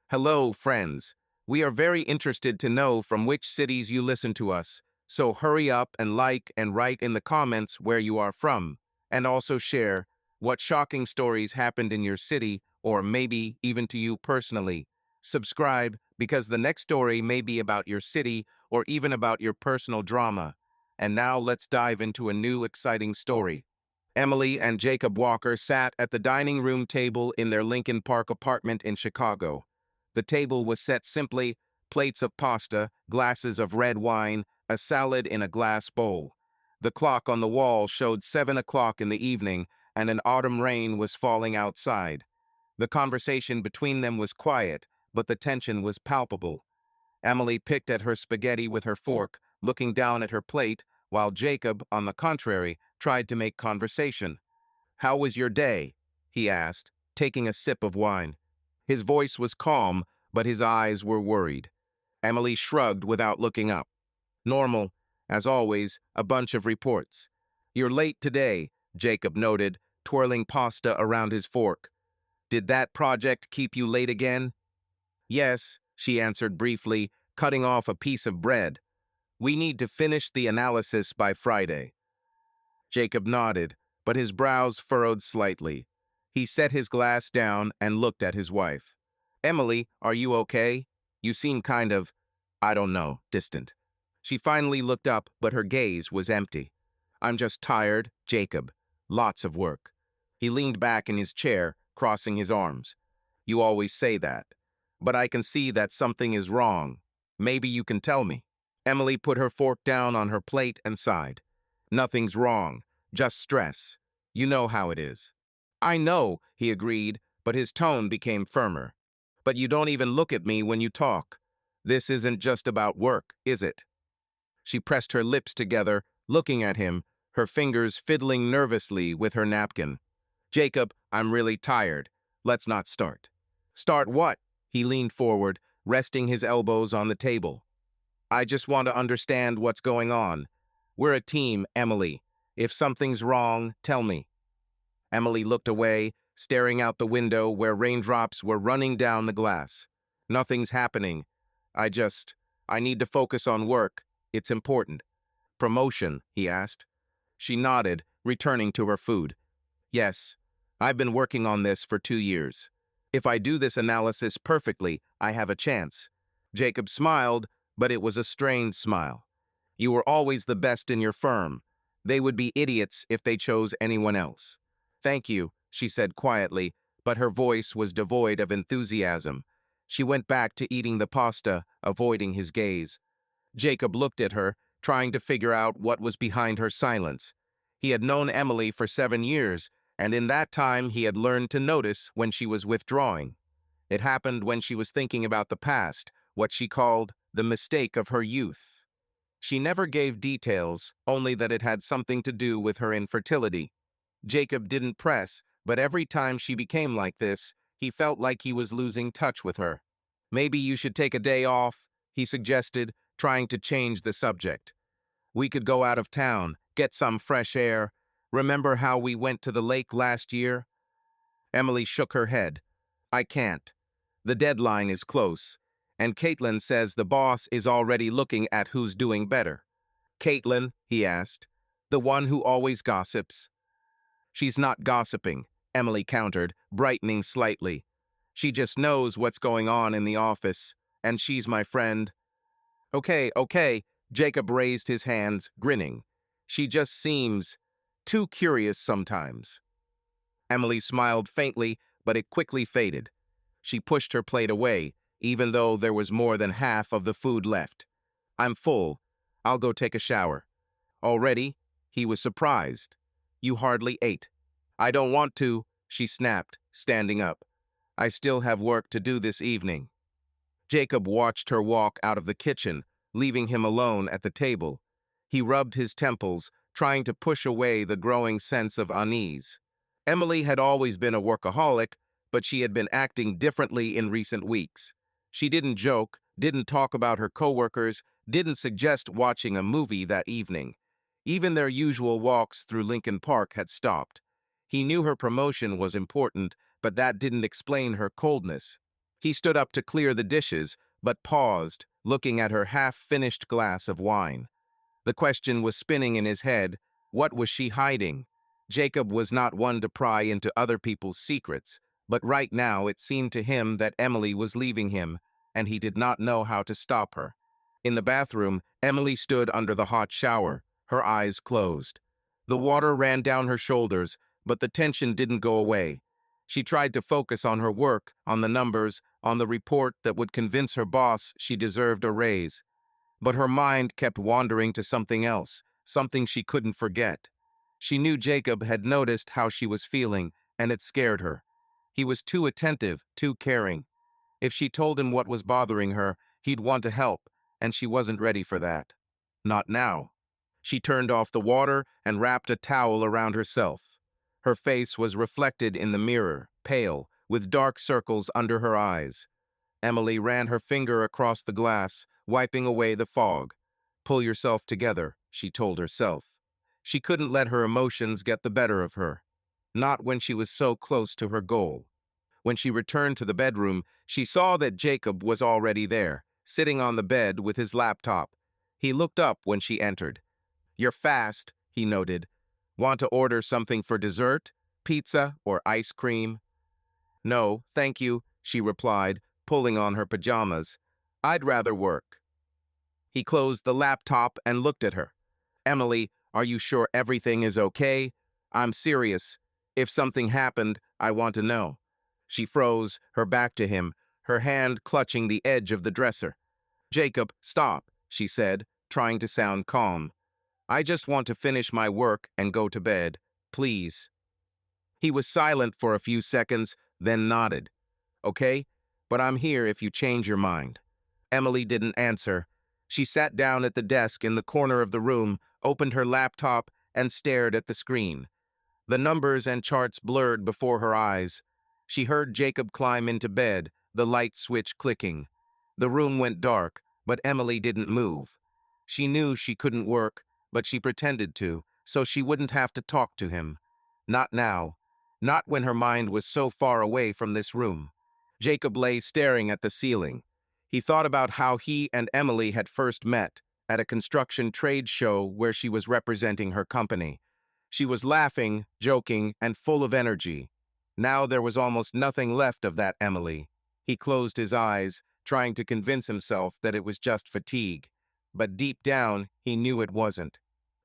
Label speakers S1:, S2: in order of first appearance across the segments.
S1: Hello, friends. We are very interested to know from which cities you listen to us, so hurry up and like and write in the comments where you are from, and also share what shocking stories happened in your city or maybe even to you personally. Subscribe because the next story may be about your city or even about your personal drama. And now let's dive into a new exciting story. Emily and Jacob Walker sat at the dining room table in their Lincoln Park apartment in Chicago. The table was set simply: plates of pasta, glasses of red wine, a salad in a glass bowl. The clock on the wall showed 7 o'clock in the evening, and an autumn rain was falling outside. The conversation between them was quiet, but the tension was palpable. Emily picked at her spaghetti with her fork, looking down at her plate, while Jacob, on the contrary, tried to make conversation. "How was your day?" he asked, taking a sip of wine. His voice was calm, but his eyes were worried. Emily shrugged without looking up. "Normal. As always, a bunch of reports." "You're late today," Jacob noted, twirling pasta around his fork. "Did that project keep you late again?" "Yes," she answered briefly, cutting off a piece of bread. "We need to finish the analysis by Friday." Jacob nodded, but his brows furrowed slightly. He set his glass down and looked at his wife. "Emily, are you okay? You seem kind of, I don't know, distant." She finally looked up, but her gaze was empty. "I'm just tired, Jacob. Lots of work." He leaned back in his chair, crossing his arms. "You always say that. But I can see that something is wrong. Maybe you can tell me." Emily put her fork down on her plate and sighed. "Nothing's wrong, just stress. You know how it is." "I know," he agreed, but his tone became firmer. "But you don't even look at me when you talk. This isn't just about work, is it?" She pressed her lips together, looking at him, her fingers fiddling nervously with her napkin. "Jacob, I'm really tired. Let's not start." "Start what?" He leaned forward, resting his elbows on the table. "I just want to understand what's going on. We're a team, Emily. If something's wrong, tell me." Emily looked away, staring out the window where raindrops were running down the glass. "Nothing's happening. I just, I need to focus on work. It's important." "Promotion?" he asked. She nodded, returning to her food. "Yes, I've been working on this for 2 years. If I do this analysis perfectly, I have a chance." Jacob smiled, but it was a strained smile. "You were always the best in your firm. They would be idiots if they chose anyone else." "Thank you," she said quietly, but her voice was devoid of enthusiasm. She went back to eating the pasta, avoiding his gaze. Jacob looked at her, trying to figure out what was behind her silence. He had known Emily for 7 years, and in that time he had learned to notice when she was withdrawing. It happened when she was thinking about the past, what she called the mistake of her youth. She never gave details, only that it had something to do with her infertility. Jacob didn't press, but every time she became like this, he felt like he was losing touch with her. "Maybe you should take a day off," he suggested, trying to change the subject. "We could go out of town, get some fresh air. Remember how we went to the lake last year?" Emily shook her head. "I can't. The deadline is close, and Caitlin says the boss is already looking at who's doing better." "Caitlin?" he asked. "The one who always gossips." "She's not gossiping," Emily countered, brightening slightly. "She just knows what's going on in the office, and she's my friend." Okay, Jacob raised his hands, grinning. "She just seems too curious sometimes." Emily smiled faintly, but it quickly faded. She pushed her plate away, even though there was more than half of the food left. "I'm full. I'll go take a shower." "Already?" He was surprised. "You hardly ate." "I don't want to," she snapped, standing up. "I still have work to do this evening." Jacob watched her walk out of the kitchen, leaving him alone at the table. He rubbed his temples, trying to push away the growing sense of unease. Emily had always been a workaholic, but she had been acting differently in recent weeks. She didn't joke, didn't talk about her coworkers, didn't suggest watching a movie that evening. Even their usual walks through Lincoln Park had stopped. He knew her promotion was important, but that didn't explain her coldness. He stood up to clear the dishes, but paused, looking at her half-finished glass of wine. The question was spinning in his head. What was she hiding? Jacob was not one to pry into other people's secrets, but right now it seemed to him that Emily was leaving him, and he did not know how to stop her. In the bathroom, Emily stood under the hot shower, her eyes closed. The water ran down her shoulders, but the tension didn't go away. She tried to focus on her work, on the numbers, on the report that would convince her boss she deserved a raise. But her mind kept wandering to something else, something she couldn't forget. She knew Jacob had noticed how she was feeling, and it scared her. He was too attentive, too caring. If she told him what was bothering her, he'd want to help, and she wasn't ready for that. Not now. She turned off the water and wrapped a towel around herself. Her face was reflected in the mirror, pale, with dark circles under her eyes. Emily ran her finger across the glass, wiping away the fog. "Pull yourself together," she told herself. She couldn't let her emotions get the better of her. Not when she was so close to her goal. When she returned to the bedroom, she saw that Jacob was already there, sitting on the bed with his laptop. He looked up when she entered. "You're fast," he noted. "Want to order something for dessert? Pizza or ice cream?" "No, thank you," she replied, pulling on her pajamas. "I'd rather work." He closed the laptop and looked at her. "Emily, are you sure everything is okay? I'm serious. If something happened, I want to know." She froze, her back to him, her hand clutching the edge of the dresser. "Jacob, stop," she said, trying to sound calm. "I just want to finish my work and go to bed. Please." He was silent for a few seconds, then nodded. "Okay, but I'm here if you change your mind." Emily didn't answer. She sat down at the desk in the corner of the room, opened her laptop, and stared at the screen. The numbers and charts blurred before her eyes. She heard Jacob climb into bed, the light switch clicking. The room went dark, but Emily didn't move. She knew she couldn't work, but she pretended to, so she wouldn't have to talk to him. Not now. Not when her mind was so far away from this room. Jacob lay staring at the ceiling. He thought about how he and Emily had first met, at a construction trade show where she was representing her company. She was laughing, joking, and full of energy. Now there was almost nothing left of that Emily. He closed his eyes, trying to convince himself that it was just fatigue. But deep down, he knew it wasn't.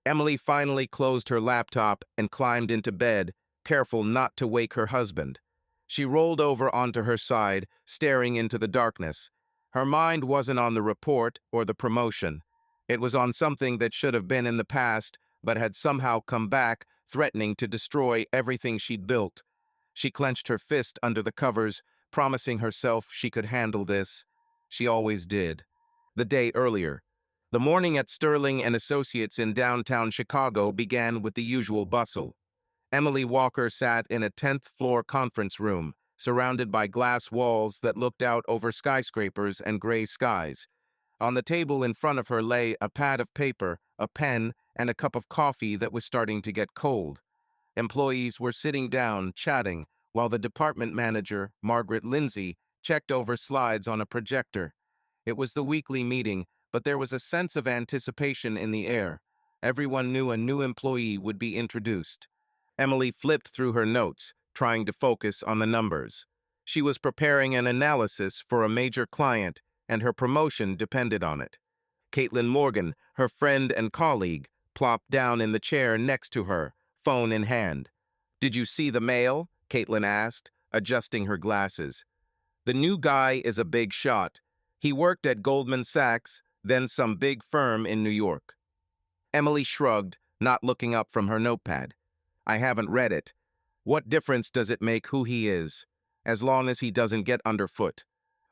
S1: Emily finally closed her laptop and climbed into bed, careful not to wake her husband. She rolled over onto her side, staring into the darkness. Her mind wasn't on the report or the promotion. It was on something that should have been in the past, but had somehow come back, threatening to destroy everything she'd built. She clenched her fist under the covers, promising herself she could handle this. She always did. The day earlier. The morning at Sterling and Associates in downtown Chicago began with the usual bustle. Emily Walker sat in a 10th-floor conference room, surrounded by glass walls that looked out over skyscrapers and gray skies. On the table in front of her lay a pad of paper, a pen, and a cup of coffee that was starting to get cold. Employees were sitting down, chatting, while the department manager, Margaret Lindsay, checked over slides on a projector. It was the weekly meeting, but there was a sense of anticipation in the air. Everyone knew a new employee would be introduced. Emily flipped through her notes, trying to focus on the numbers. She was preparing an analysis for a major client, and her promotion depended on it. Caitlin Morgan, her friend and colleague, plopped down in the chair next to her, phone in hand. "Did you see the mail?" Caitlin asked, adjusting her glasses. "The new guy is a big shot. He worked at Goldman Sachs, then some big firm in New York." Emily shrugged, not looking up from her notepad. "I haven't read it. What difference does it make who he is, as long as he doesn't get underfoot?"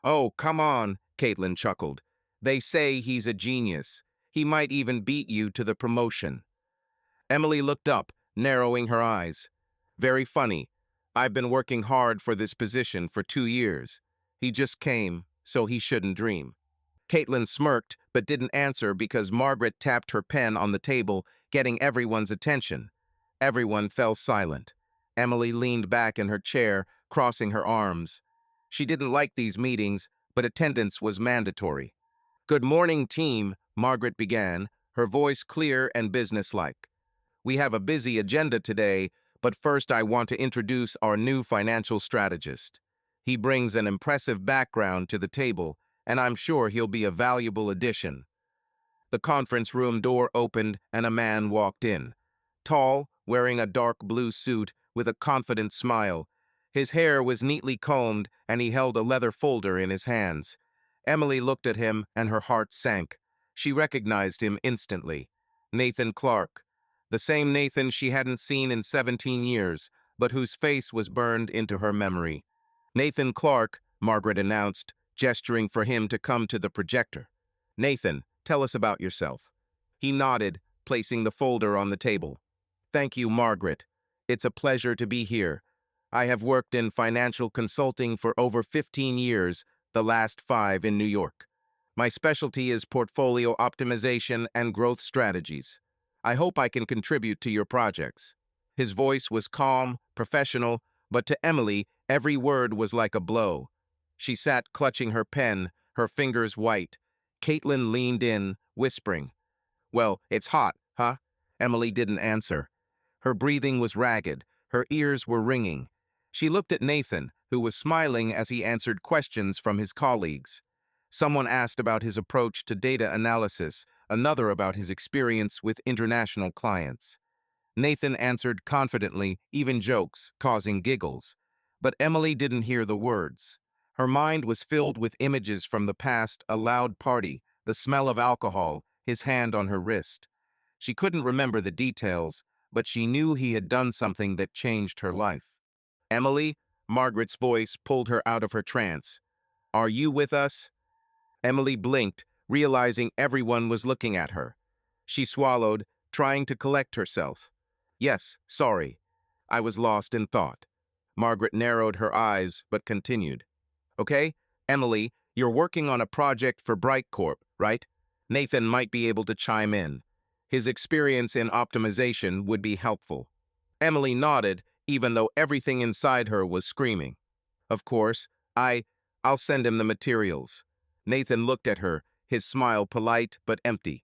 S1: "Oh, come on," Caitlin chuckled. "They say he's a genius. He might even beat you to the promotion." Emily looked up, narrowing her eyes. "Very funny. I've been working hard for this position for 2 years. He just came, so he shouldn't dream." Caitlin smirked, but didn't answer because Margaret tapped her pen on the table, getting everyone's attention. Everyone fell silent. Emily leaned back in her chair, crossing her arms. She didn't like these meetings, but attendance was mandatory. "Good morning, team," Margaret began, her voice clear and businesslike. "We have a busy agenda today, but first I want to introduce our new financial strategist. He brings an impressive background to the table, and I'm sure he'll be a valuable addition." The conference room door opened and a man walked in. Tall, wearing a dark blue suit with a confident smile. His hair was neatly combed and he held a leather folder in his hands. Emily looked at him and her heart sank. She recognized him instantly. Nathan Clark. The same Nathan she hadn't seen in 17 years, but whose face was burned into her memory. "Nathan Clark," Margaret announced, gesturing for him to come to the projector. "Nathan, tell us about yourself." He nodded, placing the folder on the table. "Thank you, Margaret. It's a pleasure to be here. I have worked in financial consulting for over 15 years, the last 5 in New York. My specialty is portfolio optimization and growth strategies. I hope I can contribute to your projects." His voice was calm, professional, but to Emily, every word was like a blow. She sat clutching her pen, her fingers white. Caitlin leaned in, whispering. "Well, it's hot, huh?" Emily didn't answer. Her breathing was ragged, her ears were ringing. She looked at Nathan, who was smiling as he answered questions from his colleagues. Someone asked about his approach to data analysis, another about his experience with international clients. Nathan answered confidently, even jokes, causing giggles. But Emily didn't hear the words. Her mind was filled with images from the past, a loud party, the smell of alcohol, his hand on her wrist. She couldn't remember the details, but she knew he had done something that changed her life. "Emily," Margaret's voice pulled her out of her trance. "Are you with us?" Emily blinked, realizing everyone was looking at her. She swallowed, trying to collect herself. "Yes, sorry. I was lost in thought." Margaret narrowed her eyes, but continued. "Okay, Emily, you're working on a project for Brightcorp, right?" Nathan might be able to chime in. His experience in optimization would be helpful. Emily nodded, even though everything inside her was screaming. "Of course, I'll send him the materials." Nathan looked at her, his smile polite but empty.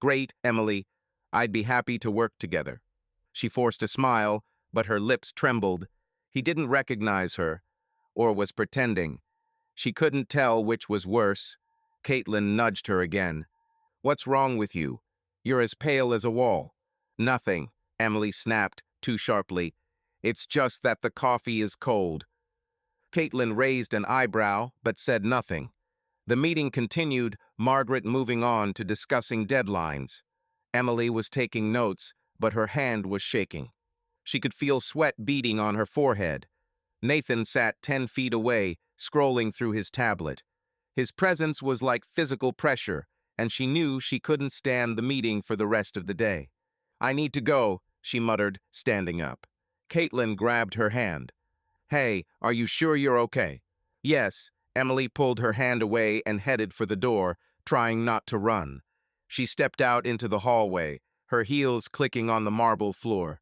S1: "Great, Emily. I'd be happy to work together." She forced a smile, but her lips trembled. He didn't recognize her, or was pretending. She couldn't tell which was worse. Caitlin nudged her again. "What's wrong with you? You're as pale as a wall." "Nothing," Emily snapped, too sharply. "It's just that the coffee is cold." Caitlin raised an eyebrow, but said nothing. The meeting continued, Margaret moving on to discussing deadlines. Emily was taking notes, but her hand was shaking. She could feel sweat beading on her forehead. Nathan sat 10 feet away, scrolling through his tablet. His presence was like physical pressure, and she knew she couldn't stand the meeting for the rest of the day. "I need to go," she muttered, standing up. Caitlin grabbed her hand. "Hey, are you sure you're okay?" "Yes." Emily pulled her hand away and headed for the door, trying not to run. She stepped out into the hallway, her heels clicking on the marble floor.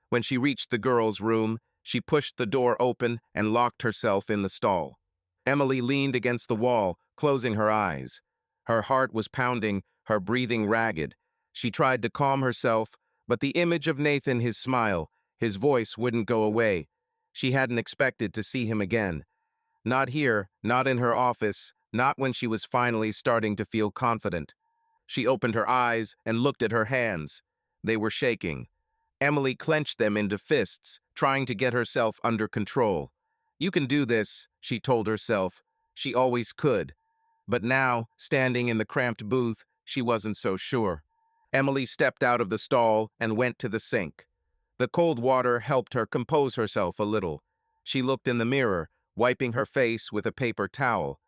S1: When she reached the girls' room, she pushed the door open and locked herself in the stall. Emily leaned against the wall, closing her eyes. Her heart was pounding, her breathing ragged. She tried to calm herself, but the image of Nathan, his smile, his voice wouldn't go away. She hadn't expected to see him again. Not here, not in her office, not when she was finally starting to feel confident. She opened her eyes and looked at her hands. They were shaking. Emily clenched them into fists, trying to get herself under control. "You can do this," she told herself. She always could. But now, standing in the cramped booth, she wasn't so sure. Emily stepped out of the stall and went to the sink. The cold water helped her compose herself a little. She looked in the mirror, wiping her face with a paper towel.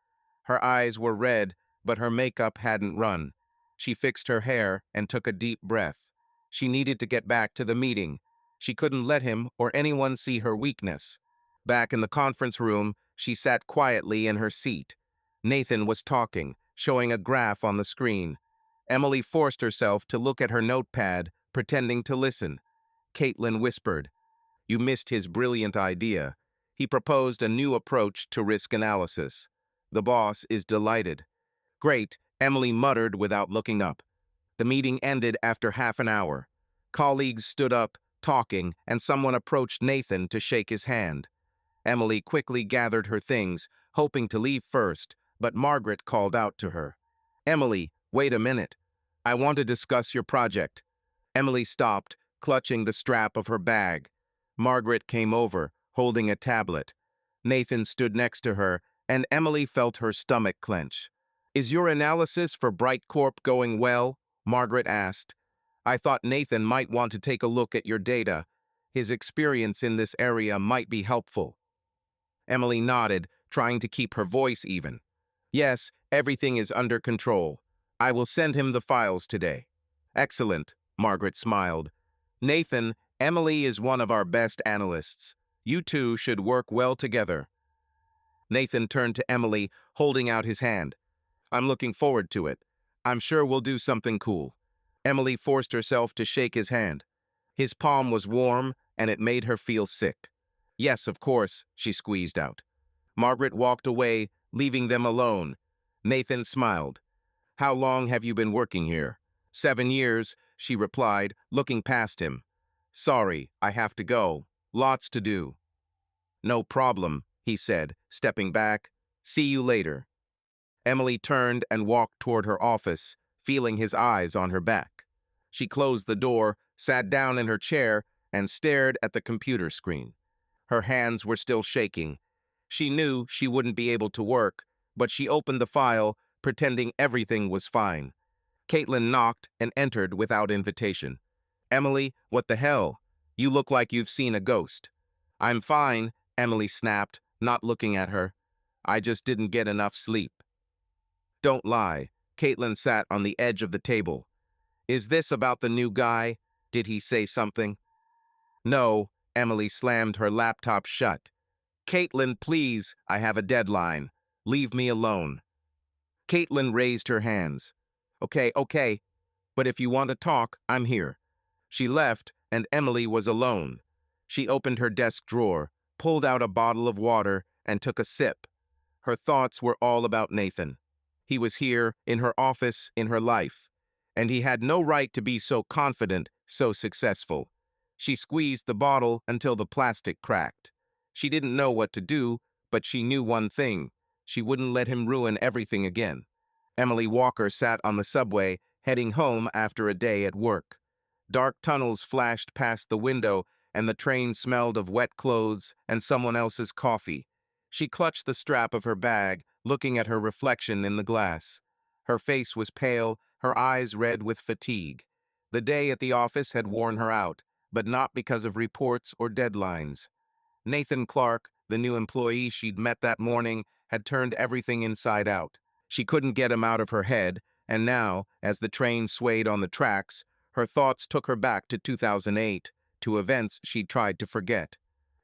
S1: Her eyes were red, but her makeup hadn't run. She fixed her hair and took a deep breath. She needed to get back to the meeting. She couldn't let him or anyone see her weakness. Back in the conference room, she sat quietly in her seat. Nathan was talking, showing a graph on the screen. Emily forced herself to look at her notepad, pretending to listen. Caitlin whispered, "You missed his brilliant idea. He proposed a new approach to risk analysis. The boss is delighted. Great, Emily muttered without looking up. The meeting ended after half an hour. Colleagues stood up, talking, and someone approached Nathan to shake his hand. Emily quickly gathered her things, hoping to leave first, but Margaret called out to her. Emily, wait a minute. I want to discuss your project. Emily stopped, clutching the strap of her bag. Margaret came over, holding a tablet. Nathan stood next to her, and Emily felt her stomach clench. Is your analysis for Bright Corp going well? Margaret asked. I thought Nathan might want to take a look at your data. His experience in this area might be helpful. Emily nodded, trying to keep her voice even. Yes, everything is under control. I will send him the files today. Excellent, Margaret smiled. Nathan, Emily is one of our best analysts. You two should work well together. Nathan turned to Emily, holding out his hand. I'm looking forward to it. I'm sure we'll do something cool. Emily forced herself to shake his hand. His palm was warm, and it made her feel sick. Yes, of course, she squeezed out. Margaret walked away, leaving them alone. Nathan smiled. How long have you been working here? 7 years, she replied, looking past him. Sorry, I have to go. Lots to do. No problem, he said, stepping back. See you later. Emily turned and walked toward her office, feeling his eyes on her back. She closed the door, sat down in her chair, and stared at the computer screen. Her hands were still shaking. She knew she wouldn't be able to work, but she opened the file, pretending everything was fine. Caitlin knocked and entered without invitation. Emily, what the hell? You look like you've seen a ghost. I'm fine, Emily snapped, not looking at her. I just didn't get enough sleep. Don't lie. Caitlin sat on the edge of the table. Is this about the new guy? Did he say something? No, Emily slammed her laptop shut. Caitlin, please, I have a deadline. Leave me alone. Caitlin raised her hands. Okay, but if you want to talk, I'm here. She left, and Emily was alone. She opened her desk drawer, pulled out a bottle of water, and took a sip. Her thoughts were all about Nathan. He was here, in her office, in her life, and he had no right to be so confident, so successful. She squeezed the bottle until the plastic cracked. She didn't know what to do, but she knew one thing. She wouldn't let him ruin everything again. Emily Walker sat on the subway, heading home after a day at work. Dark tunnels flashed past the window, and the train smelled of wet clothes and someone else's coffee. She clutched the strap of her bag, looking at her reflection in the glass. Her face was pale, her eyes red with fatigue. The day at the office had worn her out, but not because of reports or deadlines. Nathan Clark, the new employee she'd met that morning, had turned everything inside out. She couldn't get him out of her head, and now, as the train swayed on the tracks, her thoughts took her back to 2008, to events she'd tried to forget.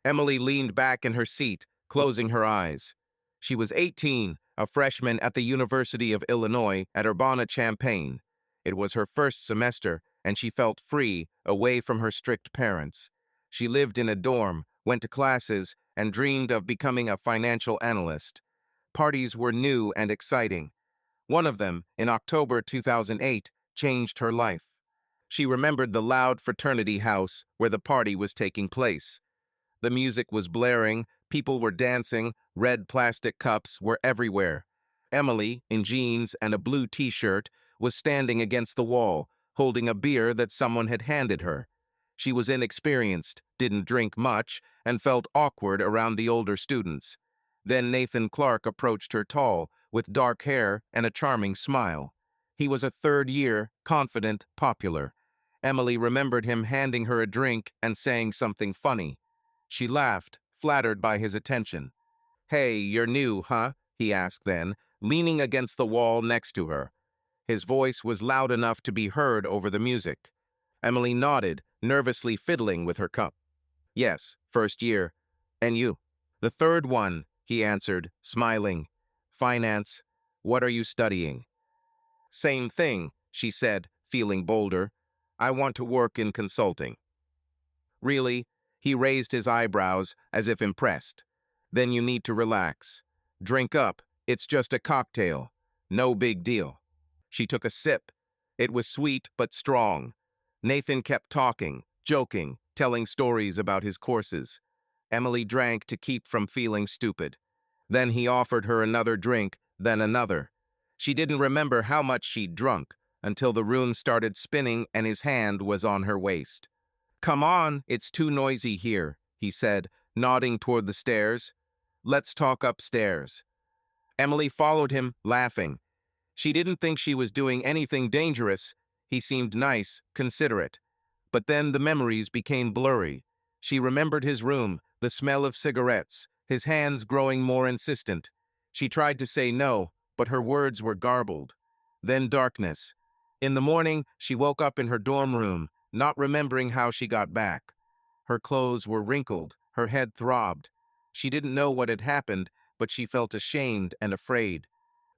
S1: Emily leaned back in her seat, closing her eyes. She was 18, a freshman at the University of Illinois at Urbana-Champaign. It was her first semester, and she felt free, away from her strict parents. She lived in a dorm, went to classes, and dreamed of becoming a financial analyst. Parties were new and exciting. One of them, in October 2008, changed her life. She remembered the loud fraternity house where the party was taking place. The music was blaring, people were dancing, red plastic cups were everywhere. Emily, in jeans and a blue t-shirt, was standing against the wall, holding a beer that someone had handed her. She was inexperienced, didn't drink much, and felt awkward around the older students. Then Nathan Clark approached her tall, with dark hair and a charming smile. He was a third year, confident, popular. Emily remembered him handing her a drink and saying something funny. She laughed, flattered by his attention. Hey, you're new, huh? He asked then, leaning against the wall next to her. His voice was loud enough to be heard over the music. Emily nodded, nervously fiddling with her cup. Yes, first year. And you? The third one, he answered, smiling. Finance. What are you studying? Same thing, she said, feeling bolder. I want to work in consulting. Really? He raised his eyebrows as if impressed. Then you need to relax. Drink up. It's just a cocktail. No big deal. She took a sip. It was sweet but strong. Nathan kept talking, joking, telling stories about his courses. Emily drank to keep from feeling stupid. Then he offered her another drink, then another. She didn't remember how much she'd drunk until the room started spinning and his hand was on her waist. "Come on, it's too noisy here," he said, nodding toward the stairs. "Let's talk upstairs." Emily followed him, laughing. She didn't think she was doing anything dangerous. He seemed nice, considerate. But then the memories became blurry. She remembered his room, the smell of cigarettes, his hands growing more insistent. She tried to say no, but her words were garbled. Then darkness. In the morning, she woke up in her dorm room, not remembering how she got back. Her clothes were wrinkled, her head throbbed. She didn't know what had happened, but she felt ashamed and afraid.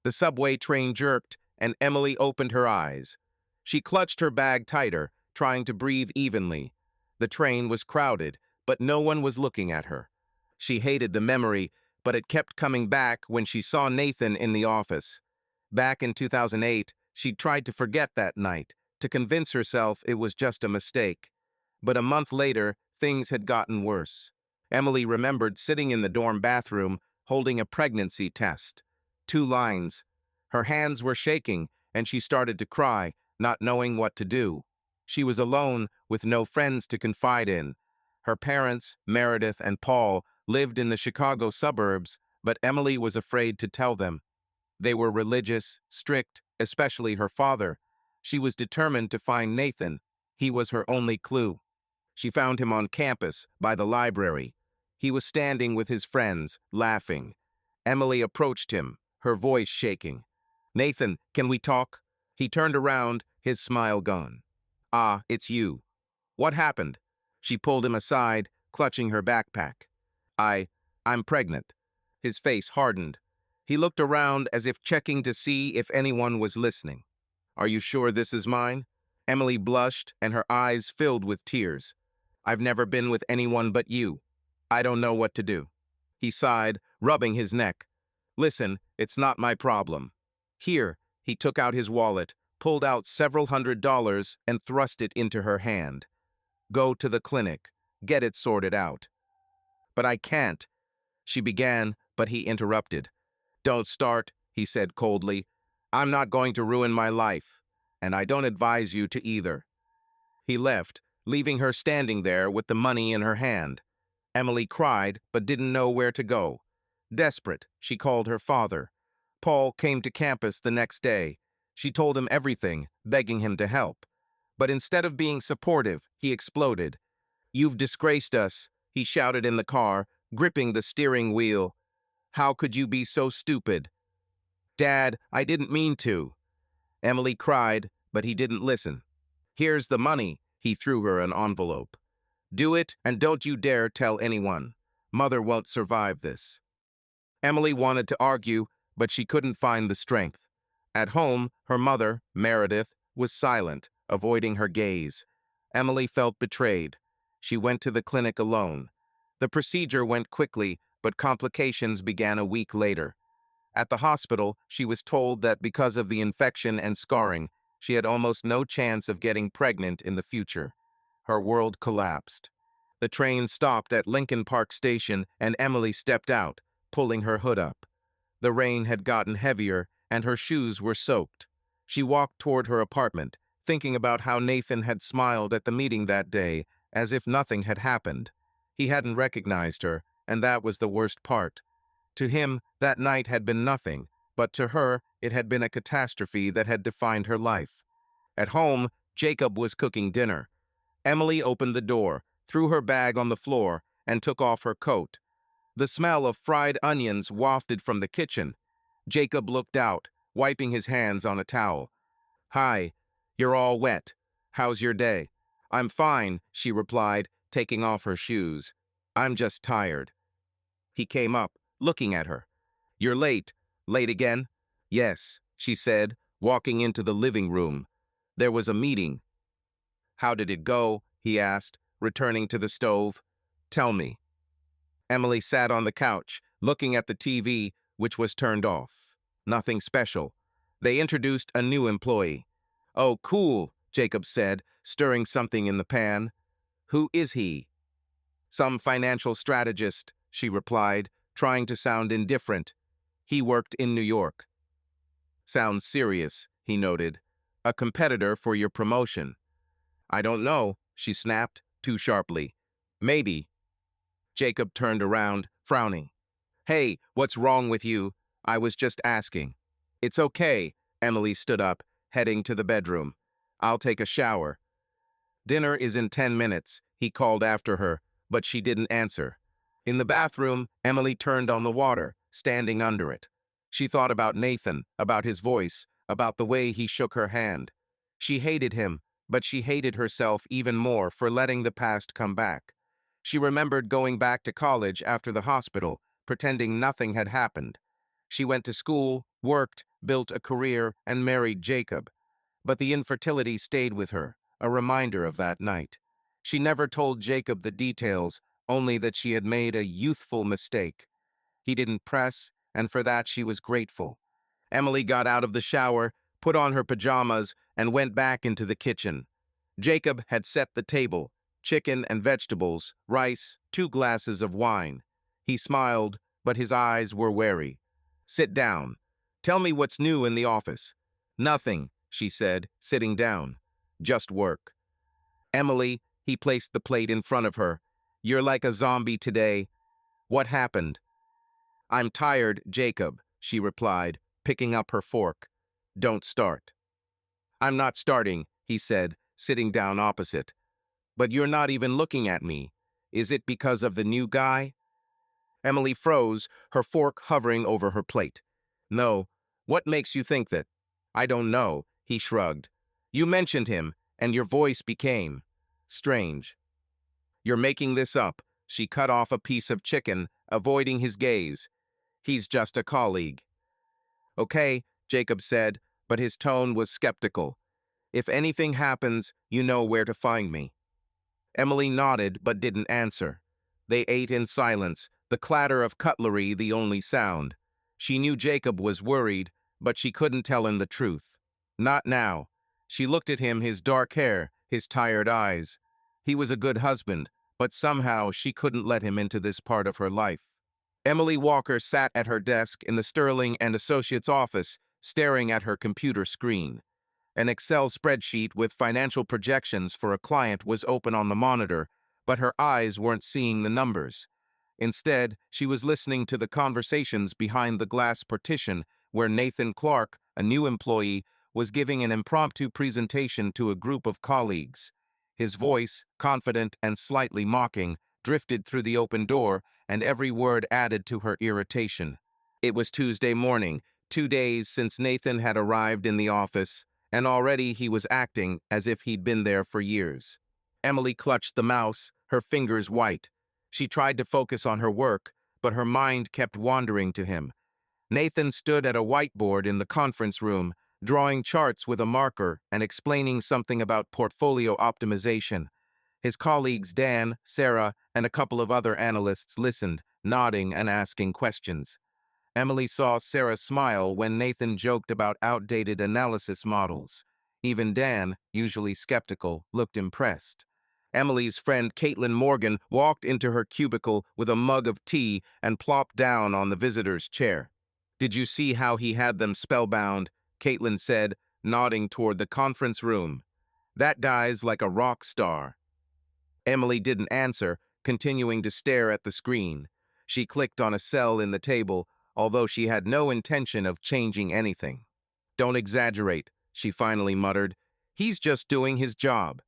S1: The subway train jerked, and Emily opened her eyes. She clutched her bag tighter, trying to breathe evenly. The train was crowded, but no one was looking at her. She hated the memory, but it kept coming back when she saw Nathan in the office. Back in 2008, she'd tried to forget that night, to convince herself it was just a mistake. But a month later, things had gotten worse. Emily remembered sitting in the dorm bathroom, holding a pregnancy test. 2 lines. Her hands were shaking, and she started to cry, not knowing what to do. She was alone, with no friends to confide in. Her parents, Meredith and Paul, lived in the Chicago suburbs, but Emily was afraid to tell them. They were religious, strict, especially her father. She was determined to find Nathan. He was her only clue. She found him on campus, by the library. He was standing with his friends, laughing. Emily approached him, her voice shaking. "Nathan, can we talk?" He turned around, his smile gone. "Ah, it's you. What happened?" She pulled him aside, clutching her backpack. I'm pregnant." His face hardened. He looked around as if checking to see if anyone was listening. "Are you sure this is mine?" Emily blushed, and her eyes filled with tears. "I've never been with anyone but you. I don't know what to do." He sighed, rubbing his neck. "Listen, it's not my problem. Here." He took out his wallet, pulled out several $100s, and thrust it into her hand. "Go to the clinic. Get it sorted out." "But I can't," she began, but he interrupted. "Don't start," he said coldly. "I'm not going to ruin my life, and I don't advise you to either." He left, leaving her standing there with the money in her hand. Emily cried, but didn't know where to go. Desperate, she called her father. Paul came to campus the next day. She told him everything, begging him to help. But instead of being supportive, he exploded. "You've disgraced us," he shouted in the car, gripping the steering wheel. "How could you be so stupid?" "Dad, I didn't mean to." Emily cried, but he didn't listen. "Here's the money." He threw her an envelope. "Do it, and don't you dare tell anyone. Mother won't survive this." Emily wanted to argue, but she couldn't find the strength. At home, her mother, Meredith, was silent, avoiding her gaze. Emily felt betrayed. She went to the clinic alone. The procedure went quickly, but complications began a week later. At the hospital, she was told that because of the infection and scarring, she had almost no chance of getting pregnant in the future. Her world collapsed. The train stopped at Lincoln Park Station, and Emily stepped out, pulling her hood up. The rain had gotten heavier, and her shoes were soaked. She walked toward her apartment, thinking about how Nathan had smiled at the meeting that day, as if nothing had happened. He hadn't recognized her, and that was the worst part. To him, that night had been nothing, but to her, it had been a catastrophe that had defined her life. At home, Jacob was cooking dinner. Emily opened the door, threw her bag on the floor, and took off her coat. The smell of fried onions wafted from the kitchen. Jacob looked out, wiping his hands on a towel. "Hi, you're all wet. How's your day?" "I'm fine," she replied, taking off her shoes. "I'm just tired." He came up, looking at her. "You're late. Late again?" "Yes," she said, walking into the living room. "There was a meeting." "How did it go?" he asked, returning to the stove. "Tell me." Emily sat on the couch, looking at the TV, which was turned off. Nothing special. They introduced a new employee. "Oh, cool," Jacob said, stirring something in the pan. "Who is he?" "Some financial strategist," she replied, trying to sound indifferent. "He worked in New York." "Sounds serious," he noted. "A competitor for your promotion." "I don't know," she snapped, too sharply. "Maybe." Jacob turned around, frowning. "Hey, what's wrong with you? I was just asking." "It's okay." Emily stood up, heading to the bedroom. "I'll take a shower." "Dinner is in 10 minutes," he called after her, but she didn't answer. In the bathroom, Emily turned on the water, standing under it. She thought about Nathan, about his voice, about the way he shook her hand. She hated him, but she hated herself even more for letting the past come back. She remembered going back to college after the hospital, pretending nothing had happened. She went to school, worked, built a career, and married Jacob. But the infertility stayed with her, a reminder of that night. She never told Jacob the details, only that she had made a youthful mistake. He didn't press, and for that she was grateful. Emily got out of the shower, put on her pajamas, and went back into the kitchen. Jacob had set the table: chicken and vegetables, rice, 2 glasses of wine. He smiled, but his eyes were wary. "Sit down. Tell me what's new in the office." "Nothing," she said, sitting down. "Just work." "Emily," he placed the plate in front of her. "You're like a zombie today. What happened?" "I'm tired, Jacob," she replied, picking up her fork. "Don't start." "I'm not starting," he said, sitting down opposite. "But you're not even looking at me. Is it because of the new guy?" Emily froze, her fork hovering over her plate. "No. What makes you think that?" "I don't know," he shrugged. "You mentioned him, and your voice became strange." "You're making this up." She cut off a piece of chicken, avoiding his gaze. "He's just a colleague." "Okay," Jacob said, but his tone was skeptical. "If anything happens, you know where to find me." Emily nodded but didn't answer. They ate in silence, the clatter of cutlery the only sound. She knew Jacob was worried, but she couldn't tell him the truth. Not now. She looked at him, his dark hair, his tired eyes. He was a good husband, but somehow she couldn't let him into this part of her life. Emily Walker sat at her desk in the Sterling and Associates office, staring at her computer screen. An Excel spreadsheet with financial projections for a client was open on the monitor, but her eyes weren't seeing the numbers. Instead, she was listening to the conversations behind the glass partition where Nathan Clark, a new employee, was giving an impromptu presentation to a group of colleagues. His voice, confident and slightly mocking, drifted through the open door, and every word added to her irritation. It was Tuesday morning, 2 days since Nathan had arrived in the office, and already he was acting as if he'd been there for years. Emily clutched the mouse, her fingers white. She tried to focus on her work, but her mind kept wandering to him. Nathan stood at a whiteboard in the conference room, drawing charts with a marker and explaining something about portfolio optimization. His colleagues Dan, Sarah, and a couple of other analysts listened, nodding and asking questions. Emily saw Sarah smile when Nathan joked about outdated analysis models. Even Dan, usually skeptical, looked impressed. Emily's friend Caitlin Morgan walked into her cubicle with a mug of tea and plopped down on the visitor's chair. "Did you see how he had them spellbound?" Caitlin said, nodding toward the conference room. "That guy's like a rock star." Emily didn't answer, continuing to stare at the screen. She clicked on a cell in the table, although she had no intention of changing anything. "Don't exaggerate," she finally muttered. "He's just doing his job."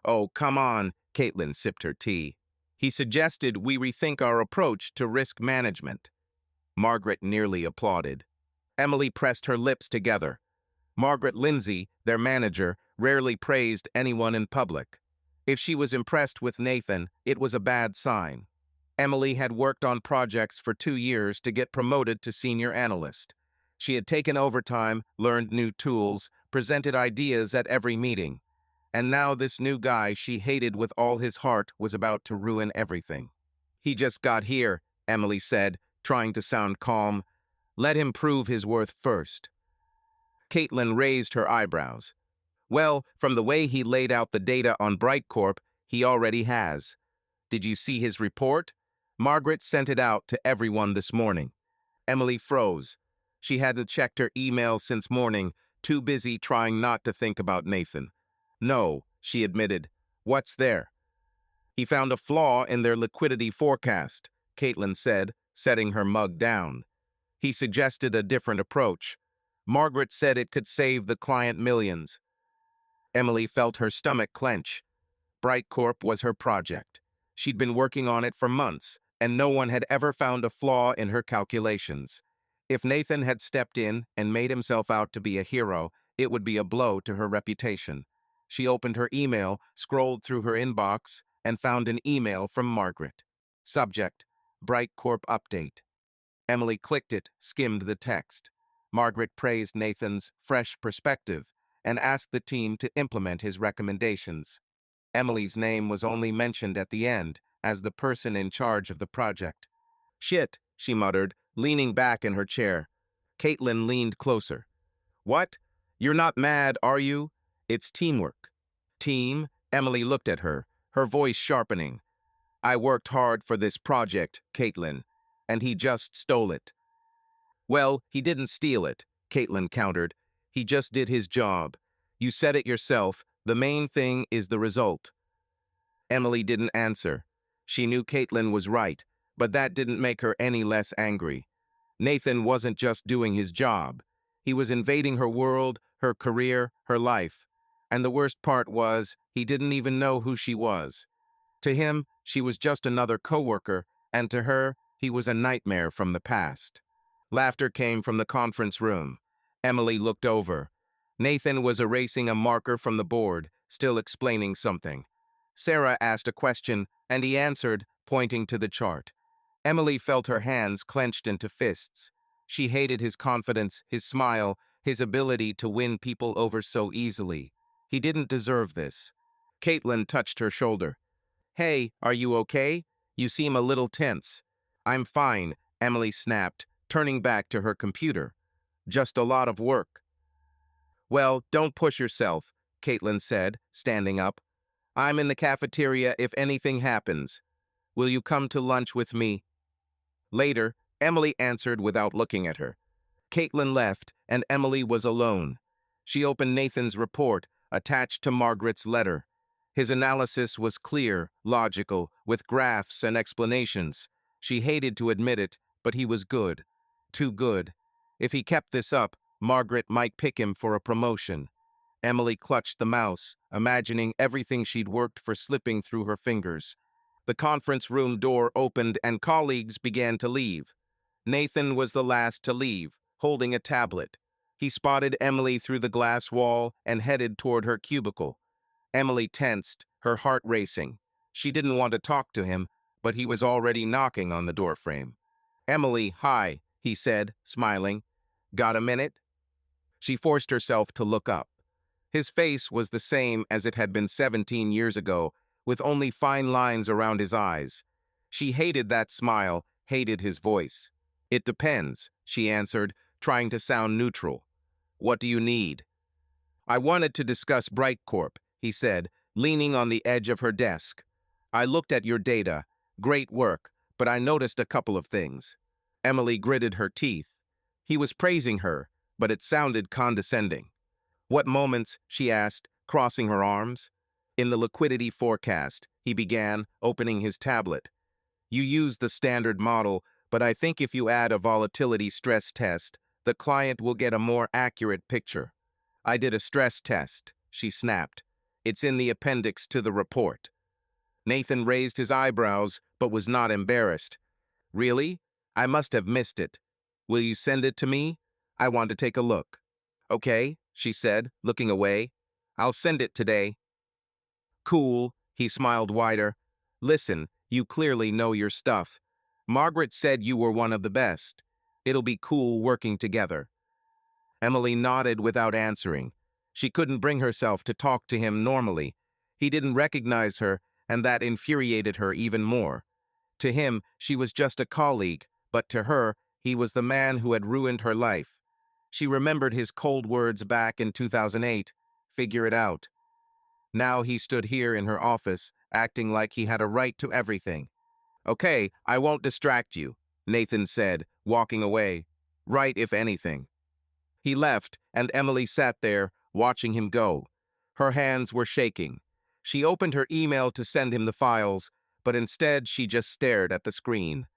S1: "Oh, come on," Caitlin sipped her tea. "He suggested we rethink our approach to risk management." Margaret nearly applauded. Emily pressed her lips together. Margaret Lindsay, their manager, rarely praised anyone in public. If she was impressed with Nathan, it was a bad sign. Emily had worked on projects for 2 years to get promoted to senior analyst. She had taken overtime, learned new tools, presented ideas at every meeting. And now this new guy she hated with all his heart was about to ruin everything. "He just got here," Emily said, trying to sound calm. Let him prove his worth first. Caitlin raised her eyebrows. Well, from the way he laid out the data on BrightCorp, he already has. Did you see his report? Margaret sent it out to everyone this morning. Emily froze. She hadn't checked her email since morning, too busy trying not to think about Nathan. No, she admitted. What's there? He found a flaw in their liquidity forecast, Caitlin said, setting her mug down. He suggested a different approach. Margaret said it could save the client millions. Emily felt her stomach clench. BrightCorp was her project. She'd been working on it for months, and no one had ever found a flaw in her calculations. If Nathan had stepped in and made himself out to be a hero, it would be a blow to her reputation. She opened her email, scrolled through her inbox, and found an email from Margaret. Subject: BrightCorp update. Emily clicked it, skimmed the text. Margaret praised Nathan's fresh perspective and asked the team to implement his recommendations. Emily's name was only mentioned at the end as the person in charge of the project. Shit, she muttered, leaning back in her chair. Caitlin leaned closer. What? You're not mad, are you? It's teamwork. Team? Emily looked at her, her voice sharpening. I worked hard for this project, Caitlin, and he just stole it. Well, he didn't steal it, Caitlin countered. He just did his job. You said it yourself, the main thing is the result. Emily didn't answer. She knew Caitlin was right, but that didn't make her any less angry. Nathan wasn't just doing his job. He was invading her world, her career, her life. And the worst part was, he didn't even know who she was. To him, she was just another coworker, and to her, he was a nightmare from the past. Laughter came from the conference room. Emily looked over. Nathan was erasing a marker from the board, still explaining something. Sarah asked a question, and he answered, pointing to the chart. Emily felt her hands clenched into fists. She hated his confidence, his smile, his ability to win people over so easily. He didn't deserve this. Caitlin touched her shoulder. Hey, are you okay? You seem a little tense. I'm fine, Emily snapped, turning back to her computer. Just a lot of work. Well, don't push yourself, Caitlin said, standing up. I'm in the cafeteria if anything happens. Will you come to lunch with me? Later, Emily answered without looking at her. Caitlin left, and Emily was alone. She opened Nathan's report, attached to Margaret's letter. His analysis was clear, logical, with graphs and explanations. She hated to admit it, but he was good. Too good. If he kept this up, Margaret might pick him for a promotion. Emily clutched the mouse, imagining everything she'd worked for slipping through her fingers. The conference room door opened and colleagues began to leave. Nathan was the last to leave, holding a tablet. He spotted Emily through the glass wall and headed toward her cubicle. Emily tensed, her heart racing. She didn't want to talk to him, but he was already knocking on the doorframe. Emily, hi, he said, smiling. Got a minute? She forced herself to look up. His face was the same as it had been 17 years ago, with only fine lines around his eyes. She hated that smile, hated his voice. It depends, she answered, trying to sound neutral. What do you need? I wanted to discuss BrightCorp, he said, leaning on the edge of her desk. I looked at your data. Great work, but I noticed a couple of things. Emily gritted her teeth. He was praising her, but it sounded condescending. What moments? She asked, crossing her arms. In the liquidity forecast, he began, opening his tablet. You used the standard model, but I think if you add a volatility stress test, the client will get a more accurate picture. I did a stress test, she snapped. It's in the appendix to the report. Nathan raised his eyebrows, but was not embarrassed. Really? I must have missed it. Will you send it to me? I want to take a look. Okay, she said, looking away. I'll send it today. Cool, he smiled wider. Listen, you clearly know your stuff. Margaret said you were one of the best. It'll be cool working together. Emily nodded without answering. She couldn't bring herself to talk to him normally. He didn't recognize her, and that infuriated her even more. To him, she was just a colleague, but to her, he was the man who had ruined her life. She remembered his cold words back in 2008, "Figure it out." Now he stood here in her office, acting like he had a right to everything. "Okay, I won't distract you," Nathan said, walking away. "Right, if anything." He left, and Emily sat there, watching him go. Her hands were shaking. She opened her email to send him the files, but instead she just stared at the screen.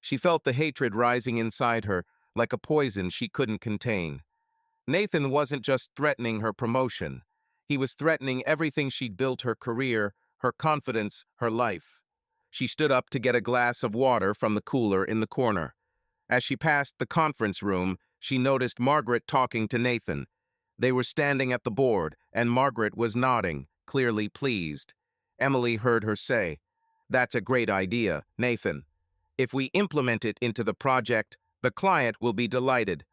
S1: She felt the hatred rising inside her, like a poison she couldn't contain. Nathan wasn't just threatening her promotion. He was threatening everything she'd built: her career, her confidence, her life. She stood up to get a glass of water from the cooler in the corner. As she passed the conference room, she noticed Margaret talking to Nathan. They were standing at the board, and Margaret was nodding, clearly pleased. Emily heard her say, "That's a great idea, Nathan. If we implement it into the project, the client will be delighted."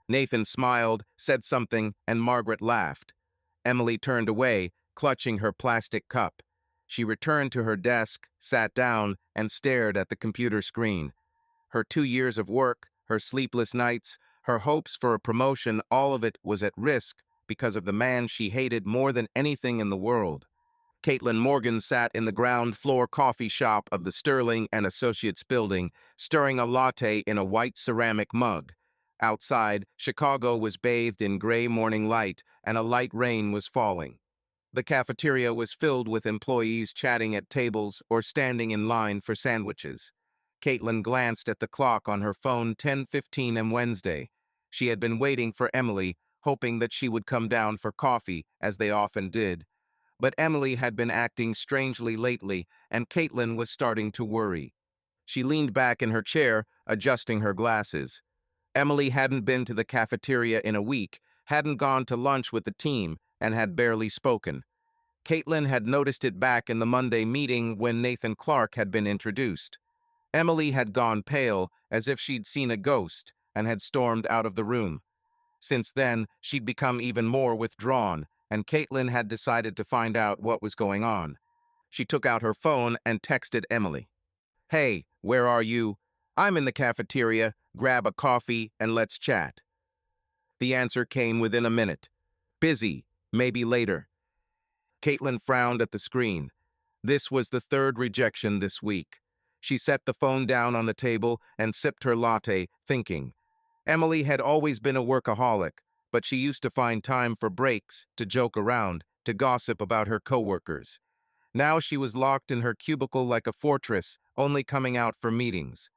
S1: Nathan smiled, said something, and Margaret laughed. Emily turned away, clutching her plastic cup. She returned to her desk, sat down, and stared at the computer screen. Her 2 years of work, her sleepless nights, her hopes for a promotion, all of it was at risk because of the man she hated more than anything in the world. Caitlin Morgan sat in the ground floor coffee shop of the Sterling and Associates building, stirring a latte in a white ceramic mug. Outside, Chicago was bathed in gray morning light, and a light rain was falling. The cafeteria was filled with employees chatting at tables or standing in line for sandwiches. Caitlin glanced at the clock on her phone. 10:15 on Wednesday. She had been waiting for Emily, hoping that she would come down for coffee, as they often did. But Emily had been acting strangely lately, and Caitlin was starting to worry. She leaned back in her chair, adjusting her glasses. Emily hadn't been to the cafeteria in a week, hadn't gone to lunch with the team, and had barely spoken. Caitlin had noticed it back in the Monday meeting when Nathan Clark had been introduced. Emily had gone pale, as if she'd seen a ghost, and had stormed out of the room. Since then, she'd become even more withdrawn, and Caitlin had decided to find out what was going on. She took out her phone and texted Emily. "Hey, where are you? I'm in the cafeteria. Grab a coffee and let's chat." The answer came within a minute. "Busy, maybe later." Caitlin frowned at the screen. This was the third rejection this week. She set the phone down on the table and sipped her latte, thinking. Emily had always been a workaholic, but she used to find time for breaks, to joke around, to gossip about her coworkers. Now she was locked in her cubicle like a fortress, only coming out for meetings.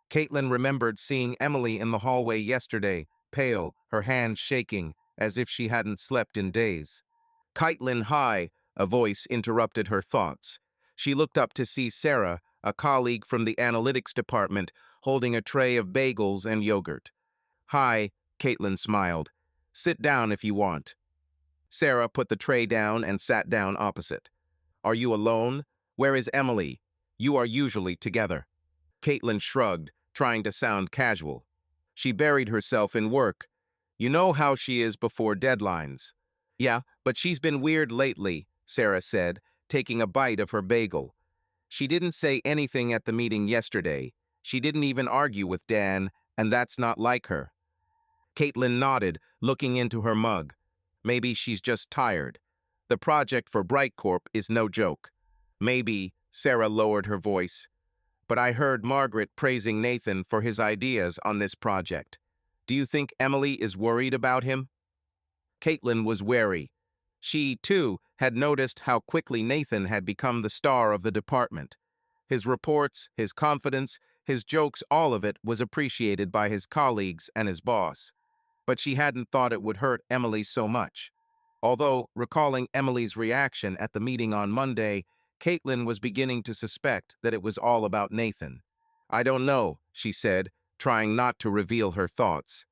S1: Caitlin remembered seeing Emily in the hallway yesterday, pale, her hands shaking, as if she hadn't slept in days. "Caitlin, hi," a voice interrupted her thoughts. She looked up to see Sarah, a colleague from the analytics department, holding a tray of bagels and yogurt. "Hi," Caitlin smiled. "Sit down if you want." Sarah put the tray down and sat down opposite. "Are you alone? Where is Emily? You are usually together." Caitlin shrugged, trying to sound casual. She buried herself in work. "You know how she is before deadlines." "Yeah, but she's been weird lately," Sarah said, taking a bite of her bagel. "She didn't say anything at the meeting yesterday. She didn't even argue with Dan, and that's not like her." Caitlin nodded, looking into her mug. "Maybe she's just tired. The project for Brightcorp is no joke." "Maybe," Sarah lowered her voice. "But I heard Margaret praising Nathan for his ideas on this project. Do you think Emily is worried about him?" Caitlin was wary. She, too, had noticed how quickly Nathan had become the star of the department. His reports, his confidence, his jokes, all of it was appreciated by his colleagues and his boss. But she hadn't thought it would hurt Emily so much. Although, recalling Emily's reaction at the meeting on Monday, Caitlin was beginning to suspect that it was all about Nathan. "I don't know," she said, trying not to reveal her thoughts.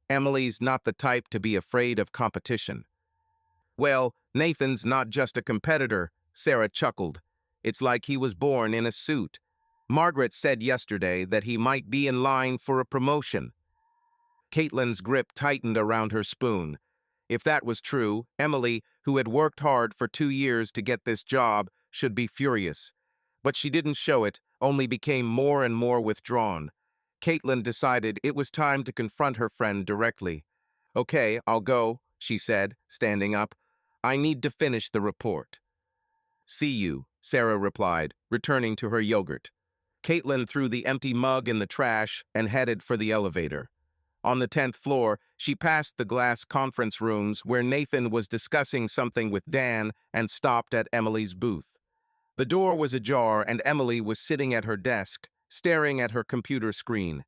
S1: "Emily's not the type to be afraid of competition." "Well, Nathan's not just a competitor," Sarah chuckled. "It's like he was born in a suit. Margaret said yesterday that he might be in line for a promotion." Caitlin's grip tightened around her spoon. If that was true, Emily, who had worked hard for 2 years to get this job, should be furious. But she didn't show it, only became more and more withdrawn. Caitlin decided it was time to confront her friend directly. "Okay, I'll go," she said, standing up. "I need to finish the report." "See you," Sarah replied, returning to her yogurt. Caitlin threw the empty mug in the trash and headed for the elevator. On the 10th floor, she passed the glass conference rooms where Nathan was discussing something with Dan and stopped at Emily's booth. The door was ajar and Emily was sitting at her desk, staring at her computer screen.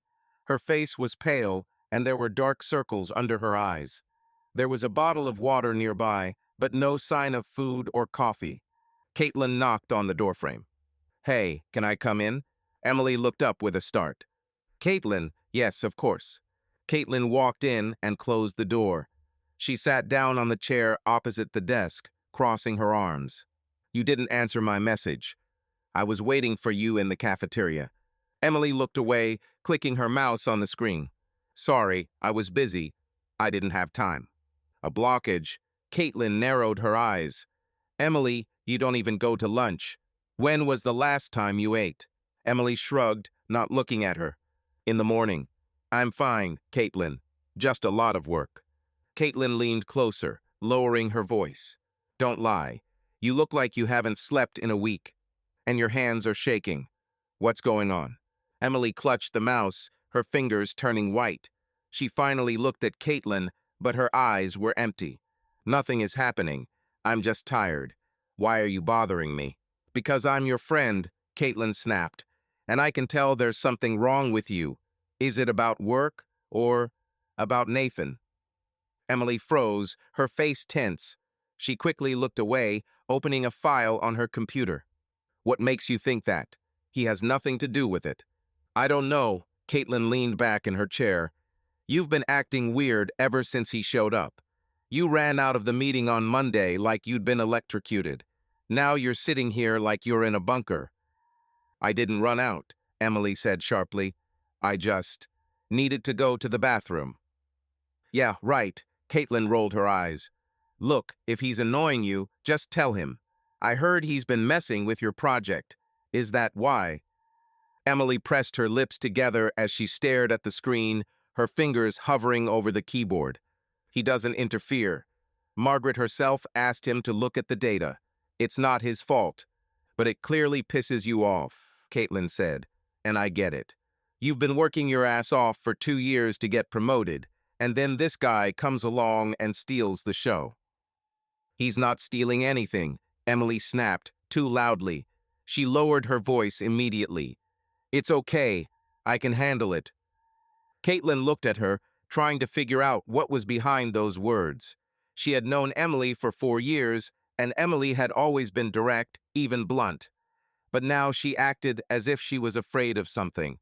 S1: Her face was pale and there were dark circles under her eyes. There was a bottle of water nearby, but no sign of food or coffee. Caitlin knocked on the doorframe. "Hey, can I come in?" Emily looked up with a start. "Caitlin, yes, of course." Caitlin walked in and closed the door. She sat down on the chair opposite the desk, crossing her arms. "You didn't answer my message. I was waiting for you in the cafeteria." Emily looked away, clicking her mouse on the screen. "Sorry, I was busy. I didn't have time." A blockage. Caitlin narrowed her eyes. "Emily, you don't even go to lunch. When was the last time you ate?" Emily shrugged, not looking at her. "In the morning." "I'm fine, Caitlin. Just a lot of work." Caitlin leaned closer, lowering her voice. "Don't lie. You look like you haven't slept in a week. And your hands are shaking. What's going on?" Emily clutched the mouse, her fingers turning white. She finally looked at Caitlin, but her eyes were empty. "Nothing is happening. I'm just tired. Why are you bothering me?" "Because I'm your friend," Caitlin snapped. "And I can tell there's something wrong with you. Is it about work or about Nathan?" Emily froze, her face tense. She quickly looked away, opening a file on her computer. "What makes you think that? He has nothing to do with it." "I don't know." Caitlin leaned back in her chair. "You've been acting weird ever since he showed up. You ran out of the meeting on Monday like you'd been electrocuted. Now you're sitting here like you're in a bunker." "I didn't run out," Emily said sharply. "I just needed to go to the bathroom." "Yeah, right." Caitlin rolled her eyes. "Look, if he's annoying you, just tell him. I heard he's been messing with your project. Is that why?" Emily pressed her lips together as she stared at the screen, her fingers hovering over the keyboard. "He doesn't interfere. Margaret herself asked him to look at the data. It's not his fault. But it clearly pisses you off," Caitlin said, "and I get it. You've been working your ass off for 2 years to get promoted, and then this guy comes along and steals the show." "He's not stealing anything," Emily snapped, too loudly. She lowered her voice immediately. "It's okay. I can handle it." Caitlin looked at her, trying to figure out what was behind those words. She had known Emily for 4 years, and Emily had always been direct, even blunt. But now she acted as if she was afraid of something.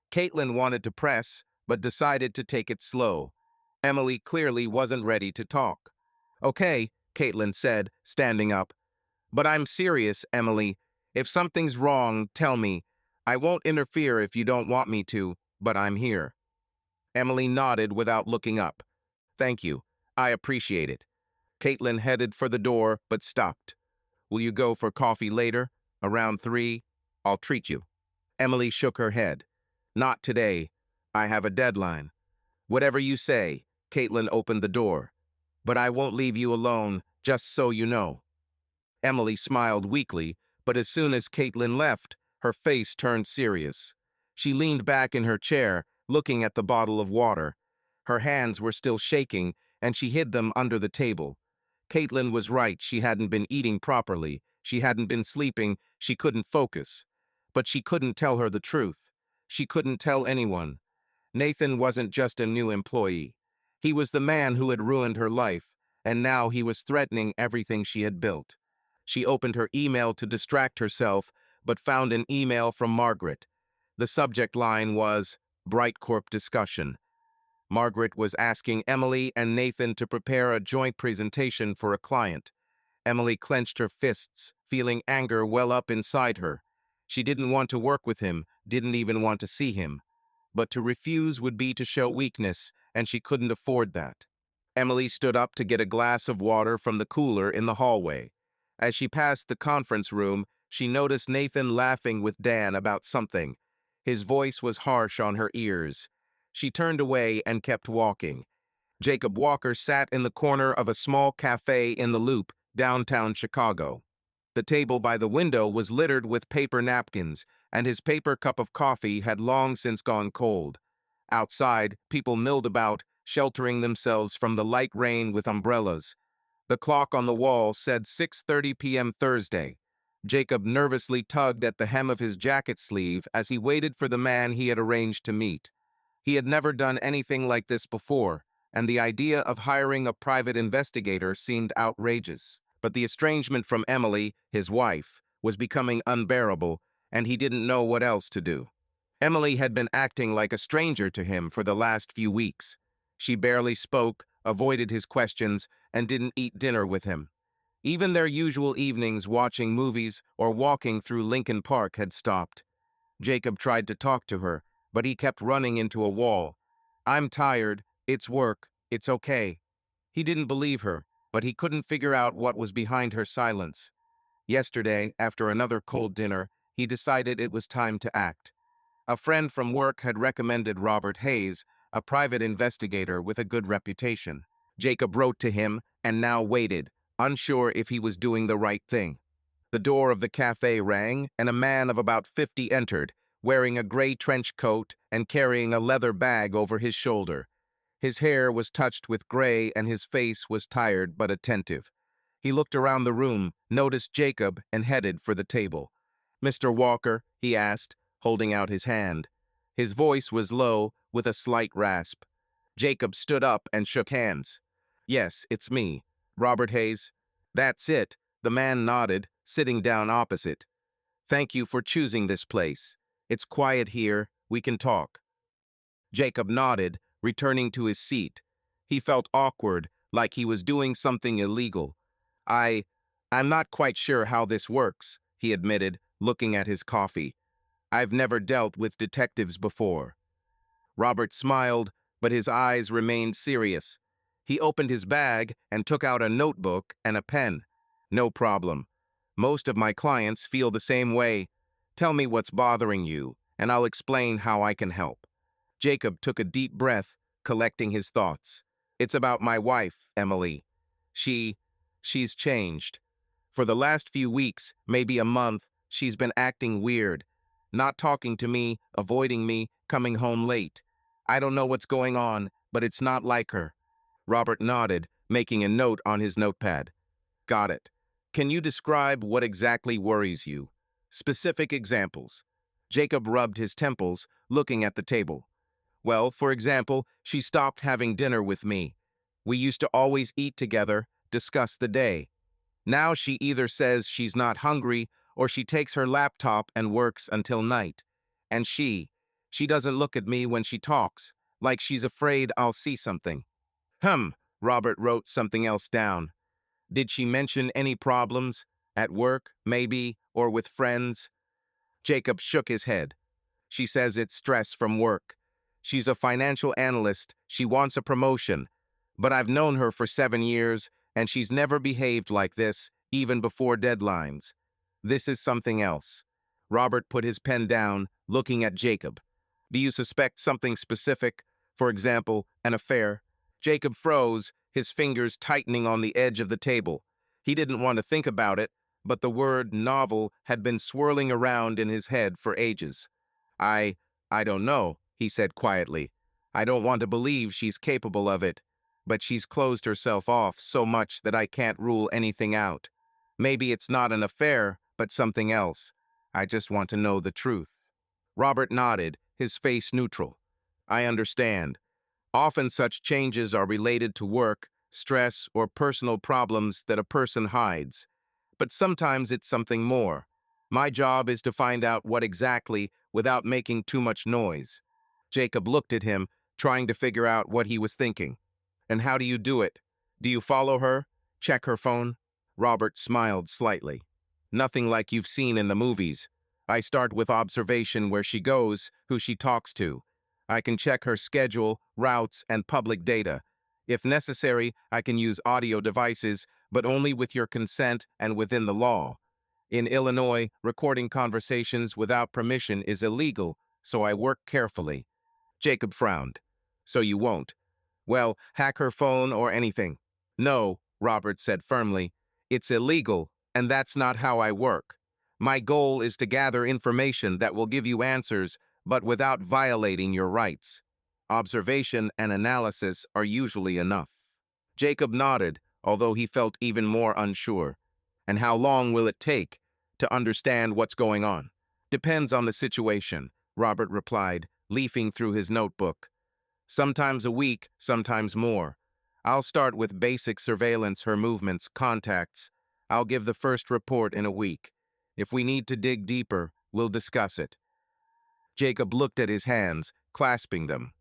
S1: Caitlin wanted to press, but decided to take it slow. Emily clearly wasn't ready to talk. "Okay," Caitlin said, standing up. "But I'm serious, Emily. If something's wrong, tell me. I won't interfere if you don't want me to, but I'm here." Emily nodded without looking up. "Thank you. I appreciate it." Caitlin headed for the door, but stopped. "Will you go for coffee later? Around 3? I'll treat you." Emily shook her head. "Not today. I have a deadline." "Whatever you say." Caitlin opened the door. "But I won't leave you alone, just so you know." Emily smiled weakly, but as soon as Caitlin left, her face turned serious. She leaned back in her chair, looking at the bottle of water. Her hands were still shaking, and she hid them under the table. Caitlin was right, she hadn't been eating properly, she hadn't been sleeping, she couldn't focus. But she couldn't tell her the truth. She couldn't tell anyone. Nathan wasn't just a new employee. He was the man who had ruined her life, and now he was threatening everything she had built. She opened her email to distract herself, but found an email from Margaret. The subject line was, "Brightcorp Discussion." Margaret was asking Emily and Nathan to prepare a joint presentation for a client. Emily clenched her fists, feeling anger well up inside her. She didn't want to work with him, didn't even want to see him. But to refuse would be to show weakness, and she couldn't afford that. Emily stood up to get a glass of water from the cooler in the hallway. As she passed the conference room, she noticed Nathan laughing with Dan about something. His voice was harsh on her ears. She turned away and kept walking. Jacob Walker sat in the corner of a small cafe in the Loop, downtown Chicago. The table by the window was littered with paper napkins, and his paper cup of coffee had long since gone cold. Outside, people milled about, sheltering themselves from the light rain with umbrellas. The clock on the wall said 6:30 p.m. Thursday. Jacob nervously tugged at the hem of his jacket sleeve as he waited for the man he had arranged to meet. He had never done anything like this before, and the idea of hiring a private investigator seemed outrageous. But the estrangement from Emily, his wife, was becoming unbearable, and he didn't know what else to do. Emily had been acting like a stranger to him for the last few weeks. She barely spoke, avoided his questions, and didn't eat dinner with him. Even their usual evenings watching movies or walking through Lincoln Park had stopped. Jacob tried to talk to her, but he kept running into a wall. "I'm tired. It's work. It's okay." He didn't believe her, but he couldn't figure out what was behind her silence. Yesterday, after another cold dinner, he decided it was time to act. A friend from work had recommended Robert Hayes, a private investigator with a good reputation. Jacob wrote to him and now waited, unsure if he was doing the right thing. The door of the cafe rang, and a man of about 50 entered, wearing a gray trench coat and carrying a leather bag over his shoulder. His hair was touched with gray and his face was tired but attentive. He looked around the room, noticed Jacob, and headed for the table. "Mr. Walker?" he asked, holding out his hand. His voice was low, with a slight rasp. Jacob stood up and shook hands. "Yes, it's me. Robert Hayes." "That's it." The man nodded, sitting down opposite. "Thank you for choosing this place. It's quiet here. We can talk." Jacob nodded, returning to his seat. He felt awkward, like he was doing something illegal. I, I'm not quite sure how this works," he admitted, looking at his coffee. "I've never dealt with detectives before." Robert smiled, but his eyes remained serious. He opened his bag and took out a notebook and a pen. "No problem. Most of my clients feel the same way. Tell me what's bothering you, and I'll explain how I can help." Jacob took a deep breath, collecting his thoughts. "It's about my wife, Emily. She's changed. For the last few weeks, maybe a month, she's been acting weird. Not talking to me, avoiding me, coming home late. I don't know what's going on, but it's not like her." Robert nodded, making a note on his notepad. "Got it. Can you describe what exactly worries you? Specific examples." Jacob rubbed his temples, looking at the table. "Well, for example, she stopped having dinner with me. We used to always eat together, discuss the day. Now she either says she's not hungry or she takes her laptop and works until night. And she doesn't look at me when she talks, like she's afraid I'll see something." Robert wrote something else down. "Did she mention any problems? At work, maybe, or with friends?" Jacob shook his head. "She says it's stress from work. She's a financial analyst. She wants a promotion. But I've known her for 7 years, and she's never behaved like this, even before deadlines. This is something else." Robert put his pen down, looking at Jacob. "Do you suspect something specific? For example, an affair?" Jacob froze, his fingers tightening on the edge of the table. He didn't want to think about it, but the word novel had been swirling around in his head for ages. I don't know," he said quietly. "I don't want to believe she's capable of it, but she's closed herself off so much that I can't rule anything out. Maybe it's not an affair, but something else. I just want to know the truth." Robert nodded, his face neutral. "I understand. Often such changes are related to work, stress, or personal problems that a person hides. But sometimes it's something more. My job is to find out what exactly without making too much noise." Jacob looked at him, trying to figure out what he was thinking. "And how do you do it? Do you follow her? Check her phone?" Robert smiled slightly. "Nothing like you've seen in the movies. I start with observation where she goes, who she talks to. I can check her schedule, routes, and public data. If necessary, I can use audio devices, but only with your consent and within the law. In Illinois, recording conversations without permission is illegal, so I work carefully. Jacob frowned. So you won't? Well, hack her phone or anything. No, Robert said firmly. It's illegal, and that's not how I work. My goal is to gather information that will give you answers, but without violating your rights. Observation and analysis are usually enough. Jacob nodded, although he felt even more unsure. And how long will it take to understand what's going on? Depends on the situation, Robert replied, leafing through his notebook. Sometimes a week, sometimes more. I'll start with basic surveillance, her movements, contacts. I'll give the first report in a week. If we need to dig deeper, we'll discuss it. Jacob looked at his hands, clasping them.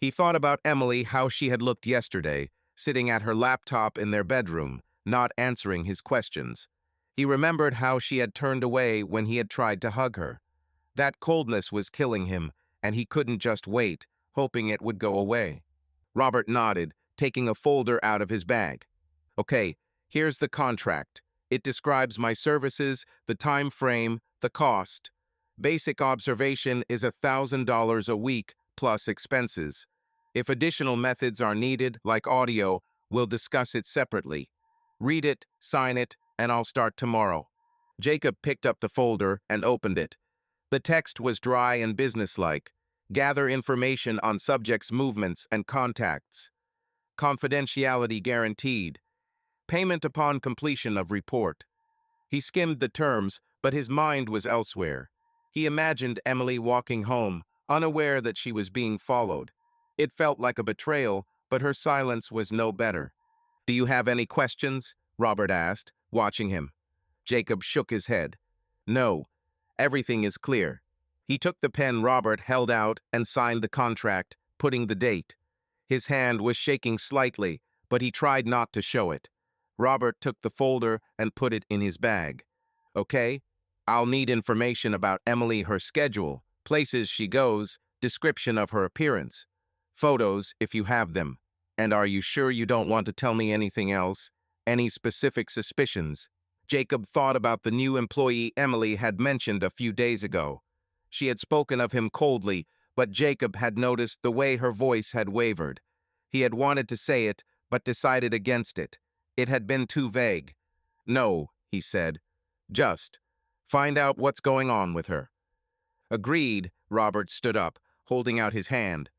S1: He thought about Emily, how she had looked yesterday, sitting at her laptop in their bedroom, not answering his questions. He remembered how she had turned away when he had tried to hug her. That coldness was killing him, and he couldn't just wait, hoping it would go away. Robert nodded, taking a folder out of his bag. Okay, here's the contract. It describes my services, the time frame, the cost. Basic observation is $1,000 a week plus expenses. If additional methods are needed, like audio, we'll discuss it separately. Read it, sign it, and I'll start tomorrow. Jacob picked up the folder and opened it. The text was dry and businesslike. Gather information on subjects' movements and contacts. Confidentiality guaranteed. Payment upon completion of report. He skimmed the terms, but his mind was elsewhere. He imagined Emily walking home, unaware that she was being followed. It felt like a betrayal, but her silence was no better. Do you have any questions? Robert asked, watching him. Jacob shook his head. No, everything is clear. He took the pen Robert held out and signed the contract, putting the date. His hand was shaking slightly, but he tried not to show it. Robert took the folder and put it in his bag. Okay, I'll need information about Emily, her schedule, places she goes, description of her appearance. Photos, if you have them. And are you sure you don't want to tell me anything else? Any specific suspicions? Jacob thought about the new employee Emily had mentioned a few days ago. She had spoken of him coldly, but Jacob had noticed the way her voice had wavered. He had wanted to say it, but decided against it. It had been too vague. No, he said. Just find out what's going on with her. Agreed, Robert stood up, holding out his hand.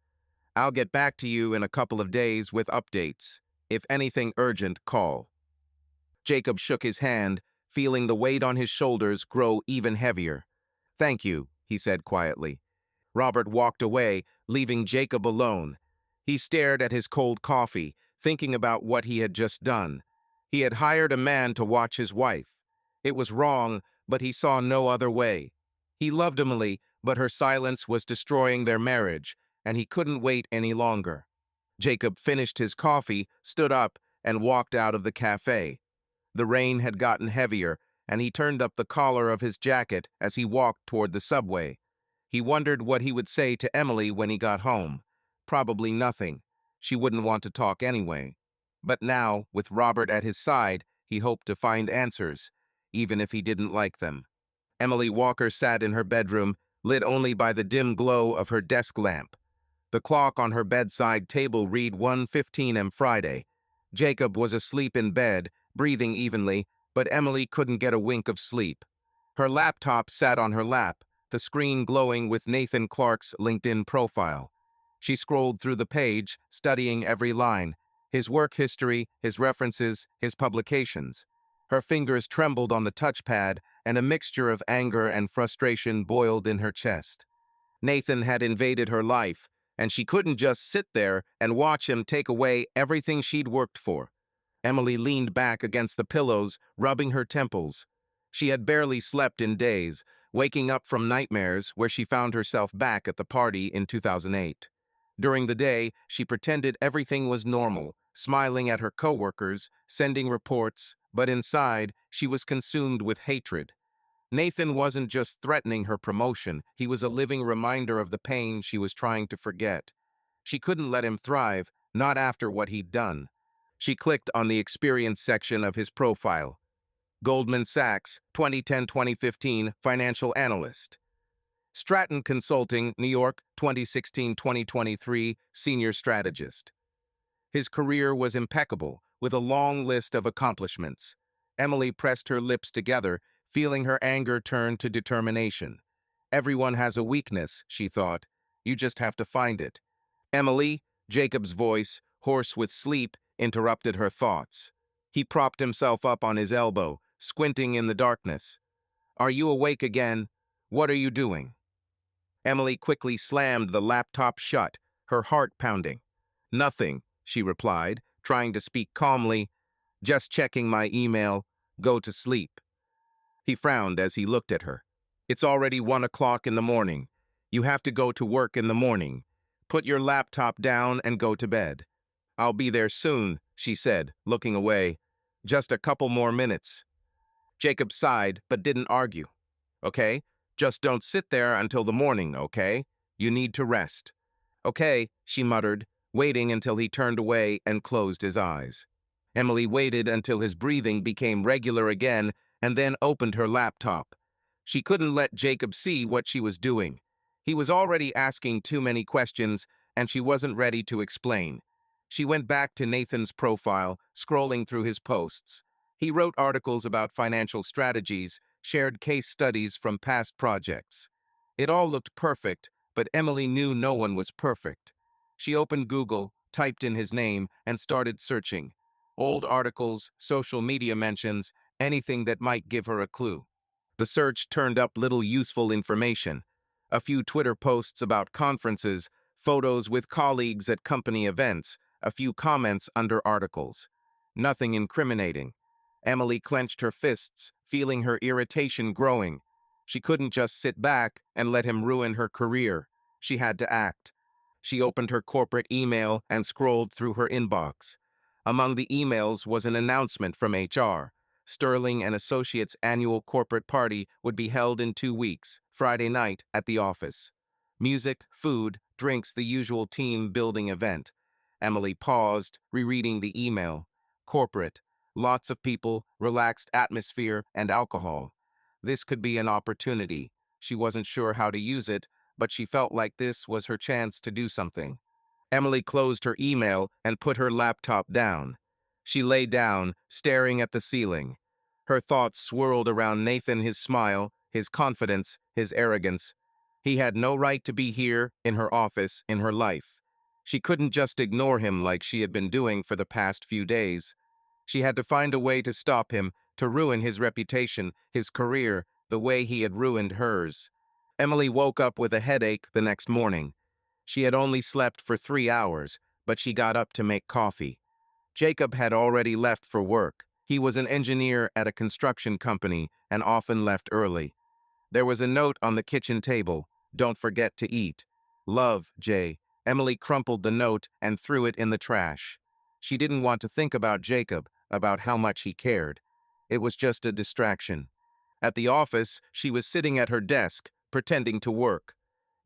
S1: I'll get back to you in a couple of days with updates. If anything urgent, call. Jacob shook his hand, feeling the weight on his shoulders grow even heavier. Thank you, he said quietly. Robert walked away, leaving Jacob alone. He stared at his cold coffee, thinking about what he had just done. He had hired a man to watch his wife. It was wrong, but he saw no other way. He loved Emily, but her silence was destroying their marriage, and he couldn't wait any longer. Jacob finished his coffee, stood up, and walked out of the cafe. The rain had gotten heavier, and he turned up the collar of his jacket as he walked toward the subway. He wondered what he would say to Emily when he got home. Probably nothing. She wouldn't want to talk anyway. But now, with Robert at his side, he hoped to find answers, even if he didn't like them. Emily Walker sat in her bedroom, lit only by the dim glow of her desk lamp. The clock on her bedside table read 1:15 am Friday. Jacob was asleep in bed, breathing evenly, but Emily couldn't get a wink of sleep. Her laptop sat on her lap, the screen glowing with Nathan Clark's LinkedIn profile. She scrolled through the page, studying every line, his work history, his references, his publications. Her fingers trembled on the touchpad, and a mixture of anger and frustration boiled in her chest. Nathan had invaded her life, and she couldn't just sit there and watch him take away everything she'd worked for. Emily leaned back against the pillows, rubbing her temples. She had barely slept in days, waking up from nightmares where she found herself back at the party in 2008. During the day, she pretended everything was normal, smiling at her coworkers, sending reports, but inside, she was consumed with hatred. Nathan wasn't just threatening her promotion, he was a living reminder of the pain she was trying to forget. She couldn't let him thrive, not after what he'd done. She clicked on the experience section of his profile. Goldman Sachs, 2010-2015, financial analyst. Stratton Consulting, New York, 2016-2023, senior strategist. His career was impeccable, with a long list of accomplishments. Emily pressed her lips together, feeling her anger turn to determination. Everyone has a weakness, she thought. You just have to find it. Emily, Jacob's voice, hoarse with sleep, interrupted her thoughts. He propped himself up on his elbow, squinting in the darkness. Are you awake again? What are you doing? Emily quickly slammed the laptop shut, her heart pounding. Nothing, she replied, trying to speak calmly. Just checking my email. Go to sleep. He frowned as he looked at her. It's already 1 o'clock in the morning. You have to go to work in the morning. Put your laptop down and go to bed. I'll be there soon, she said, looking away. Just a couple more minutes. Jacob sighed, but didn't argue. Okay? Just don't sit there until the morning, okay? You need to rest. Okay, she muttered, waiting until he turned away and closed his eyes. Emily waited until his breathing became regular again and then opened her laptop. She couldn't let Jacob see what she was doing. He was already asking too many questions, and she wasn't ready to explain. She went back to Nathan's profile, scrolling through his posts. He wrote articles about financial strategies, shared case studies from past projects. It all looked perfect, but Emily knew no one was perfect. She opened Google, typed in his name, and started searching. Old articles, social media mentions, anything that might give her a clue. The search turned up little useful information. A few Twitter posts about conferences, photos with colleagues at company events, a few comments under articles. Nothing incriminating. Emily clenched her fists, feeling her irritation growing. She couldn't just sit back and let him ruin her career. She had to act. She opened her corporate email and scrolled through her inbox. Among the emails was an announcement from HR. Sterling and Associates' annual corporate party would be held in 2 weeks, Friday night, at the office. Music, food, drinks, the usual team-building event. Emily paused, rereading the email. Corporate. Lots of people, relaxed atmosphere, and alcohol. This could be an opportunity. She wasn't sure how to use it, but she felt like this was her chance to do something. Emily closed her email and put her laptop down. She lay down, staring at the ceiling. Her thoughts swirled around Nathan, his smile, his confidence, his arrogance. He had no right to be here, in her office, in her life. She couldn't just ignore him like she had been doing for the past few days. She had to find a way to stop him, to ruin his reputation, his career, the way he had ruined hers. Emily woke up with a headache the next morning. She had only slept for 3 hours, but she got up to make coffee. Jacob had already left for work. He was an engineer at a construction company and often left early. There was a note on the kitchen table, "Don't forget to eat. Love, Jay." Emily crumpled the note and threw it in the trash. She didn't want to think about Jacob, about how much he cared. It was just a distraction. At the office, she was sitting at her desk, pretending to work.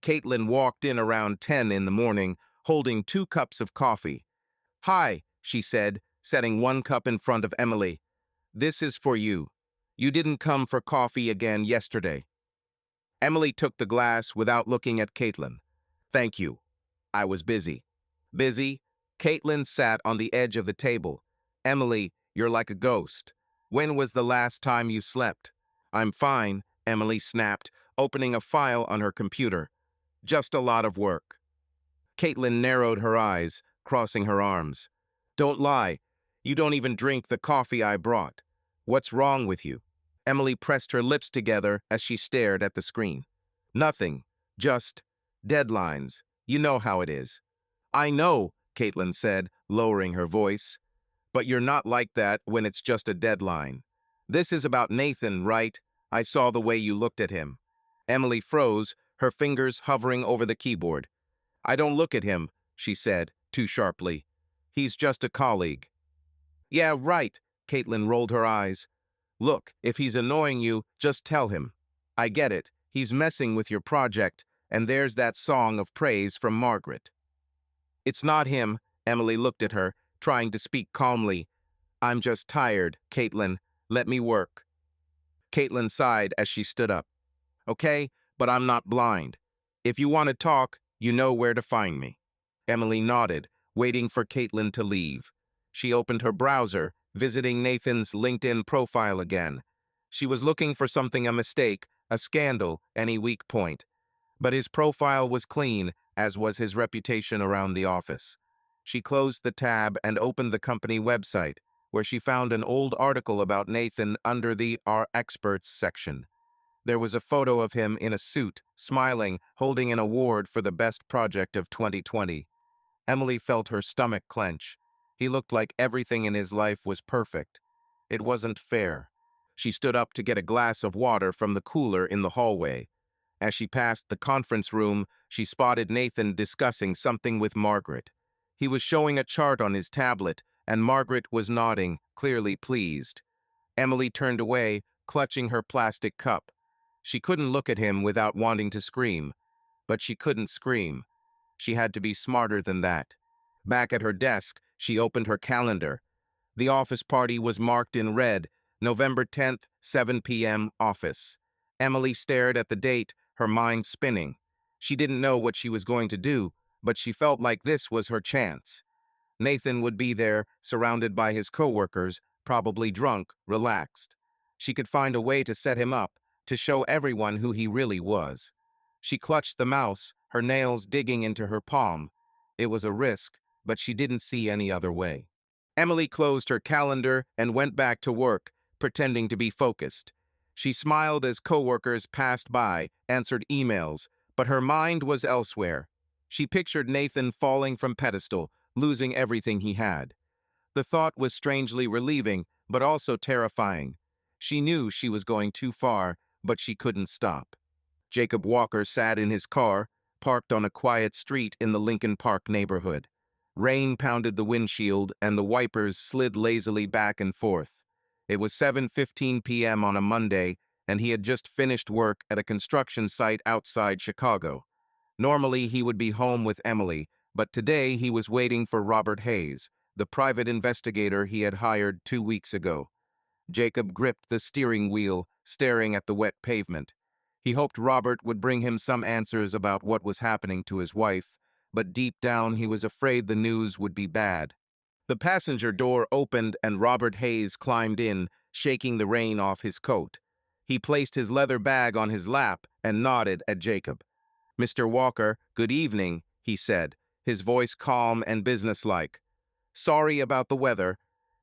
S1: Caitlin walked in around 10 in the morning, holding 2 cups of coffee. "Hi," she said, setting 1 cup in front of Emily. "This is for you. You didn't come for coffee again yesterday." Emily took the glass without looking at Caitlin. "Thank you. I was busy." "Busy?" Caitlin sat on the edge of the table. "Emily, you're like a ghost. When was the last time you slept?" "I'm fine," Emily snapped, opening a file on her computer. "Just a lot of work." Caitlin narrowed her eyes, crossing her arms. "Don't lie. You don't even drink the coffee I brought. What's wrong with you?" Emily pressed her lips together as she stared at the screen. "Nothing. Just deadlines. You know how it is." "I know," Caitlin said, lowering her voice. "But you're not like that when it's just a deadline. This is about Nathan, right? I saw the way you looked at him." Emily froze, her fingers hovering over the keyboard. "I don't look at him," she said, too sharply. "He's just a colleague." "Yeah, right," Caitlin rolled her eyes. "Look, if he's annoying you, just tell him. I get it. He's messing with your project, and there's that song of praise from Margaret." "It's not him," Emily looked at her, trying to speak calmly. "I'm just tired, Caitlin. Let me work." Caitlin sighed as she stood up. "Okay, but I'm not blind. If you want to talk, you know where to find me." Emily nodded, waiting for Caitlin to leave. She opened her browser, visiting Nathan's LinkedIn profile again. She was looking for something, a mistake, a scandal, any weak point. But his profile was clean, as was his reputation around the office. She closed the tab and opened the company website, where she found an old article about Nathan under the Our Experts section. There was a photo of him in a suit, smiling, holding an award for the best project of 2020. Emily felt her stomach clench. He looked like everything in his life was perfect. It wasn't fair. She stood up to get a glass of water from the cooler in the hallway. As she passed the conference room, she spotted Nathan discussing something with Margaret. He was showing a chart on his tablet, and Margaret was nodding, clearly pleased. Emily turned away, clutching her plastic cup. She couldn't look at him without wanting to scream. But she couldn't scream. She had to be smarter than that. Back at her desk, she opened her calendar. The office party was marked in red, November 10th, 7 p.m., office. Emily stared at the date, her mind spinning. She didn't know what she was going to do, but she felt like this was her chance. Nathan would be there, surrounded by his coworkers, probably drunk, relaxed. She could find a way to set him up, to show everyone who he really was. She clutched the mouse, her nails digging into her palm. It was a risk, but she didn't see any other way. Emily closed her calendar and went back to work, pretending to be focused. She smiled as coworkers passed by, answered emails, but her mind was elsewhere. She pictured Nathan falling from pedestal, losing everything he had. The thought was strangely relieving, but also terrifying. She knew she was going too far, but she couldn't stop. Jacob Walker sat in his car, parked on a quiet street in the Lincoln Park neighborhood. Rain pounded the windshield, and the wipers slid lazily back and forth. It was 7:15 p.m. on a Monday, and he had just finished work at a construction site outside Chicago. Normally, he would be home with Emily, but today he was waiting for Robert Hayes, the private investigator he had hired 2 weeks ago. Jacob gripped the steering wheel, staring at the wet pavement. He hoped Robert would bring him some answers about what was happening to his wife, but deep down he was afraid the news would be bad. The passenger door opened and Robert Hayes climbed in, shaking the rain off his coat. He placed his leather bag on his lap and nodded at Jacob. "Mr. Walker, good evening," he said, his voice calm and businesslike. "Sorry about the weather.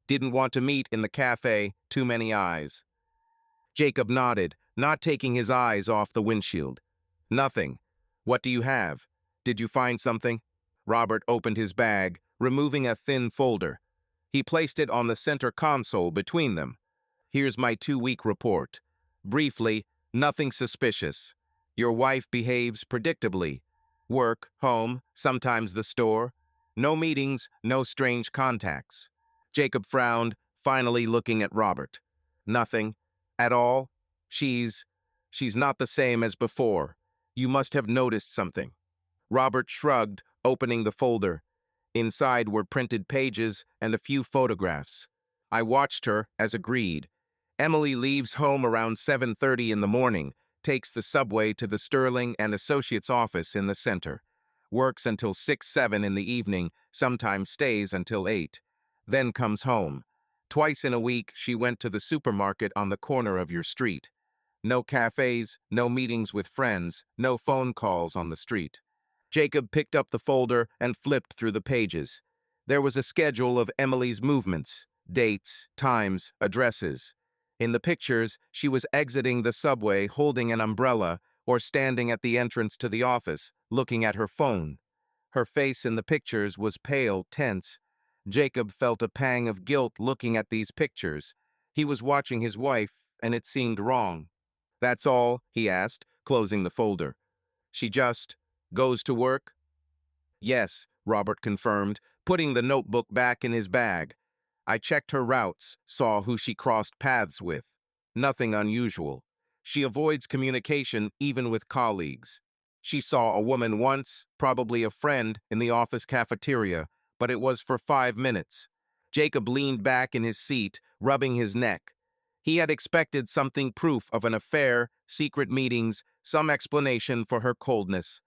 S1: Didn't want to meet in the cafe, too many eyes." Jacob nodded, not taking his eyes off the windshield. "Nothing. What do you have? Did you find something?" Robert opened his bag, removing a thin folder. He placed it on the center console between them. "Here's my 2-week report. Briefly, nothing suspicious. Your wife behaves predictably. Work, home, sometimes the store. No meetings, no strange contacts." Jacob frowned, finally looking at Robert. "Nothing. At all? She's not the same as before. You must have noticed something." Robert shrugged, opening the folder. Inside were printed pages and a few photographs. "I watched her, as agreed. Emily leaves home around 7:30 in the morning, takes the subway to the Sterling and Associates office in the center. Works until 6-7 in the evening, sometimes stays until 8. Then comes home. Twice in a week, she went to the supermarket on the corner of your street. No cafes, no meetings with friends, no phone calls on the street." Jacob picked up the folder and flipped through the pages. There was a schedule of Emily's movements, dates, times, addresses. In the pictures, she was exiting the subway holding an umbrella or standing at the entrance to the office, looking at her phone. Her face in the pictures was pale, tense. Jacob felt a pang of guilt looking at these pictures. He was watching his wife, and it seemed wrong. "That's all?" he asked, closing the folder. "She just goes to work?" "Yes," Robert confirmed, putting the notebook back in his bag. "I checked her routes, saw who she crossed paths with. Nothing unusual. She avoids communication even with colleagues. She saw a woman once, probably a friend, in the office cafeteria, but it was for 5 minutes." Jacob leaned back in his seat, rubbing his neck. He had expected something proof of an affair, secret meetings, some explanation for her coldness.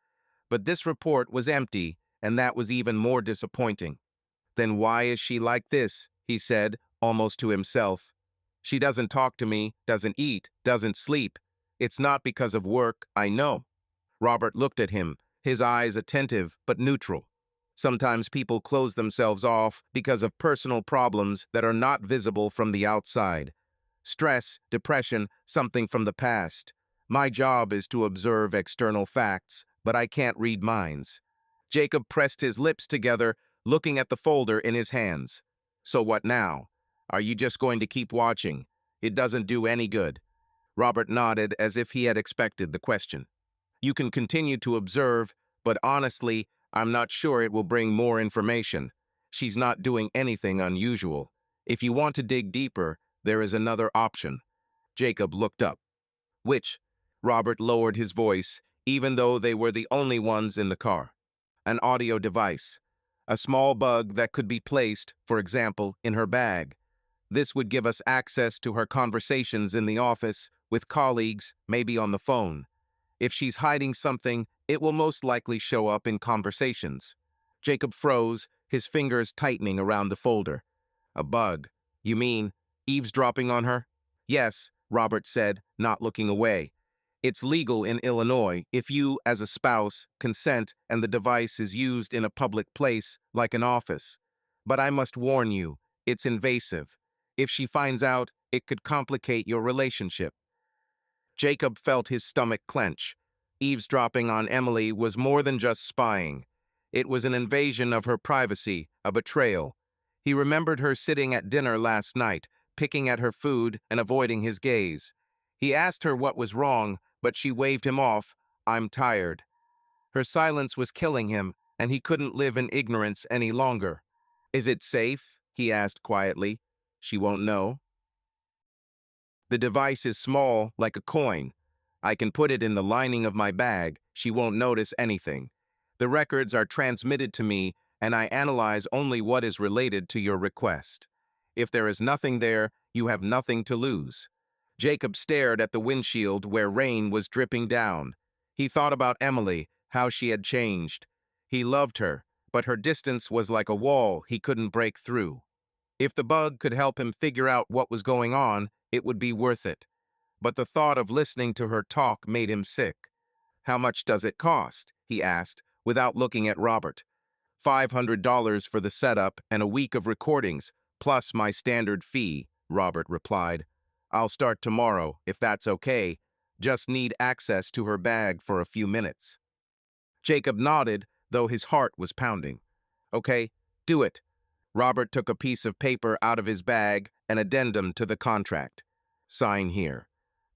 S1: But this report was empty, and that was even more disappointing. Then why is she like this? He said, almost to himself. She doesn't talk to me, doesn't eat, doesn't sleep. It's not because of work, I know. Robert looked at him, his eyes attentive but neutral. Sometimes people close themselves off because of personal problems that are not visible from the outside. Stress, depression, something from the past. My job is to observe external facts, but I can't read minds. Jacob pressed his lips together, looking at the folder in his hands. So what now? Are you just going to keep watching? It doesn't do any good. Robert nodded as if he had expected the question. You can continue to observe, but honestly, I'm not sure it will bring more information. She's not doing anything unusual. If you want to dig deeper, there is another option. Jacob looked up. Which? Robert lowered his voice, even though they were the only ones in the car. An audio device. A small bug that could be placed, for example, in her bag. This would give us access to her conversations in the office, with colleagues, maybe on the phone. If she's hiding something, it will most likely show up in conversations. Jacob froze, his fingers tightening around the folder. A bug. You mean eavesdropping on her? Yes, Robert said, not looking away. It's legal in Illinois if you, as a spouse, consent and the device is used in a public place, like an office. But I must warn you, it's invasive. If she finds out, it could complicate your relationship. Jacob felt his stomach clench. Eavesdropping on Emily was more than just spying. It was an invasion of her privacy, a betrayal. He remembered her sitting at dinner last night, picking at her food and avoiding his gaze. He asked her what was wrong, but she waved him off. I'm tired. Her silence was killing him, and he couldn't live in ignorance any longer. Is it safe? He asked quietly. She won't know. The device is small, like a coin. I can put it in the lining of my bag. She won't notice anything. The records are transmitted to me, and I analyze only what is related to your request. If there is nothing there, you have nothing to lose. Jacob stared at the windshield where rain was dripping down. He thought about Emily, how she had changed. He loved her, but her distance was like a wall he couldn't break through. If the bug could help him figure out what was going on, it would be worth it. But the thought of listening to her talk made him sick. How much does it cost? He asked, without looking at Robert. $500 for the setup and a week of recordings, plus my standard fee, Robert replied. I'll start tomorrow, if that's okay. Just need access to her bag for a few minutes. Jacob nodded, though his heart was pounding. Okay, do it. Robert took a piece of paper out of his bag, an addendum to the contract. Sign here.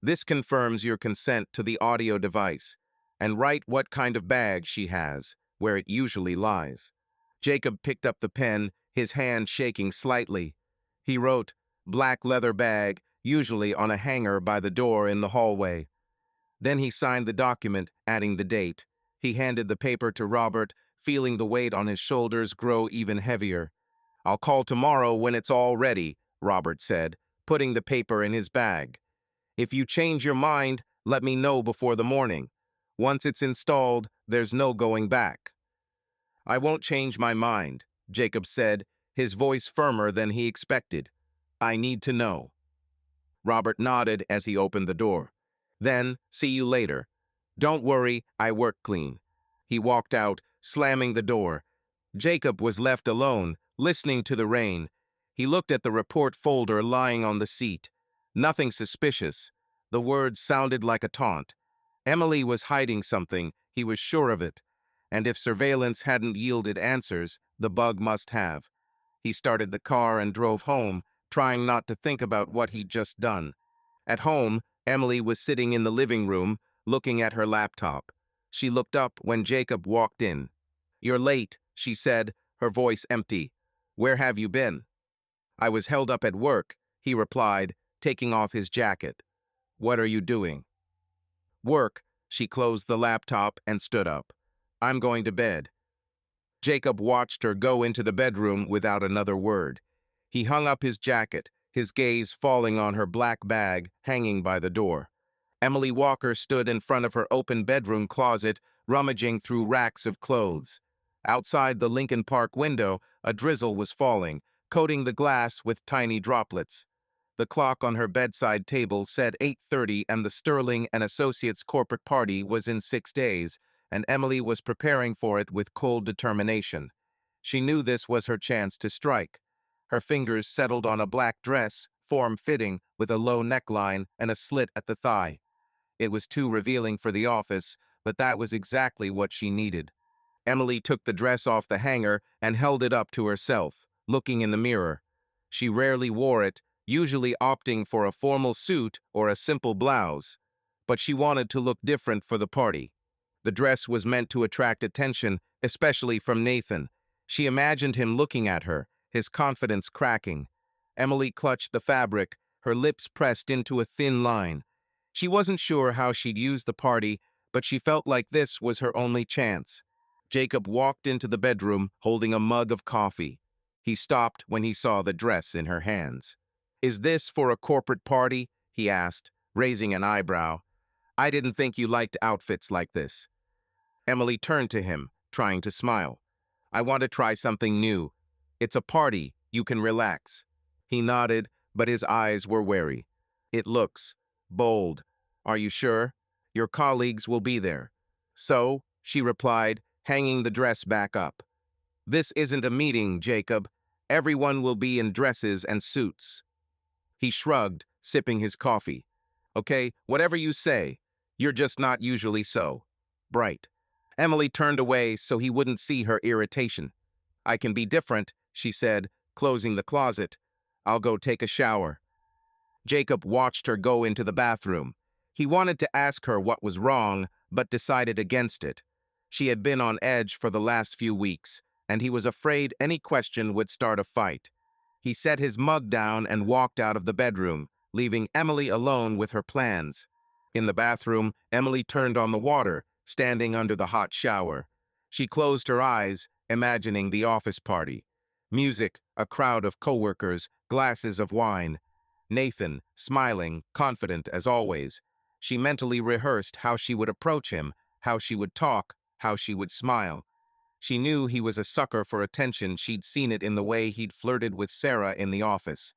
S1: This confirms your consent to the audio device, and write what kind of bag she has, where it usually lies. Jacob picked up the pen, his hand shaking slightly. He wrote, black leather bag, usually on a hanger by the door in the hallway. Then he signed the document, adding the date. He handed the paper to Robert, feeling the weight on his shoulders grow even heavier. I'll call tomorrow when it's all ready, Robert said, putting the paper in his bag. If you change your mind, let me know before the morning. Once it's installed, there's no going back. I won't change my mind, Jacob said, his voice firmer than he expected. I need to know. Robert nodded as he opened the door. Then, see you later. Don't worry, I work clean. He walked out, slamming the door. Jacob was left alone, listening to the rain. He looked at the report folder lying on the seat. Nothing suspicious. The words sounded like a taunt. Emily was hiding something, he was sure of it. And if surveillance hadn't yielded answers, the bug must have. He started the car and drove home, trying not to think about what he'd just done. At home, Emily was sitting in the living room, looking at her laptop. She looked up when Jacob walked in. You're late, she said, her voice empty. Where have you been? I was held up at work, he replied, taking off his jacket. What are you doing? Work. She closed the laptop and stood up. I'm going to bed. Jacob watched her go into the bedroom without another word. He hung up his jacket, his gaze falling on her black bag hanging by the door. Emily Walker stood in front of her open bedroom closet, rummaging through racks of clothes. Outside the Lincoln Park window, a drizzle was falling, coating the glass with tiny droplets. The clock on her bedside table said 8:30 and the Sterling and Associates corporate party was in 6 days, and Emily was preparing for it with cold determination. She knew this was her chance to strike. Her fingers settled on a black dress, form-fitting, with a low neckline and a slit at the thigh. It was too revealing for the office, but that was exactly what she needed. Emily took the dress off the hanger and held it up to herself, looking in the mirror. She rarely wore it, usually opting for a formal suit or a simple blouse, but she wanted to look different for the party. The dress was meant to attract attention, especially from Nathan. She imagined him looking at her, his confidence cracking. Emily clutched the fabric, her lips pressed into a thin line. She wasn't sure how she'd use the party, but she felt like this was her only chance. Jacob walked into the bedroom holding a mug of coffee. He stopped when he saw the dress in her hands. "Is this for a corporate party?" he asked, raising an eyebrow. "I didn't think you liked outfits like this." Emily turned to him, trying to smile. "I want to try something new. It's a party, you can relax." He nodded, but his eyes were wary. "It looks bold. Are you sure? Your colleagues will be there." "So," she replied, hanging the dress back up. "This isn't a meeting, Jacob. Everyone will be in dresses and suits." He shrugged, sipping his coffee. "Okay, whatever you say. You're just not usually so bright." Emily turned away so he wouldn't see her irritation. "I can be different," she said, closing the closet. "I'll go take a shower." Jacob watched her go into the bathroom. He wanted to ask her what was wrong, but decided against it. She had been on edge for the last few weeks, and he was afraid any question would start a fight. He set his mug down and walked out of the bedroom, leaving Emily alone with her plans. In the bathroom, Emily turned on the water, standing under the hot shower. She closed her eyes, imagining the office party. Music, a crowd of coworkers, glasses of wine. Nathan, smiling, confident as always. She mentally rehearsed how she would approach him, how she would talk, how she would smile. She knew he was a sucker for attention. She'd seen it in the way he'd flirted with Sarah in the office.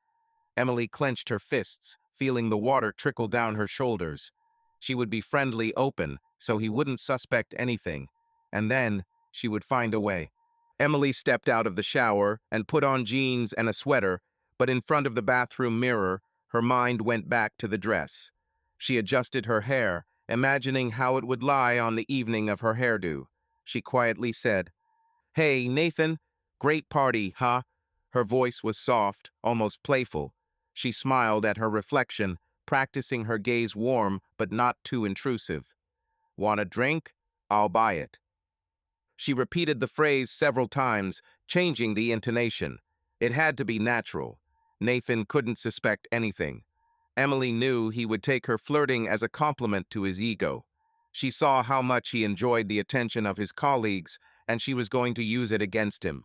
S1: Emily clenched her fists, feeling the water trickle down her shoulders. She would be friendly, open, so he wouldn't suspect anything. And then, she would find a way. Emily stepped out of the shower and put on jeans and a sweater, but in front of the bathroom mirror, her mind went back to the dress. She adjusted her hair, imagining how it would lie on the evening of her hairdo. She quietly said, "Hey, Nathan, great party, huh?" Her voice was soft, almost playful. She smiled at her reflection, practicing her gaze warm but not too intrusive. "Want a drink? I'll buy it." She repeated the phrase several times, changing the intonation. It had to be natural. Nathan couldn't suspect anything. Emily knew he would take her flirting as a compliment to his ego. She saw how much he enjoyed the attention of his colleagues, and she was going to use it against him.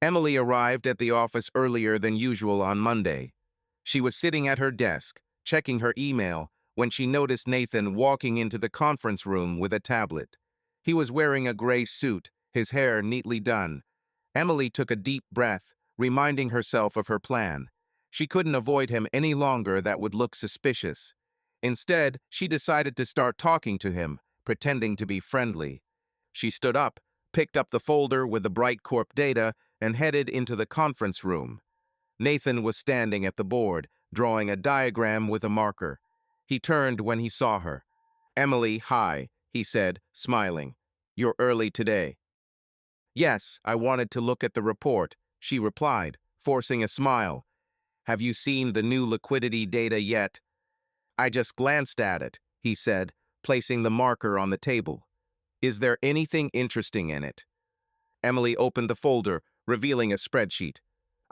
S1: Emily arrived at the office earlier than usual on Monday. She was sitting at her desk, checking her email, when she noticed Nathan walking into the conference room with a tablet. He was wearing a gray suit, his hair neatly done. Emily took a deep breath, reminding herself of her plan. She couldn't avoid him any longer. That would look suspicious. Instead, she decided to start talking to him, pretending to be friendly. She stood up, picked up the folder with the bright corp data, and headed into the conference room. Nathan was standing at the board, drawing a diagram with a marker. He turned when he saw her. "Emily, hi," he said, smiling. "You're early today." "Yes, I wanted to look at the report," she replied, forcing a smile. "Have you seen the new liquidity data yet?" "I just glanced at it," he said, placing the marker on the table. "Is there anything interesting in it?" Emily opened the folder, revealing a spreadsheet.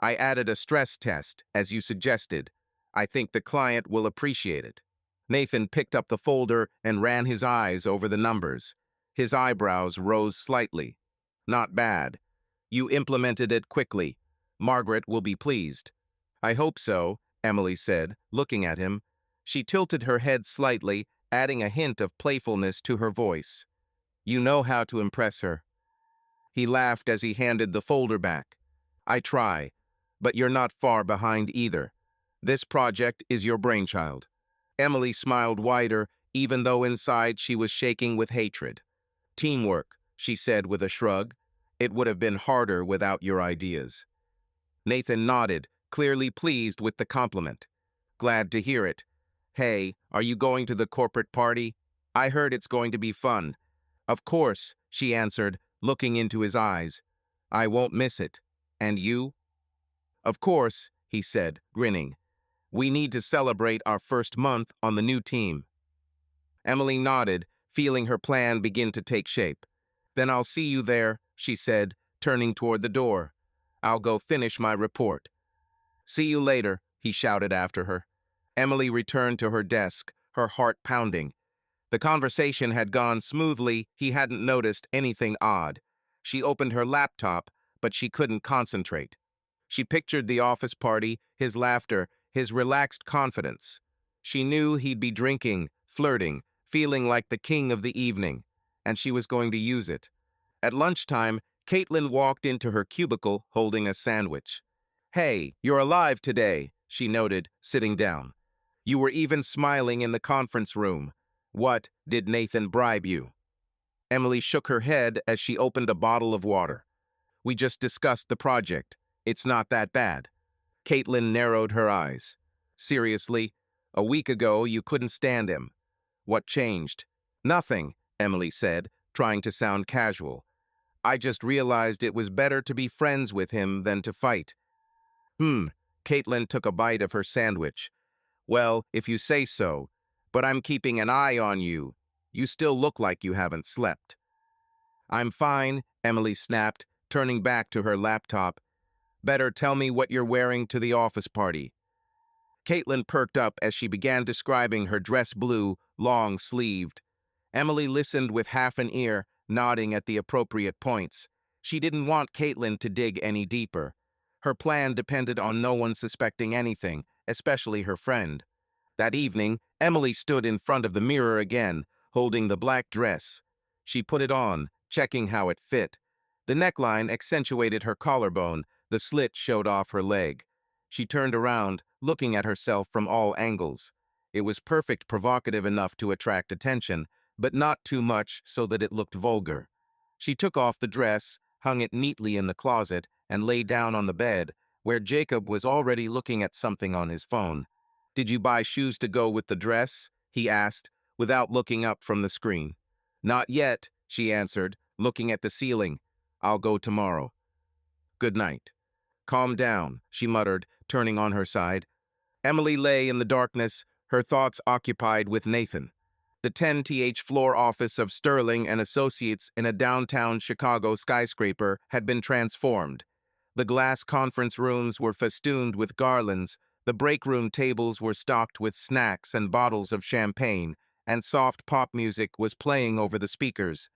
S1: "I added a stress test, as you suggested. I think the client will appreciate it." Nathan picked up the folder and ran his eyes over the numbers. His eyebrows rose slightly. "Not bad. You implemented it quickly. Margaret will be pleased." "I hope so," Emily said, looking at him. She tilted her head slightly, adding a hint of playfulness to her voice. You know how to impress her. He laughed as he handed the folder back. I try, but you're not far behind either. This project is your brainchild. Emily smiled wider, even though inside she was shaking with hatred. Teamwork, she said with a shrug. It would have been harder without your ideas. Nathan nodded, clearly pleased with the compliment. Glad to hear it. Hey, are you going to the corporate party? I heard it's going to be fun. Of course, she answered, looking into his eyes. I won't miss it. And you? Of course, he said, grinning. We need to celebrate our first month on the new team. Emily nodded, feeling her plan begin to take shape. Then I'll see you there, she said, turning toward the door. I'll go finish my report. See you later, he shouted after her. Emily returned to her desk, her heart pounding. The conversation had gone smoothly, he hadn't noticed anything odd. She opened her laptop, but she couldn't concentrate. She pictured the office party, his laughter, his relaxed confidence. She knew he'd be drinking, flirting, feeling like the king of the evening, and she was going to use it. At lunchtime, Caitlin walked into her cubicle holding a sandwich. Hey, you're alive today, she noted, sitting down. You were even smiling in the conference room. What, did Nathan bribe you? Emily shook her head as she opened a bottle of water. We just discussed the project. It's not that bad. Caitlin narrowed her eyes. Seriously, a week ago you couldn't stand him. What changed? Nothing, Emily said, trying to sound casual. I just realized it was better to be friends with him than to fight. Caitlin took a bite of her sandwich. Well, if you say so, but I'm keeping an eye on you. You still look like you haven't slept. I'm fine, Emily snapped, turning back to her laptop. Better tell me what you're wearing to the office party. Caitlin perked up as she began describing her dress blue, long-sleeved. Emily listened with half an ear, nodding at the appropriate points. She didn't want Caitlin to dig any deeper. Her plan depended on no one suspecting anything, especially her friend. That evening, Emily stood in front of the mirror again, holding the black dress. She put it on, checking how it fit. The neckline accentuated her collarbone, the slit showed off her leg. She turned around, looking at herself from all angles. It was perfect, provocative enough to attract attention, but not too much so that it looked vulgar. She took off the dress, hung it neatly in the closet, and lay down on the bed, where Jacob was already looking at something on his phone. Did you buy shoes to go with the dress? He asked, without looking up from the screen. Not yet, she answered, looking at the ceiling. I'll go tomorrow. Good night. Calm down, she muttered, turning on her side. Emily lay in the darkness, her thoughts occupied with Nathan. The 10th floor office of Sterling and Associates in a downtown Chicago skyscraper had been transformed. The glass conference rooms were festooned with garlands, the break room tables were stocked with snacks and bottles of champagne, and soft pop music was playing over the speakers.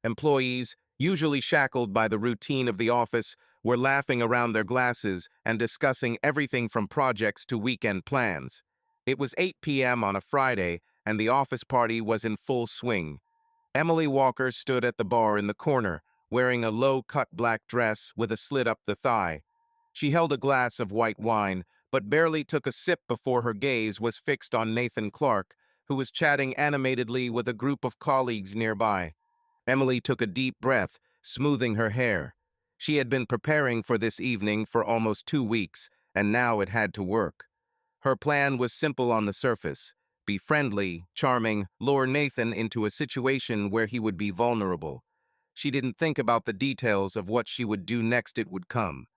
S1: Employees, usually shackled by the routine of the office, were laughing around their glasses and discussing everything from projects to weekend plans. It was 8 p.m. on a Friday, and the office party was in full swing. Emily Walker stood at the bar in the corner, wearing a low-cut black dress with a slit up the thigh. She held a glass of white wine, but barely took a sip before her gaze was fixed on Nathan Clark, who was chatting animatedly with a group of colleagues nearby. Emily took a deep breath, smoothing her hair. She had been preparing for this evening for almost 2 weeks, and now it had to work. Her plan was simple on the surface. Be friendly, charming, lure Nathan into a situation where he would be vulnerable. She didn't think about the details of what she would do next. It would come.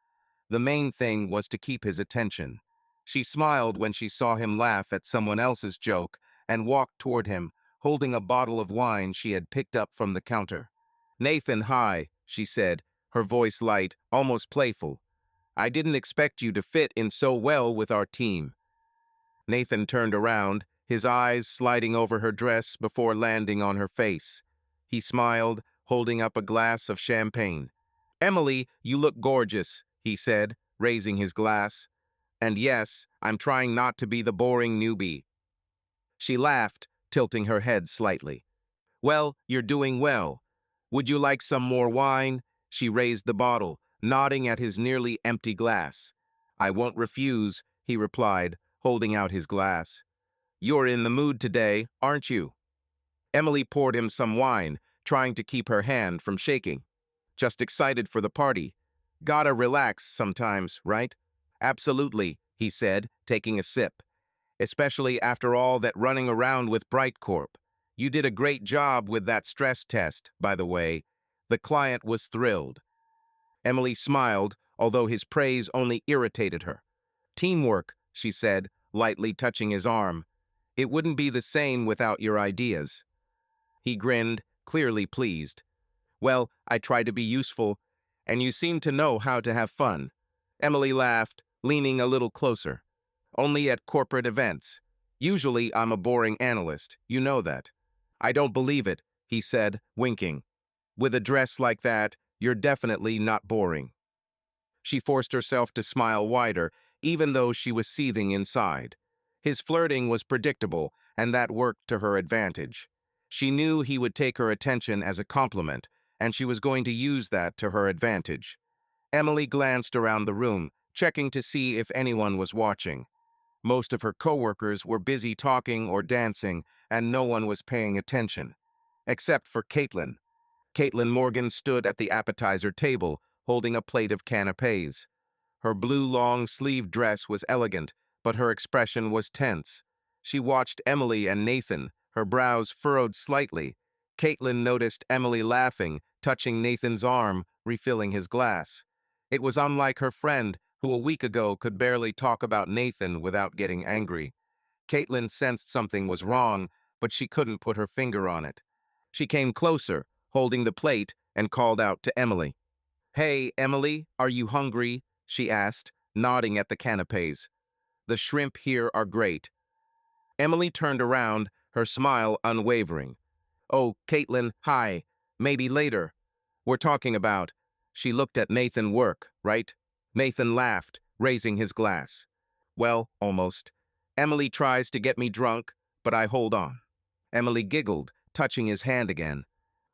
S1: The main thing was to keep his attention. She smiled when she saw him laugh at someone else's joke and walked toward him, holding a bottle of wine she had picked up from the counter. Nathan, hi, she said, her voice light, almost playful. I didn't expect you to fit in so well with our team. Nathan turned around, his eyes sliding over her dress before landing on her face. He smiled, holding up a glass of champagne. Emily, you look gorgeous, he said, raising his glass. And yes, I'm trying not to be the boring newbie. She laughed, tilting her head slightly. Well, you're doing well. Would you like some more wine? She raised the bottle, nodding at his nearly empty glass. I won't refuse, he replied, holding out his glass. You're in the mood today, aren't you? Emily poured him some wine, trying to keep her hand from shaking. Just excited for the party. Gotta relax sometimes, right? Absolutely, he said, taking a sip. Especially after all that running around with Brightcorp. You did a great job with that stress test, by the way. The client was thrilled. Emily smiled, although his praise only irritated her. Teamwork, she said, lightly touching his arm. It wouldn't be the same without your ideas. He grinned, clearly pleased. Well, I try to be useful, and you seem to know how to have fun. Emily laughed, leaning a little closer. Only at corporate events. Usually I'm a boring analyst, you know that. I don't believe it, he said, winking. With a dress like that, you're definitely not boring. She forced herself to smile wider, even though she was seething inside. His flirting was predictable, and that worked to her advantage. She knew he would take her attention as a compliment, and she was going to use that to her advantage. Emily glanced around the room, checking to see if anyone was watching. Most of her coworkers were busy talking or dancing, and no one was paying attention. Except for Caitlin. Caitlin Morgan stood at the appetizer table, holding a plate of canapés. Her blue long-sleeved dress was elegant, but her expression was tense. She watched Emily and Nathan, her brows furrowed slightly. Caitlin noticed Emily laughing, touching Nathan's arm, refilling his glass. It was unlike her friend, who a week ago could barely talk about Nathan without getting angry. Caitlin sensed something was wrong, but she couldn't put her finger on it. She came closer, holding the plate, and called out to Emily. Hey, Emily, are you hungry? She asked, nodding at the canapés. The shrimp here are great. Emily turned around, her smile unwavering. Oh, Caitlin, hi. Maybe later. We're talking about. She looked at Nathan work, right? Nathan laughed, raising his glass. Well, almost. Emily tries to get me drunk, but I hold on. Emily giggled, touching his hand again.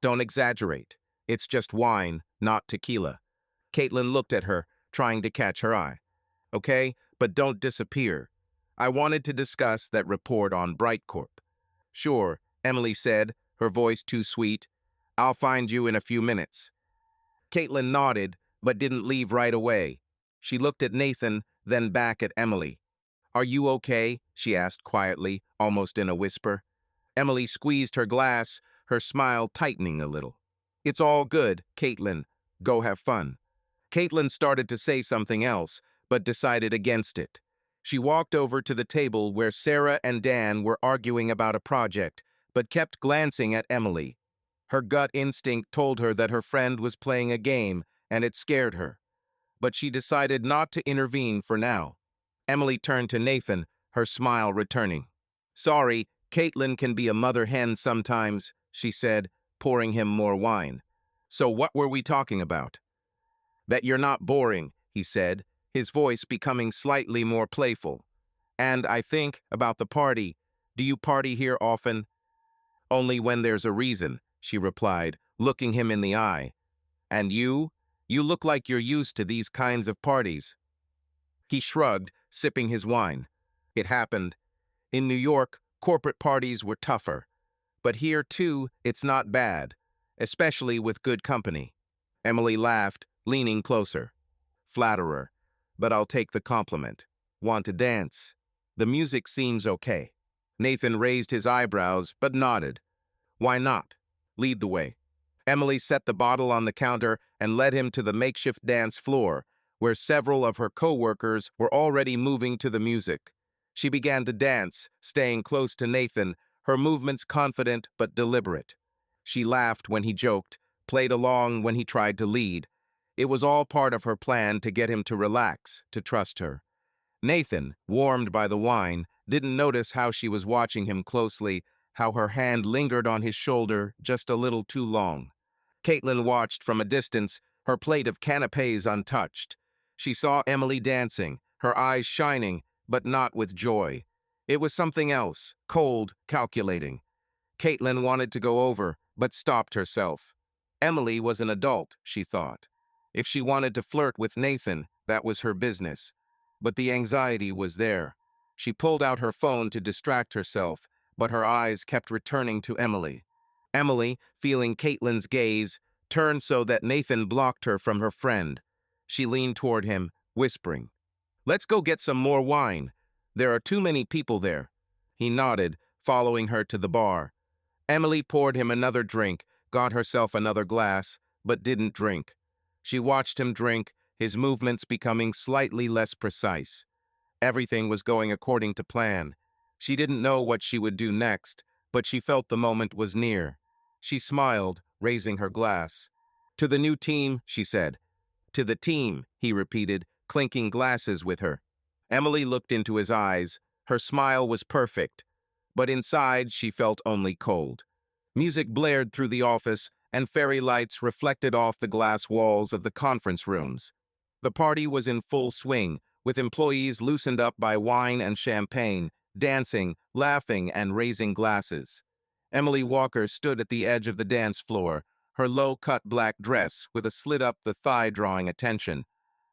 S1: Don't exaggerate. It's just wine, not tequila. Caitlin looked at her, trying to catch her eye. Okay, but don't disappear. I wanted to discuss that report on Brightcorp. Sure, Emily said, her voice too sweet. I'll find you in a few minutes. Caitlin nodded, but didn't leave right away. She looked at Nathan, then back at Emily. Are you okay? She asked quietly, almost in a whisper. Emily squeezed her glass, her smile tightening a little. It's all good, Caitlin. Go have fun. Caitlin started to say something else, but decided against it. She walked over to the table where Sarah and Dan were arguing about a project, but kept glancing at Emily. Her gut instinct told her that her friend was playing a game, and it scared her. But she decided not to intervene for now. Emily turned to Nathan, her smile returning. Sorry, Caitlin can be a mother hen sometimes, she said, pouring him more wine. So what were we talking about? That you're not boring, he said, his voice becoming slightly more playful. And I think about the party. Do you party here often? Only when there's a reason, she replied, looking him in the eye. And you? You look like you're used to these kinds of parties. He shrugged, sipping his wine. It happened. In New York, corporate parties were tougher. But here, too, it's not bad, especially with good company. Emily laughed, leaning closer. Flatterer, but I'll take the compliment. Want to dance? The music seems okay. Nathan raised his eyebrows, but nodded. Why not? Lead the way. Emily set the bottle on the counter and led him to the makeshift dance floor, where several of her co-workers were already moving to the music. She began to dance, staying close to Nathan, her movements confident but deliberate. She laughed when he joked, played along when he tried to lead. It was all part of her plan to get him to relax, to trust her. Nathan, warmed by the wine, didn't notice how she was watching him closely, how her hand lingered on his shoulder just a little too long. Caitlin watched from a distance, her plate of canapés untouched. She saw Emily dancing, her eyes shining, but not with joy. It was something else, cold, calculating. Caitlin wanted to go over, but stopped herself. Emily was an adult, she thought. If she wanted to flirt with Nathan, that was her business. But the anxiety was there. She pulled out her phone to distract herself, but her eyes kept returning to Emily. Emily, feeling Caitlin's gaze, turned so that Nathan blocked her from her friend. She leaned toward him, whispering, "Let's go get some more wine. There are too many people there." He nodded, following her to the bar. Emily poured him another drink, got herself another glass, but didn't drink. She watched him drink, his movements becoming slightly less precise. Everything was going according to plan. She didn't know what she would do next, but she felt the moment was near. She smiled, raising her glass. "To the new team," she said. "To the team," he repeated, clinking glasses with her. Emily looked into his eyes. Her smile was perfect, but inside she felt only cold. Music blared through the office, and fairy lights reflected off the glass walls of the conference rooms. The party was in full swing, with employees loosened up by wine and champagne, dancing, laughing, and raising glasses. Emily Walker stood at the edge of the dance floor, her low-cut black dress with a slit up the thigh drawing attention.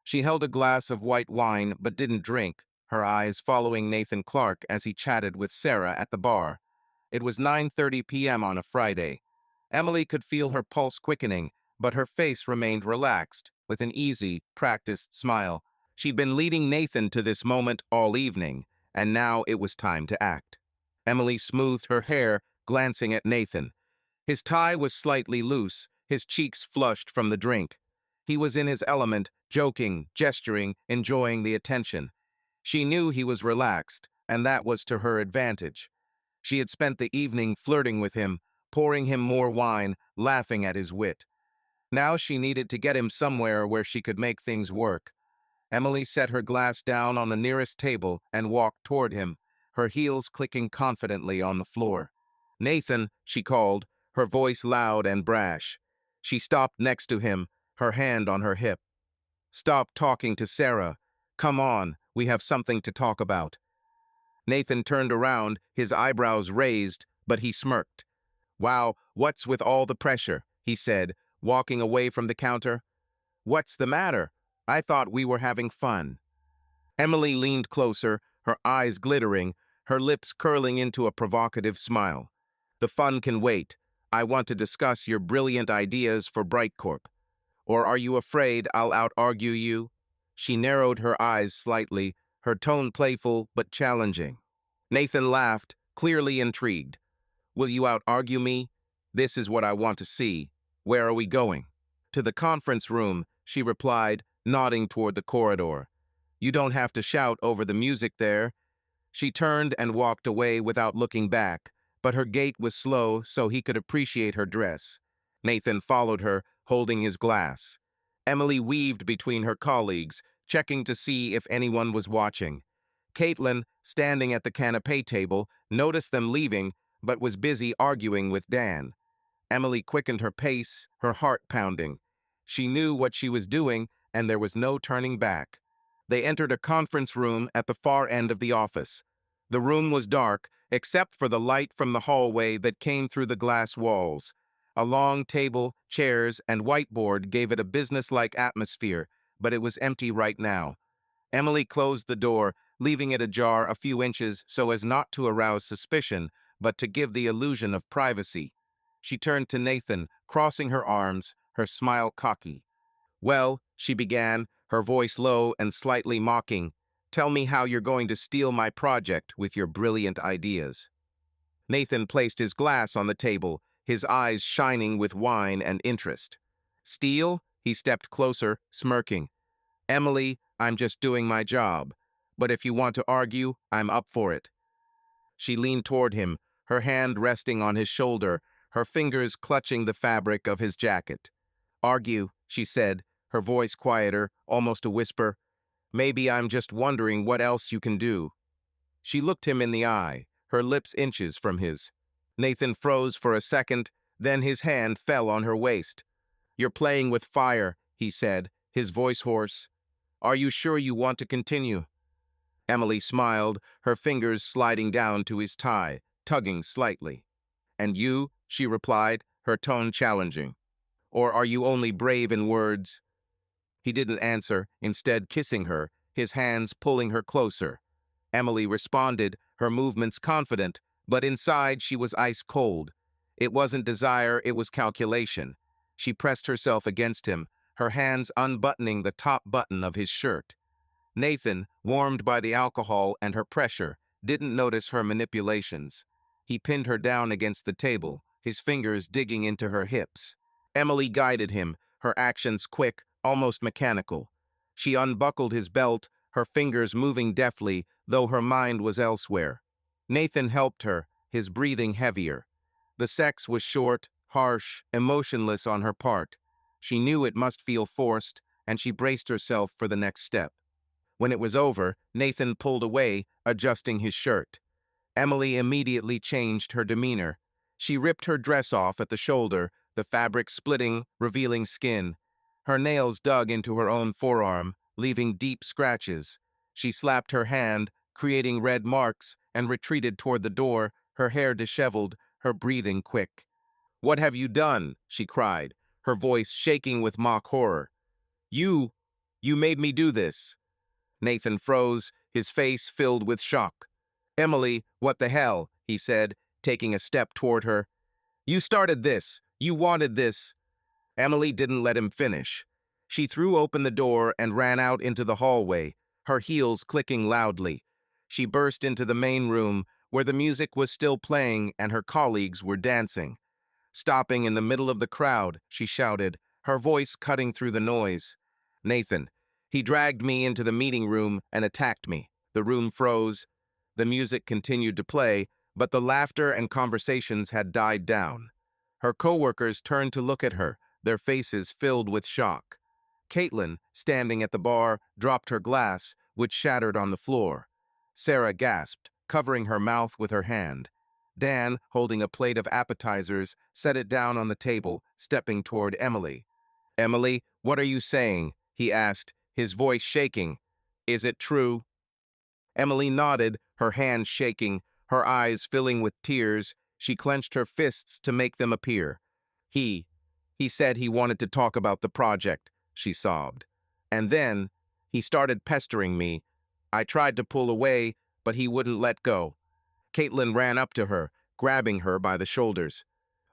S1: She held a glass of white wine but didn't drink, her eyes following Nathan Clark as he chatted with Sarah at the bar. It was 9:30 p.m. on a Friday. Emily could feel her pulse quickening, but her face remained relaxed, with an easy, practiced smile. She'd been leading Nathan to this moment all evening, and now it was time to act. Emily smoothed her hair, glancing at Nathan. His tie was slightly loose, his cheeks flushed from the drink. He was in his element, joking, gesturing, enjoying the attention. She knew he was relaxed, and that was to her advantage. She had spent the evening flirting with him, pouring him more wine, laughing at his wit. Now she needed to get him somewhere where she could make things work. Emily set her glass down on the nearest table and walked toward him, her heels clicking confidently on the floor. "Nathan," she called, her voice loud and brash. She stopped next to him, her hand on her hip. "Stop talking to Sarah. Come on, we have something to talk about." Nathan turned around, his eyebrows raised, but he smirked. "Wow, what's with all the pressure?" he said, walking away from the counter. "What's the matter? I thought we were having fun." Emily leaned closer, her eyes glittering, her lips curling into a provocative smile. "The fun can wait. I want to discuss your brilliant ideas for Brightcorp. Or are you afraid I'll out-argue you?" She narrowed her eyes slightly, her tone playful but challenging. Nathan laughed, clearly intrigued. "Will you out-argue me? This is what I want to see. Where are we going?" "To the conference room," she replied, nodding toward the corridor. "You don't have to shout over the music there." She turned and walked away without looking back, but her gait was slow so he could appreciate her dress. Nathan followed her, holding his glass. Emily weaved between her colleagues, checking to see if anyone was watching. Caitlin, standing at the canapé table, noticed them leaving, but was busy arguing with Dan. Emily quickened her pace, her heart pounding. She knew what she was doing, and there was no turning back. They entered a conference room at the far end of the office. The room was dark, except for the light from the hallway that came through the glass walls. A long table, chairs, and whiteboard gave it a businesslike atmosphere, but it was empty right now. Emily closed the door, leaving it ajar a few inches so as not to arouse suspicion, but to give the illusion of privacy. She turned to Nathan, crossing her arms, her smile cocky. "Well," she began, her voice low and slightly mocking, "tell me how you're going to steal my project with your brilliant ideas." Nathan placed his glass on the table, his eyes shining with wine and interest. "Steal?" He stepped closer, smirking. "Emily, I'm just doing my job. But if you want to argue, I'm up for it." She leaned toward him, her hand resting on his shoulder, her fingers clutching the fabric of his jacket. "Argue," she said, her voice quieter, almost a whisper. "Maybe I'm just wondering what else you can do." She looked him in the eye, her lips inches from his. Nathan froze for a second, then his hand fell on her waist. "You're playing with fire," he said, his voice hoarse. "Are you sure you want to continue?" Emily smiled, her fingers sliding down to his tie, tugging slightly. "And you?" she replied, her tone challenging. "Or are you only brave in words?" He didn't answer, instead kissing her, his hands pulling her closer. Emily responded, her movements confident, but inside she was ice cold. It wasn't desire, it was calculation. She pressed herself against him, her hands unbuttoning the top button of his shirt. Nathan, warmed by the alcohol and her pressure, didn't notice her manipulations. He pinned her down against the table, his fingers digging into her hips. Emily guided him, her actions quick, almost mechanical. She unbuckled his belt, her fingers moving deftly, though her mind was elsewhere. Nathan helped her, his breathing heavier. The sex was short, harsh, emotionless on her part. She knew it must feel forced, and she braced herself for the next step. When it was over, Nathan pulled away, adjusting his shirt. Emily immediately changed her demeanor. She ripped her dress off at the shoulder, the fabric splitting, revealing skin. Her nails dug into her own forearm, leaving deep scratches. She slapped her hand, creating red marks, and retreated toward the door, her hair disheveled, her breathing quick. "What have you done?" she cried, her voice shaking with mock horror. You, you made me do this." Nathan froze, his face filled with shock. "Emily, what the hell?" he said, taking a step toward her. "You started this. You wanted this." Emily didn't let him finish. She threw open the door and ran out into the hallway, her heels clicking loudly. She burst into the main room, where the music was still playing and her colleagues were dancing. Stopping in the middle of the crowd, she shouted, her voice cutting through the noise. "Nathan, he dragged me into the meeting room and attacked me." The room froze. The music continued to play, but the laughter and conversations had died down. Her coworkers turned to look at her, their faces filled with shock. Caitlin, standing at the bar, dropped her glass, which shattered on the floor. Sarah gasped, covering her mouth with her hand. Dan, holding a plate of appetizers, set it down on the table, stepping toward Emily. "Emily, what are you saying?" he asked, his voice shaking. "Is it true?" Emily nodded, her hands shaking, her eyes filling with tears. She clenched her fists to make them appear. He said he wanted to talk about the project," she sobbed. "And then, he started pestering me. I tried to pull away, but he wouldn't let go." Caitlin ran up to her, grabbing her by the shoulders.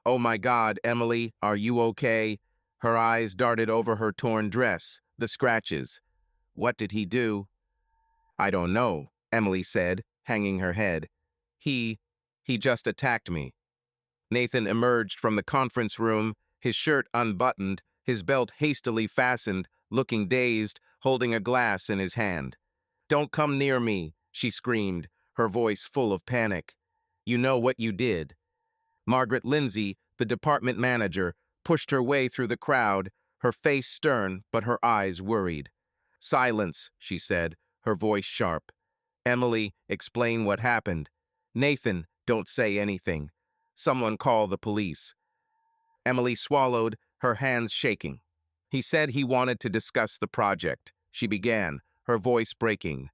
S1: "Oh my God, Emily, are you okay?" Her eyes darted over her torn dress, the scratches. "What did he do?" "I don't know," Emily said, hanging her head. He just attacked me." Nathan emerged from the conference room, his shirt unbuttoned, his belt hastily fastened, looking dazed, holding a glass in his hand. "Don't come near me," she screamed, her voice full of panic. "You know what you did." Margaret Lindsay, the department manager, pushed her way through the crowd, her face stern but her eyes worried. "Silence," she said, her voice sharp. "Emily, explain what happened." "Nathan, don't say anything. Someone call the police." Emily swallowed, her hands shaking. "He said he wanted to discuss the project," she began, her voice breaking.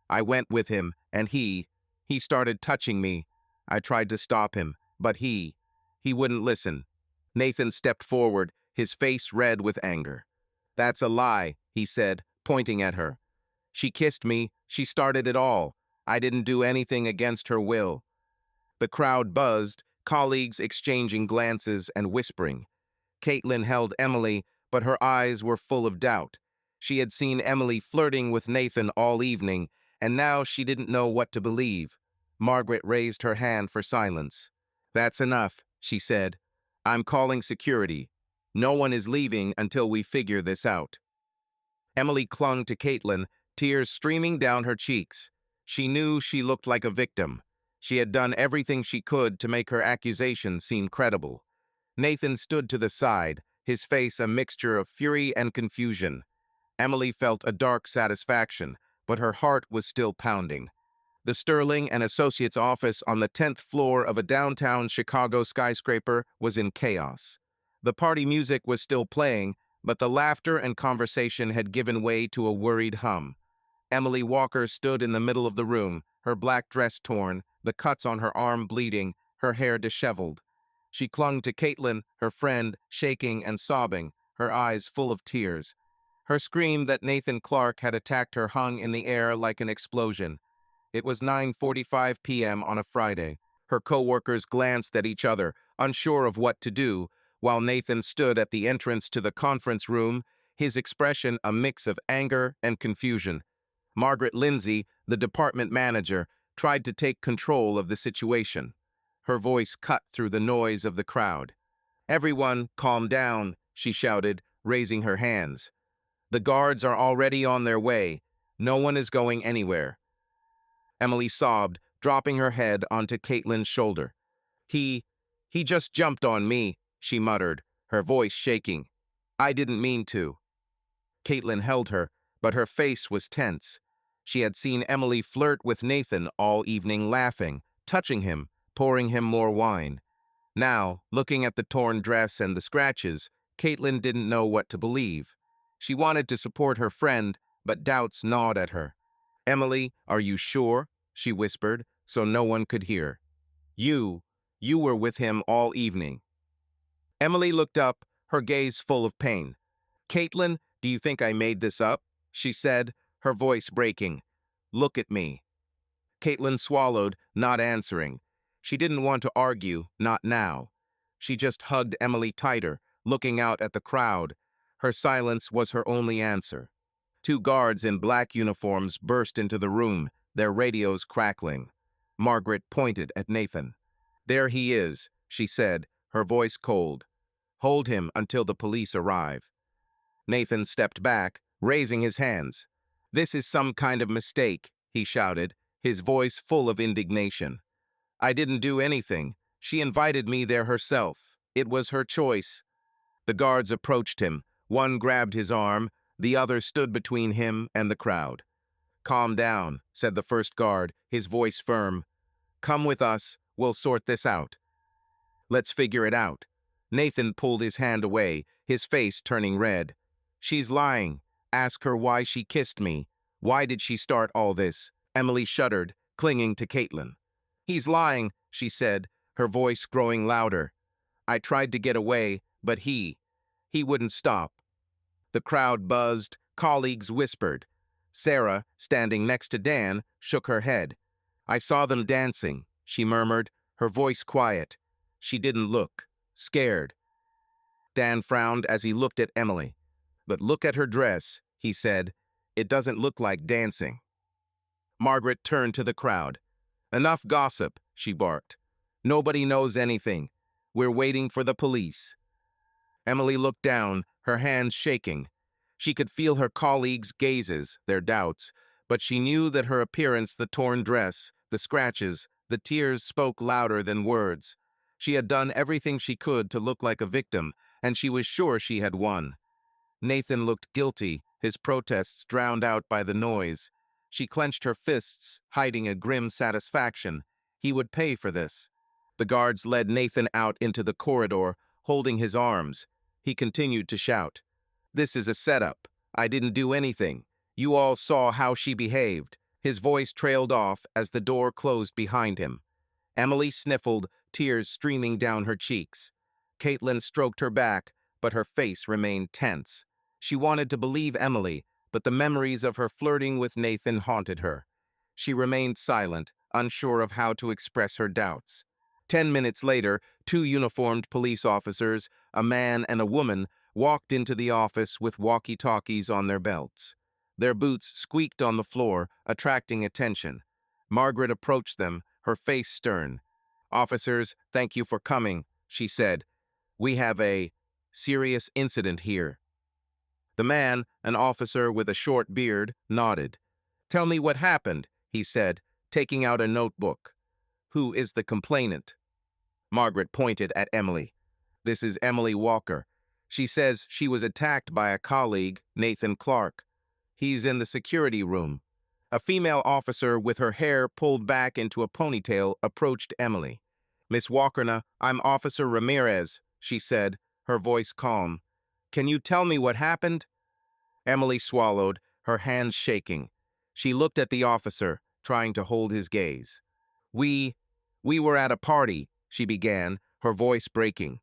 S1: "I went with him, and he started touching me. I tried to stop him, but he wouldn't listen." Nathan stepped forward, his face red with anger. "That's a lie," he said, pointing at her. "She kissed me, she started it all. I didn't do anything against her will." The crowd buzzed, colleagues exchanging glances and whispering. Caitlin held Emily, but her eyes were full of doubt. She had seen Emily flirting with Nathan all evening, and now she didn't know what to believe. Margaret raised her hand for silence. "That's enough," she said. "I'm calling security. No one is leaving until we figure this out." Emily clung to Caitlin, tears streaming down her cheeks. She knew she looked like a victim. She had done everything she could to make her accusation seem credible. Nathan stood to the side, his face a mixture of fury and confusion. Emily felt a dark satisfaction, but her heart was still pounding. The Sterling and Associates office on the 10th floor of a downtown Chicago skyscraper was in chaos. The party music was still playing, but the laughter and conversation had given way to a worried hum. Emily Walker stood in the middle of the room, her black dress torn, the cuts on her arm bleeding, her hair disheveled. She clung to Caitlin, her friend, shaking and sobbing, her eyes full of tears. Her scream that Nathan Clark had attacked her hung in the air like an explosion. It was 9:45 p.m. on a Friday. Her co-workers glanced at each other, unsure of what to do, while Nathan stood at the entrance to the conference room, his expression a mix of anger and confusion. Margaret Lindsay, the department manager, tried to take control of the situation. Her voice cut through the noise of the crowd. "Everyone, calm down," she shouted, raising her hands. "The guards are already on their way. No one is going anywhere." Emily sobbed, dropping her head onto Caitlin's shoulder. He just jumped on me," she muttered, her voice shaking. "I didn't mean to." Caitlin held her, but her face was tense. She had seen Emily flirt with Nathan all evening, laughing, touching him, pouring him more wine. Now, looking at the torn dress and the scratches, Caitlin didn't know what to believe. She wanted to support her friend, but doubts gnawed at her. "Emily, are you sure?" she whispered, so no one could hear. You were with him all evening." Emily looked up, her gaze full of pain. "Caitlin, do you think I made this up?" she said, her voice breaking. "Look at me." Caitlin swallowed, not answering. She didn't want to argue, not now. She just hugged Emily tighter, looking out at the crowd. Her silence was her only answer. Two guards in black uniforms burst into the room, their radios crackling. Margaret pointed at Nathan. "There he is," she said, her voice cold. "Hold him until the police arrive." Nathan stepped back, raising his hands. "This is some kind of mistake," he shouted, his voice full of indignation. "I didn't do anything. She invited me there herself. It was her choice." The guards approached him. One grabbed his arm, the other stood between him and the crowd. "Calm down," said the first guard, his voice firm. "Come with us, we'll sort this out. Let's figure it out." Nathan pulled his hand away, his face turning red. "She's lying. Ask her why she kissed me. Why did she start all this?" Emily shuddered, clinging to Caitlin. "He's lying," she said, her voice growing louder. "I tried to get away, but he wouldn't stop." The crowd buzzed, colleagues whispered. Sarah, standing next to Dan, shook her head. "I saw them dancing," she murmured, her voice quiet. She didn't look. Scared. Dan frowned as he looked at Emily. "But look at her dress," he said. "It doesn't look like dancing." Margaret turned to the crowd. "Enough gossip," she barked. "Nobody knows anything. We're waiting for the police." Emily looked down, her hands shaking. She could feel her colleagues' gazes, their doubts, but she knew that her appearance, the torn dress, the scratches, the tears spoke louder than words. She had done everything she could to look like a victim, and she was sure she had won. Nathan looked guilty, his protests drowned out by the noise. She clenched her fists, hiding a grim satisfaction. He would pay for this. The guards led Nathan out into the corridor, holding his arms. He continued to shout. "This is a setup. I didn't do anything. You all saw how she behaved." His voice trailed off as the door closed behind him. Emily sniffled, tears streaming down her cheeks. Caitlin stroked her back, but her face remained tense. She wanted to believe Emily, but the memories of her flirting with Nathan haunted her. She remained silent, unsure of how to express her doubts. 10 minutes later, two uniformed police officers, a man and a woman, walked into the office with walkie-talkies on their belts. Their boots squeaked on the floor, attracting attention. Margaret approached them, her face stern. "Officers, thank you for coming," she said. "We have a serious incident here." The man, an officer with a short beard, nodded. "Tell me what happened," he said, taking out a notebook. "Who is the complainant?" Margaret pointed at Emily. "This is Emily Walker. She says she was attacked by a colleague, Nathan Clark. He's in the security room." A female officer with her hair pulled back into a ponytail approached Emily. "Miss Walker, I'm Officer Ramirez," she said, her voice calm. "Can you tell me what happened?" Emily swallowed, her hands shaking. She looked at the officer, trying to hold his gaze. We, we were at a party, she began, her voice breaking.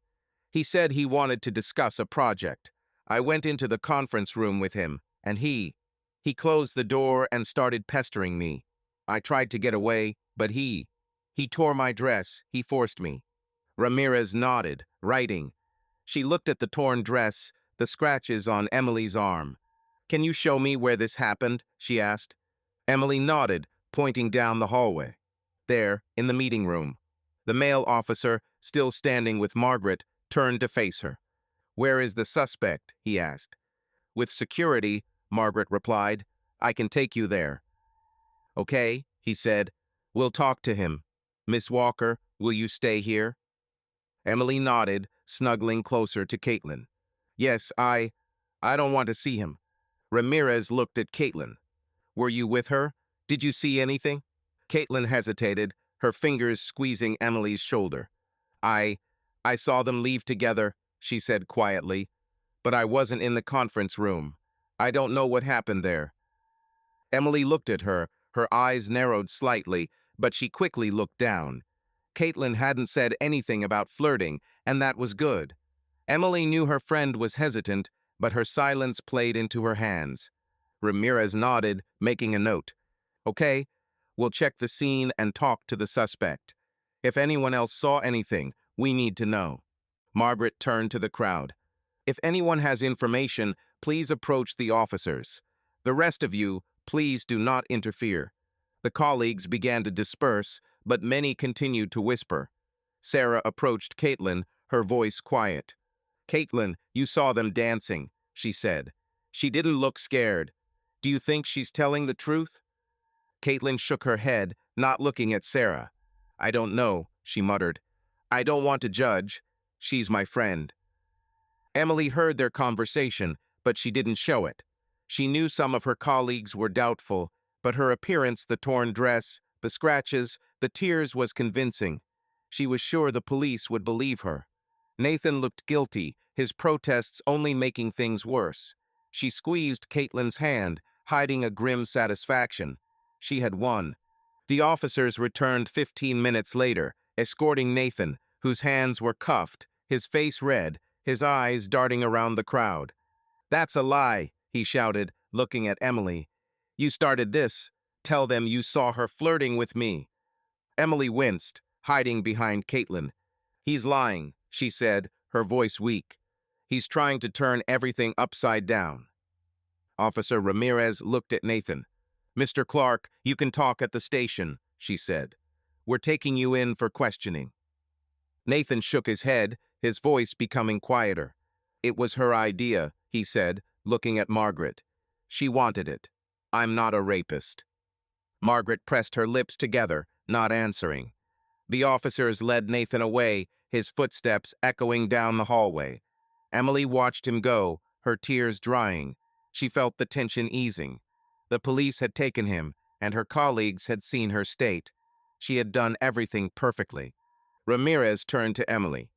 S1: He said he wanted to discuss a project. I went into the conference room with him, and he closed the door and started pestering me. I tried to get away, but he tore my dress, he forced me. Ramirez nodded, writing. She looked at the torn dress, the scratches on Emily's arm. Can you show me where this happened? She asked. Emily nodded, pointing down the hallway. There, in the meeting room. The male officer, still standing with Margaret, turned to face her. Where is the suspect? He asked. With security, Margaret replied. I can take you there. Okay, he said. We'll talk to him. Miss Walker, will you stay here? Emily nodded, snuggling closer to Caitlin. Yes, I don't want to see him. Ramirez looked at Caitlin. Were you with her? Did you see anything? Caitlin hesitated, her fingers squeezing Emily's shoulder. I saw them leave together, she said quietly, but I wasn't in the conference room. I don't know what happened there. Emily looked at her, her eyes narrowed slightly, but she quickly looked down. Caitlin hadn't said anything about flirting, and that was good. Emily knew her friend was hesitant, but her silence played into her hands. Ramirez nodded, making a note. Okay, we'll check the scene and talk to the suspect. If anyone else saw anything, we need to know. Margaret turned to the crowd. If anyone has information, please approach the officers. The rest of you, please do not interfere. The colleagues began to disperse, but many continued to whisper. Sarah approached Caitlin, her voice quiet. Caitlin, you saw them dancing, she said. She didn't look scared. Do you think she's telling the truth? Caitlin shook her head, not looking at Sarah. I don't know, she muttered. I don't want to judge. She's my friend. Emily heard their conversation, but she didn't show it. She knew some of her colleagues were doubtful, but her appearance, the torn dress, the scratches, the tears was convincing. She was sure the police would believe her. Nathan looked guilty, his protests only making things worse. She squeezed Caitlin's hand, hiding a grim satisfaction. She had won. The officers returned 15 minutes later, escorting Nathan, whose hands were cuffed, his face red, his eyes darting around the crowd. That's a lie, he shouted, looking at Emily. You started this. Tell them you saw her flirting with me. Emily winced, hiding behind Caitlin. He's lying, she said, her voice weak. He's trying to turn everything upside down. Officer Ramirez looked at Nathan. Mr. Clark, you can talk at the station, she said. We're taking you in for questioning. Nathan shook his head, his voice becoming quieter. It was her idea, he said, looking at Margaret. She wanted it. I'm not a rapist. Margaret pressed her lips together, not answering. The officers led Nathan away, his footsteps echoing down the hallway. Emily watched him go, her tears drying. She felt the tension easing. The police had taken him, and her colleagues had seen her state. She had done everything perfectly. Ramirez turned to Emily.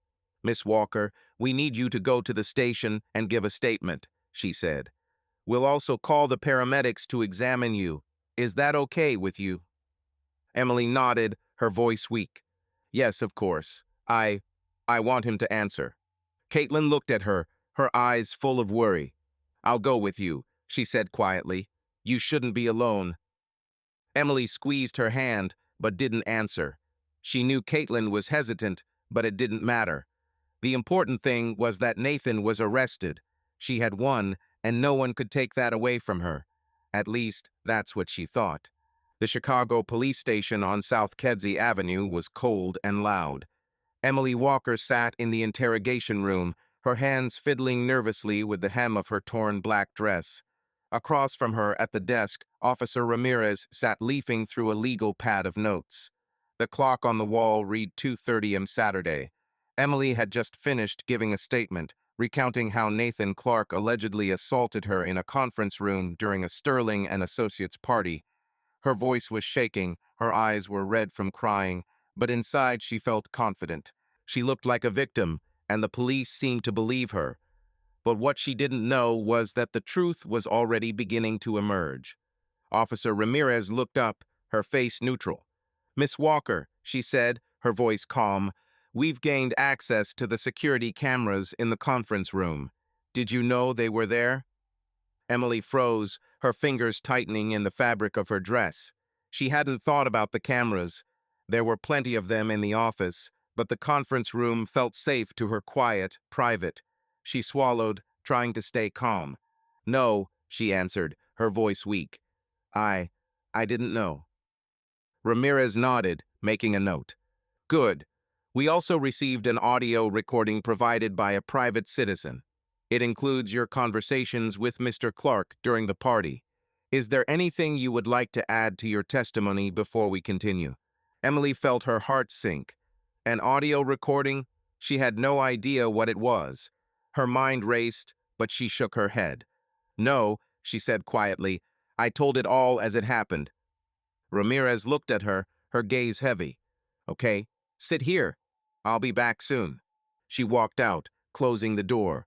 S1: Miss Walker, we need you to go to the station and give a statement, she said. We'll also call the paramedics to examine you. Is that okay with you? Emily nodded, her voice weak. Yes, of course. I want him to answer. Caitlin looked at her, her eyes full of worry. I'll go with you, she said quietly. You shouldn't be alone. Emily squeezed her hand, but didn't answer. She knew Caitlin was hesitant, but it didn't matter. The important thing was that Nathan was arrested. She had won, and no one could take that away from her. At least, that's what she thought. The Chicago police station on South Kedzie Avenue was cold and loud. Emily Walker sat in the interrogation room, her hands fiddling nervously with the hem of her torn black dress. Across from her at the desk, Officer Ramirez sat leafing through a legal pad of notes. The clock on the wall read 2:30 am Saturday. Emily had just finished giving a statement, recounting how Nathan Clark allegedly assaulted her in a conference room during a Sterling and Associates party. Her voice was shaking, her eyes were red from crying, but inside she felt confident. She looked like a victim, and the police seemed to believe her. But what she didn't know was that the truth was already beginning to emerge. Officer Ramirez looked up, her face neutral. "Miss Walker," she said, her voice calm, "we've gained access to the security cameras in the conference room. Did you know they were there?" Emily froze, her fingers tightening in the fabric of her dress. She hadn't thought about the cameras. There were plenty of them in the office, but the conference room felt safe to her, quiet, private. She swallowed, trying to stay calm. "No," she answered, her voice weak. I I didn't know." Ramirez nodded, making a note. "Good. We also received an audio recording provided by a private citizen. It includes your conversations with Mr. Clark during the party. Is there anything you would like to add to your testimony before we continue?" Emily felt her heart sink. An audio recording? She had no idea what it was. Her mind raced, but she shook her head. "No," she said quietly. "I told it all as it happened." Ramirez looked at her, her gaze heavy. "Okay, sit here. I'll be back soon." She walked out, closing the door.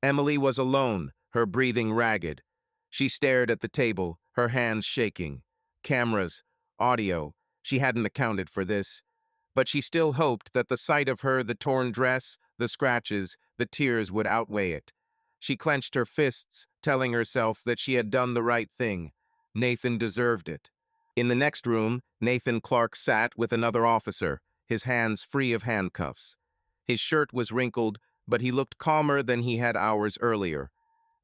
S1: Emily was alone, her breathing ragged. She stared at the table, her hands shaking. Cameras, audio, she hadn't accounted for this. But she still hoped that the sight of her, the torn dress, the scratches, the tears would outweigh it. She clenched her fists, telling herself that she had done the right thing. Nathan deserved it. In the next room, Nathan Clark sat with another officer, his hands free of handcuffs. His shirt was wrinkled, but he looked calmer than he had hours earlier.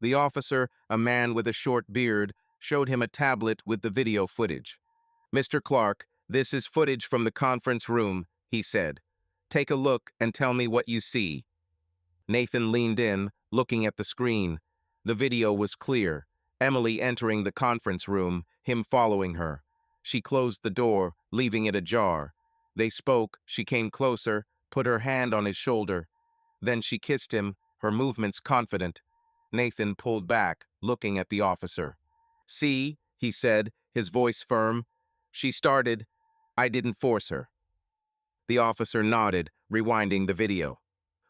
S1: The officer, a man with a short beard, showed him a tablet with the video footage. "Mr. Clark, this is footage from the conference room," he said. "Take a look and tell me what you see." Nathan leaned in, looking at the screen. The video was clear. Emily entering the conference room, him following her. She closed the door, leaving it ajar. They spoke, she came closer, put her hand on his shoulder. Then she kissed him, her movements confident. Nathan pulled back, looking at the officer. "See," he said, his voice firm. "She started. I didn't force her." The officer nodded, rewinding the video.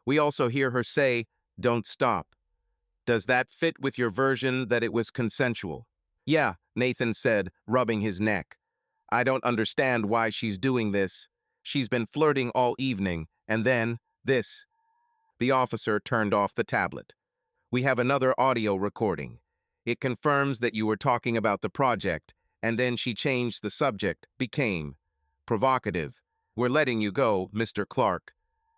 S1: "We also hear her say, 'Don't stop.' Does that fit with your version that it was consensual?" "Yeah," Nathan said, rubbing his neck. "I don't understand why she's doing this. She's been flirting all evening, and then, this." The officer turned off the tablet. "We have another audio recording. It confirms that you were talking about the project, and then she changed the subject, became provocative. We're letting you go, Mr. Clark,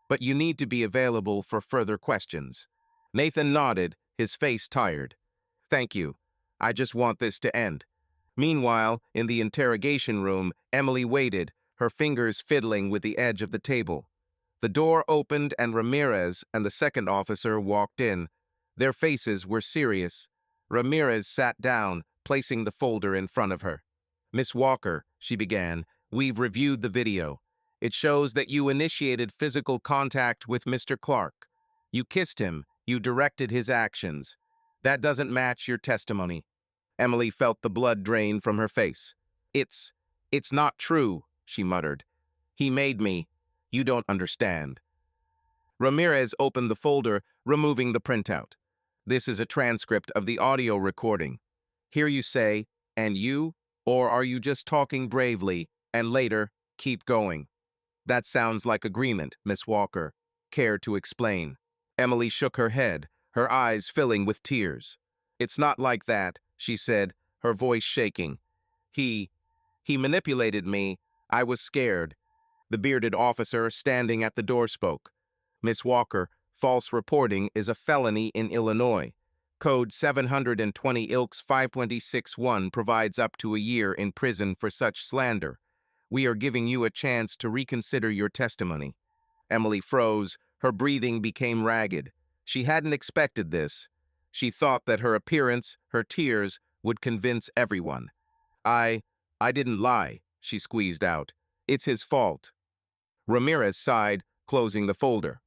S1: but you need to be available for further questions." Nathan nodded, his face tired. "Thank you. I just want this to end." Meanwhile, in the interrogation room, Emily waited, her fingers fiddling with the edge of the table. The door opened and Ramirez and the second officer walked in. Their faces were serious. Ramirez sat down, placing the folder in front of her. "Miss Walker," she began, "we've reviewed the video. It shows that you initiated physical contact with Mr. Clark. You kissed him, you directed his actions. That doesn't match your testimony." Emily felt the blood drain from her face. It's not true," she muttered. "He made me. You don't understand." Ramirez opened the folder, removing the printout. "This is a transcript of the audio recording. Here you say, 'and you,' or are you just talking bravely, and later, 'keep going'?" "That sounds like agreement, Miss Walker. Care to explain?" Emily shook her head, her eyes filling with tears. "It's not like that," she said, her voice shaking. He manipulated me. I was scared." The bearded officer standing at the door spoke. "Miss Walker, false reporting is a felony in Illinois. Code 720 Ilks 526-1 provides up to a year in prison for such slander. We are giving you a chance to reconsider your testimony." Emily froze, her breathing became ragged. She hadn't expected this. She thought that her appearance, her tears, would convince everyone. I didn't lie," she squeezed out. "It's his fault." Ramirez sighed, closing the folder.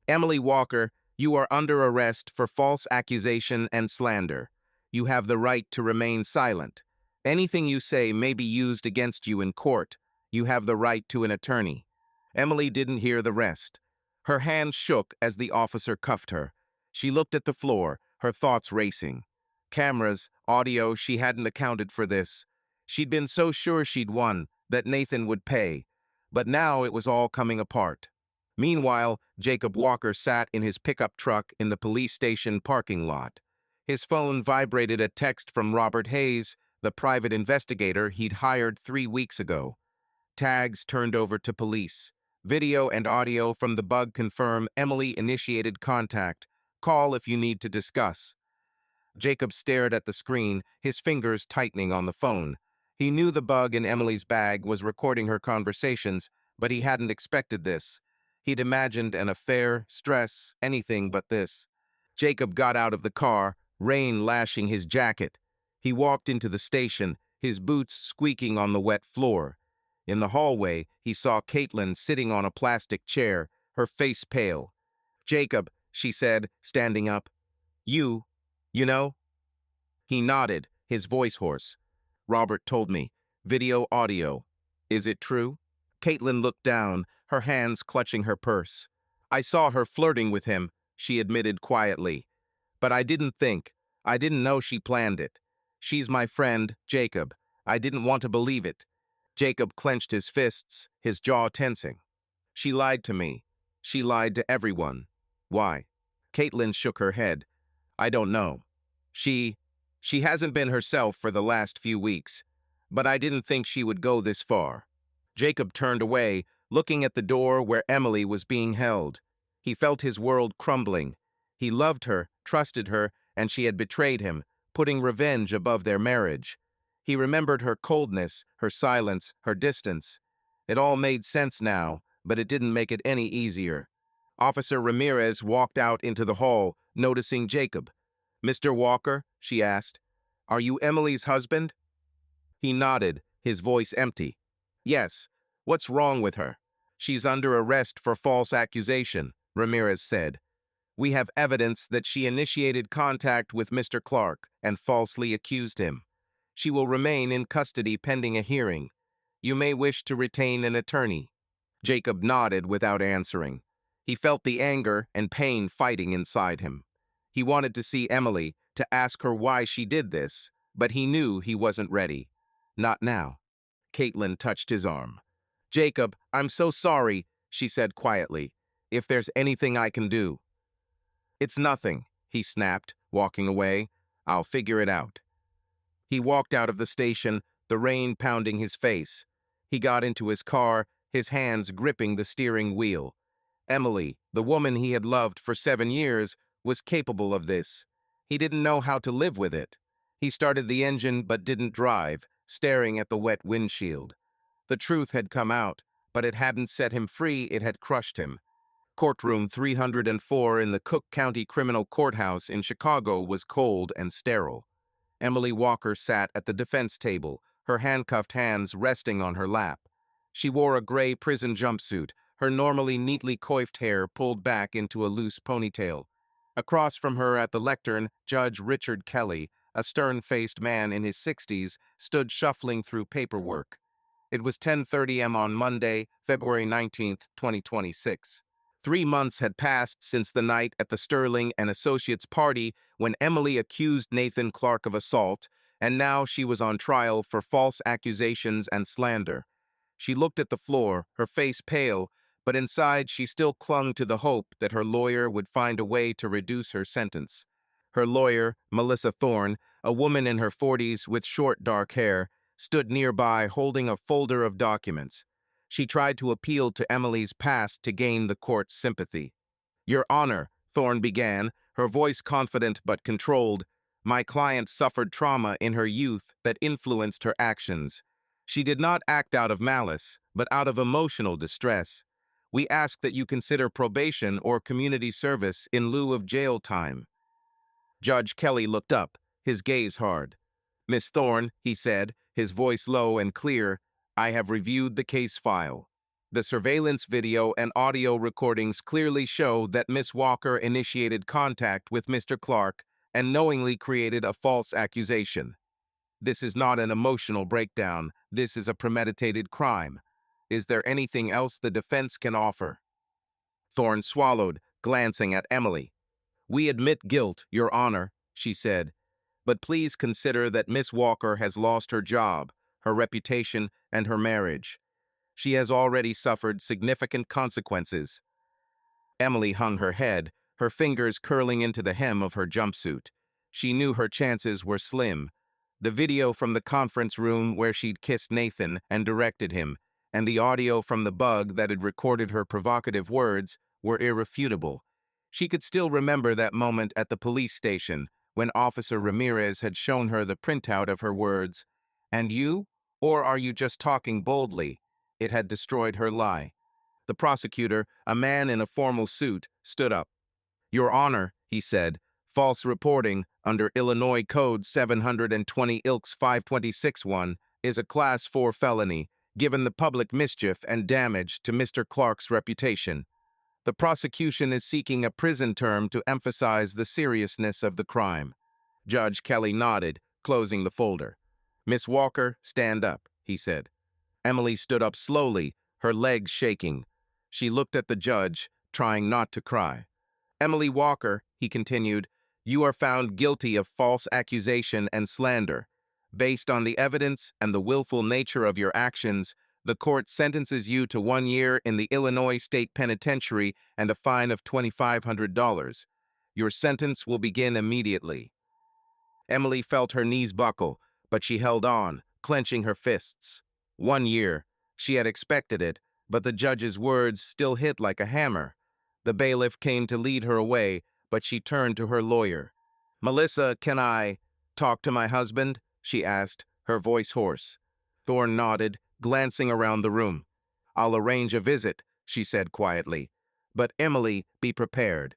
S1: "Emily Walker, you are under arrest for false accusation and slander. You have the right to remain silent. Anything you say may be used against you in court. You have the right to an attorney." Emily didn't hear the rest. Her hands shook as the officer cuffed her. She looked at the floor, her thoughts racing. Cameras, audio, she hadn't accounted for this. She'd been so sure she'd won, that Nathan would pay. But now it was all coming apart. Meanwhile, Jacob Walker sat in his pickup truck in the police station parking lot. His phone vibrated a text from Robert Hayes, the private investigator he'd hired 3 weeks ago. Tags turned over to police. Video and audio from the bug confirm Emily initiated contact. Call if you need to discuss. Jacob stared at the screen, his fingers tightening on the phone. He knew the bug in Emily's bag was recording her conversations, but he hadn't expected this. He'd imagined an affair, stress, anything but this. Jacob got out of the car, rain lashing his jacket. He walked into the station, his boots squeaking on the wet floor. In the hallway, he saw Caitlin sitting on a plastic chair, her face pale. "Jacob," she said, standing up. You know?" He nodded, his voice hoarse. "Robert told me. Video, audio. Is it true?" Caitlin looked down, her hands clutching her purse. "I saw her flirting with him," she admitted quietly. "But I didn't know she planned it. She's my friend, Jacob. I didn't want to believe it." Jacob clenched his fists, his jaw tensing. "She lied to me. She lied to everyone. Why?" Caitlin shook her head. "I don't know. She hasn't been herself for the last few weeks, but I didn't think she would go this far." Jacob turned away, looking at the door where Emily was being held. He felt his world crumbling. He loved her, trusted her, and she had betrayed him, putting revenge above their marriage. He remembered her coldness, her silence, her distance. It all made sense now, but it didn't make it any easier. Officer Ramirez walked out into the hall, noticing Jacob. "Mr. Walker," she asked, "are you Emily's husband?" He nodded, his voice empty. "Yes. What's wrong with her?" "She's under arrest for false accusation," Ramirez said. "We have evidence that she initiated contact with Mr. Clark and falsely accused him. She will remain in custody pending a hearing. You may wish to retain an attorney." Jacob nodded without answering. He felt the anger and pain fighting inside him. He wanted to see Emily, to ask her why she did this, but he knew he wasn't ready. Not now. Caitlin touched his arm. "Jacob, I'm so sorry," she said quietly. "If there's anything I can do." "It's nothing," he snapped, walking away. "I'll figure it out." He walked out of the station, the rain pounding his face. He got into his car, his hands gripping the steering wheel. Emily, the woman he had loved for 7 years, was capable of this. He didn't know how to live with it. He started the engine but didn't drive, staring at the wet windshield. The truth had come out, but it hadn't set him free, it had crushed him. Courtroom 304 in the Cook County Criminal Courthouse in Chicago was cold and sterile. Emily Walker sat at the defense table, her handcuffed hands resting on her lap. She wore a gray prison jumpsuit, her normally neatly coiffed hair pulled back into a loose ponytail. Across from her at the lectern, Judge Richard Kelly, a stern-faced man in his 60s, stood shuffling through paperwork. It was 10:30 a.m. on Monday, February 19, 2026. 3 months had passed since the night at the Sterling and Associates party when Emily accused Nathan Clark of assault, and now she was on trial for false accusations and slander. She looked at the floor, her face pale, but inside she still clung to the hope that her lawyer would find a way to reduce her sentence. Her lawyer, Melissa Thorne, a woman in her 40s with short dark hair, stood nearby holding a folder of documents. She tried to appeal to Emily's past to gain the court's sympathy. "Your Honor," Thorne began, her voice confident but controlled, "my client suffered trauma in her youth that influenced her actions. She did not act out of malice, but out of emotional distress. We ask that you consider probation or community service in lieu of jail time." Judge Kelly looked up, his gaze hard. "Miss Thorne," he said, his voice low and clear, "I have reviewed the case file. The surveillance video and audio recordings clearly show that Miss Walker initiated contact with Mr. Clark and knowingly created a false accusation. This is not an emotional breakdown. This is a premeditated crime. Is there anything else the defense can offer?" Thorne swallowed, glancing at Emily. "We admit guilt, Your Honor," she said, "but please consider that Miss Walker has lost her job, her reputation, and her marriage. She has already suffered significant consequences. Emily hung her head, her fingers curling into the hem of her jumpsuit. She knew her chances were slim. The video from the conference room where she'd kissed Nathan and directed him, and the audio from the bug that had recorded her provocative words were irrefutable. She could still remember that moment at the police station when Officer Ramirez had shown her the printout of her words. "And you? Or are you just talking boldly?" It had destroyed her lie. The prosecutor, a man in a formal suit, stood up. "Your Honor," he said, "false reporting under Illinois Code 720 Ilks 526-1 is a Class 4 felony, given the public mischief and damage to Mr. Clark's reputation. The prosecution is seeking a prison term to emphasize the seriousness of the crime." Judge Kelly nodded, closing the folder. "Miss Walker, stand up," he said. Emily stood up slowly, her legs shaking. She looked at the judge, trying not to cry. "Emily Walker," he continued, "you are found guilty of false accusation and slander. Based on the evidence and the willful nature of your actions, the court sentences you to 1 year in the Illinois State Penitentiary and a fine of $2,500. Your sentence will begin immediately." Emily felt her knees buckle, but she held on, clenching her fists. 1 year. She had expected it, but the judge's words still hit like a hammer. The bailiff came to lead her away, but she turned to her lawyer. "Melissa, can I talk to my husband?" she asked, her voice hoarse. Thorne nodded, glancing around the room. "I'll arrange a visit," she said quietly. "But Emily, be prepared.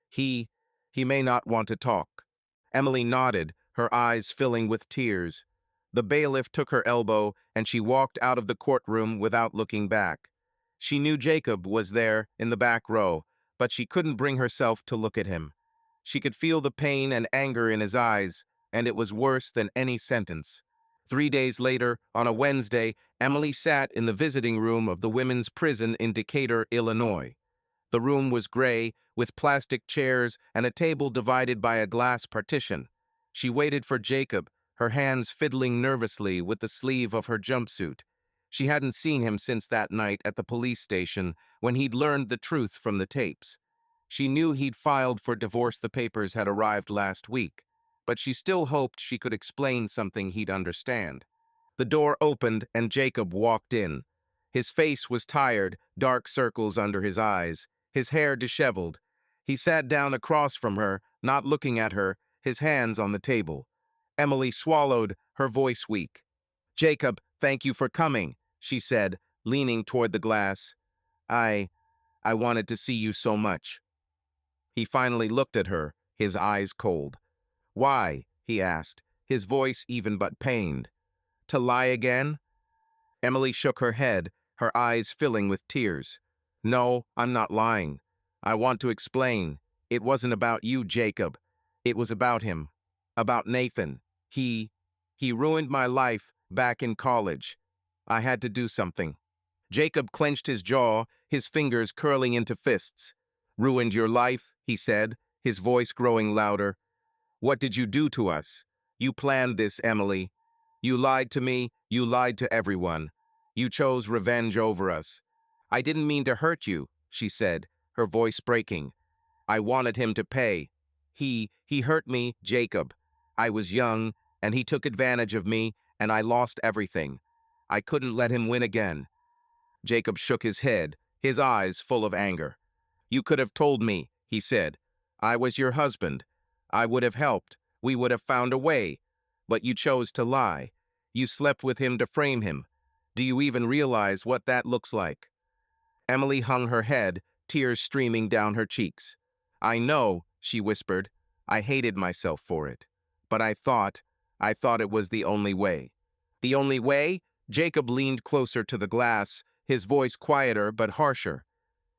S1: He may not want to talk." Emily nodded, her eyes filling with tears. The bailiff took her elbow, and she walked out of the courtroom without looking back. She knew Jacob was there in the back row, but she couldn't bring herself to look at him. She could feel the pain and anger in his eyes, and it was worse than any sentence. 3 days later, on a Wednesday, Emily sat in the visiting room of the women's prison in Decatur, Illinois. The room was gray, with plastic chairs and a table divided by a glass partition. She waited for Jacob, her hands fiddling nervously with the sleeve of her jumpsuit. She hadn't seen him since that night at the police station when he'd learned the truth from the tapes. She knew he'd filed for divorce. The papers had arrived last week, but she still hoped she could explain something he'd understand. The door opened and Jacob walked in. His face was tired, dark circles under his eyes, his hair disheveled. He sat down across from her, not looking at her, his hands on the table. Emily swallowed, her voice weak. "Jacob, thank you for coming," she said, leaning toward the glass. I wanted to see you so much." He finally looked at her, his eyes cold. "Why?" he asked, his voice even but pained. "To lie again?" Emily shook her head, her eyes filling with tears. "No, I'm not lying. I want to explain. It wasn't about you, Jacob. It was about him. About Nathan. He ruined my life back in college. I had to do something." Jacob clenched his jaw, his fingers curling into fists. "Ruined your life," he said, his voice growing louder. "What did you do to us? You planned this, Emily. You lied to me, you lied to everyone. You chose revenge over us." "I didn't mean to hurt you," she said, her voice breaking. "I wanted him to pay. He hurt me, Jacob. I was young, and he took advantage of me, and I lost everything. I couldn't let him win again." Jacob shook his head, his eyes full of anger. "You could have told me," he said. "I was your husband. I would have helped. We would have found a way. But you chose to lie. You slept with him to frame him. Do you even realize what that looks like?" Emily hung her head, tears streaming down her cheeks. "I know," she whispered. "I hated myself for it. But I thought it was the only way." "The only way?" Jacob leaned closer to the glass, his voice quieter but harsher.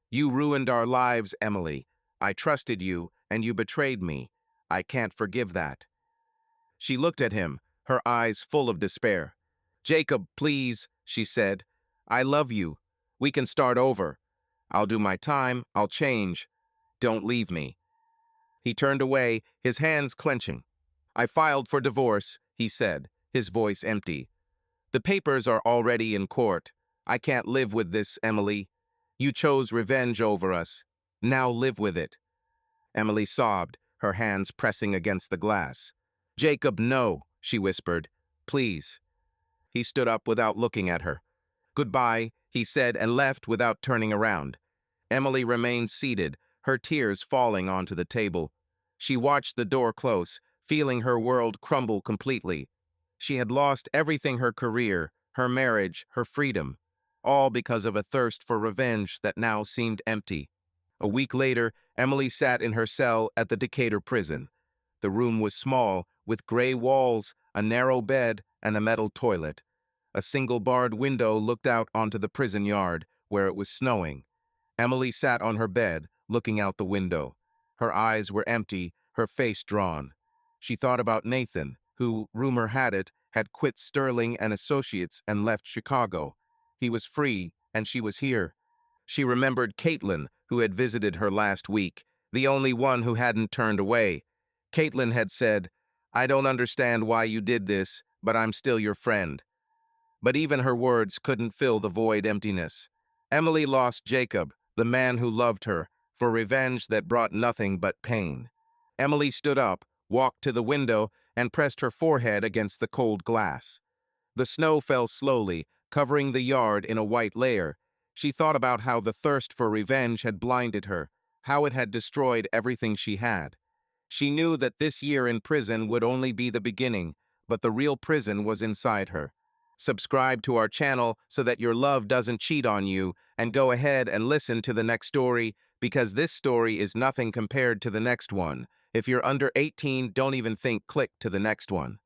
S1: "You ruined our lives, Emily. I trusted you, and you betrayed me. I can't forgive that." She looked at him, her eyes full of despair. "Jacob, please," she said. "I love you. We can start over. I'll do my time. I'll change. Don't leave me." He turned away, his hands clenching. "I filed for divorce," he said, his voice empty. The papers are already in court. I can't live with this, Emily. You chose revenge over us. Now live with it. Emily sobbed, her hands pressing against the glass. Jacob, no, she whispered. Please. He stood up without looking at her. Goodbye, he said, and left without turning around. Emily remained seated, her tears falling onto the table. She watched the door close, feeling her world crumble completely. She had lost everything: her career, her marriage, her freedom, all because of a thirst for revenge that now seemed empty. A week later, Emily sat in her cell at the Decatur prison. The room was small, with gray walls, a narrow bed, and a metal toilet. A single barred window looked out onto the prison yard, where it was snowing. Emily sat on her bed, looking out the window. Her eyes were empty, her face drawn. She thought about Nathan, who, rumor had it, had quit Sterling and Associates and left Chicago. He was free, and she was here. She remembered Caitlin, who had visited her last week, the only one who hadn't turned away. Caitlin had said, "I don't understand why you did this, but I'm still your friend." But even her words couldn't fill the void emptiness. Emily lost Jacob, the man who loved her, for revenge that brought nothing but pain. Emily stood up, walked to the window, and pressed her forehead against the cold glass. The snow fell slowly, covering the yard in a white layer. She thought about how the thirst for revenge had blinded her, how it had destroyed everything she had. She knew that this year in prison would only be the beginning, but the real prison was inside her. Subscribe to our channel so that your love doesn't cheat on you, and go ahead and listen to the next story, because this story is nothing compared to the next one. If you're under 18, don't even think click to the next one.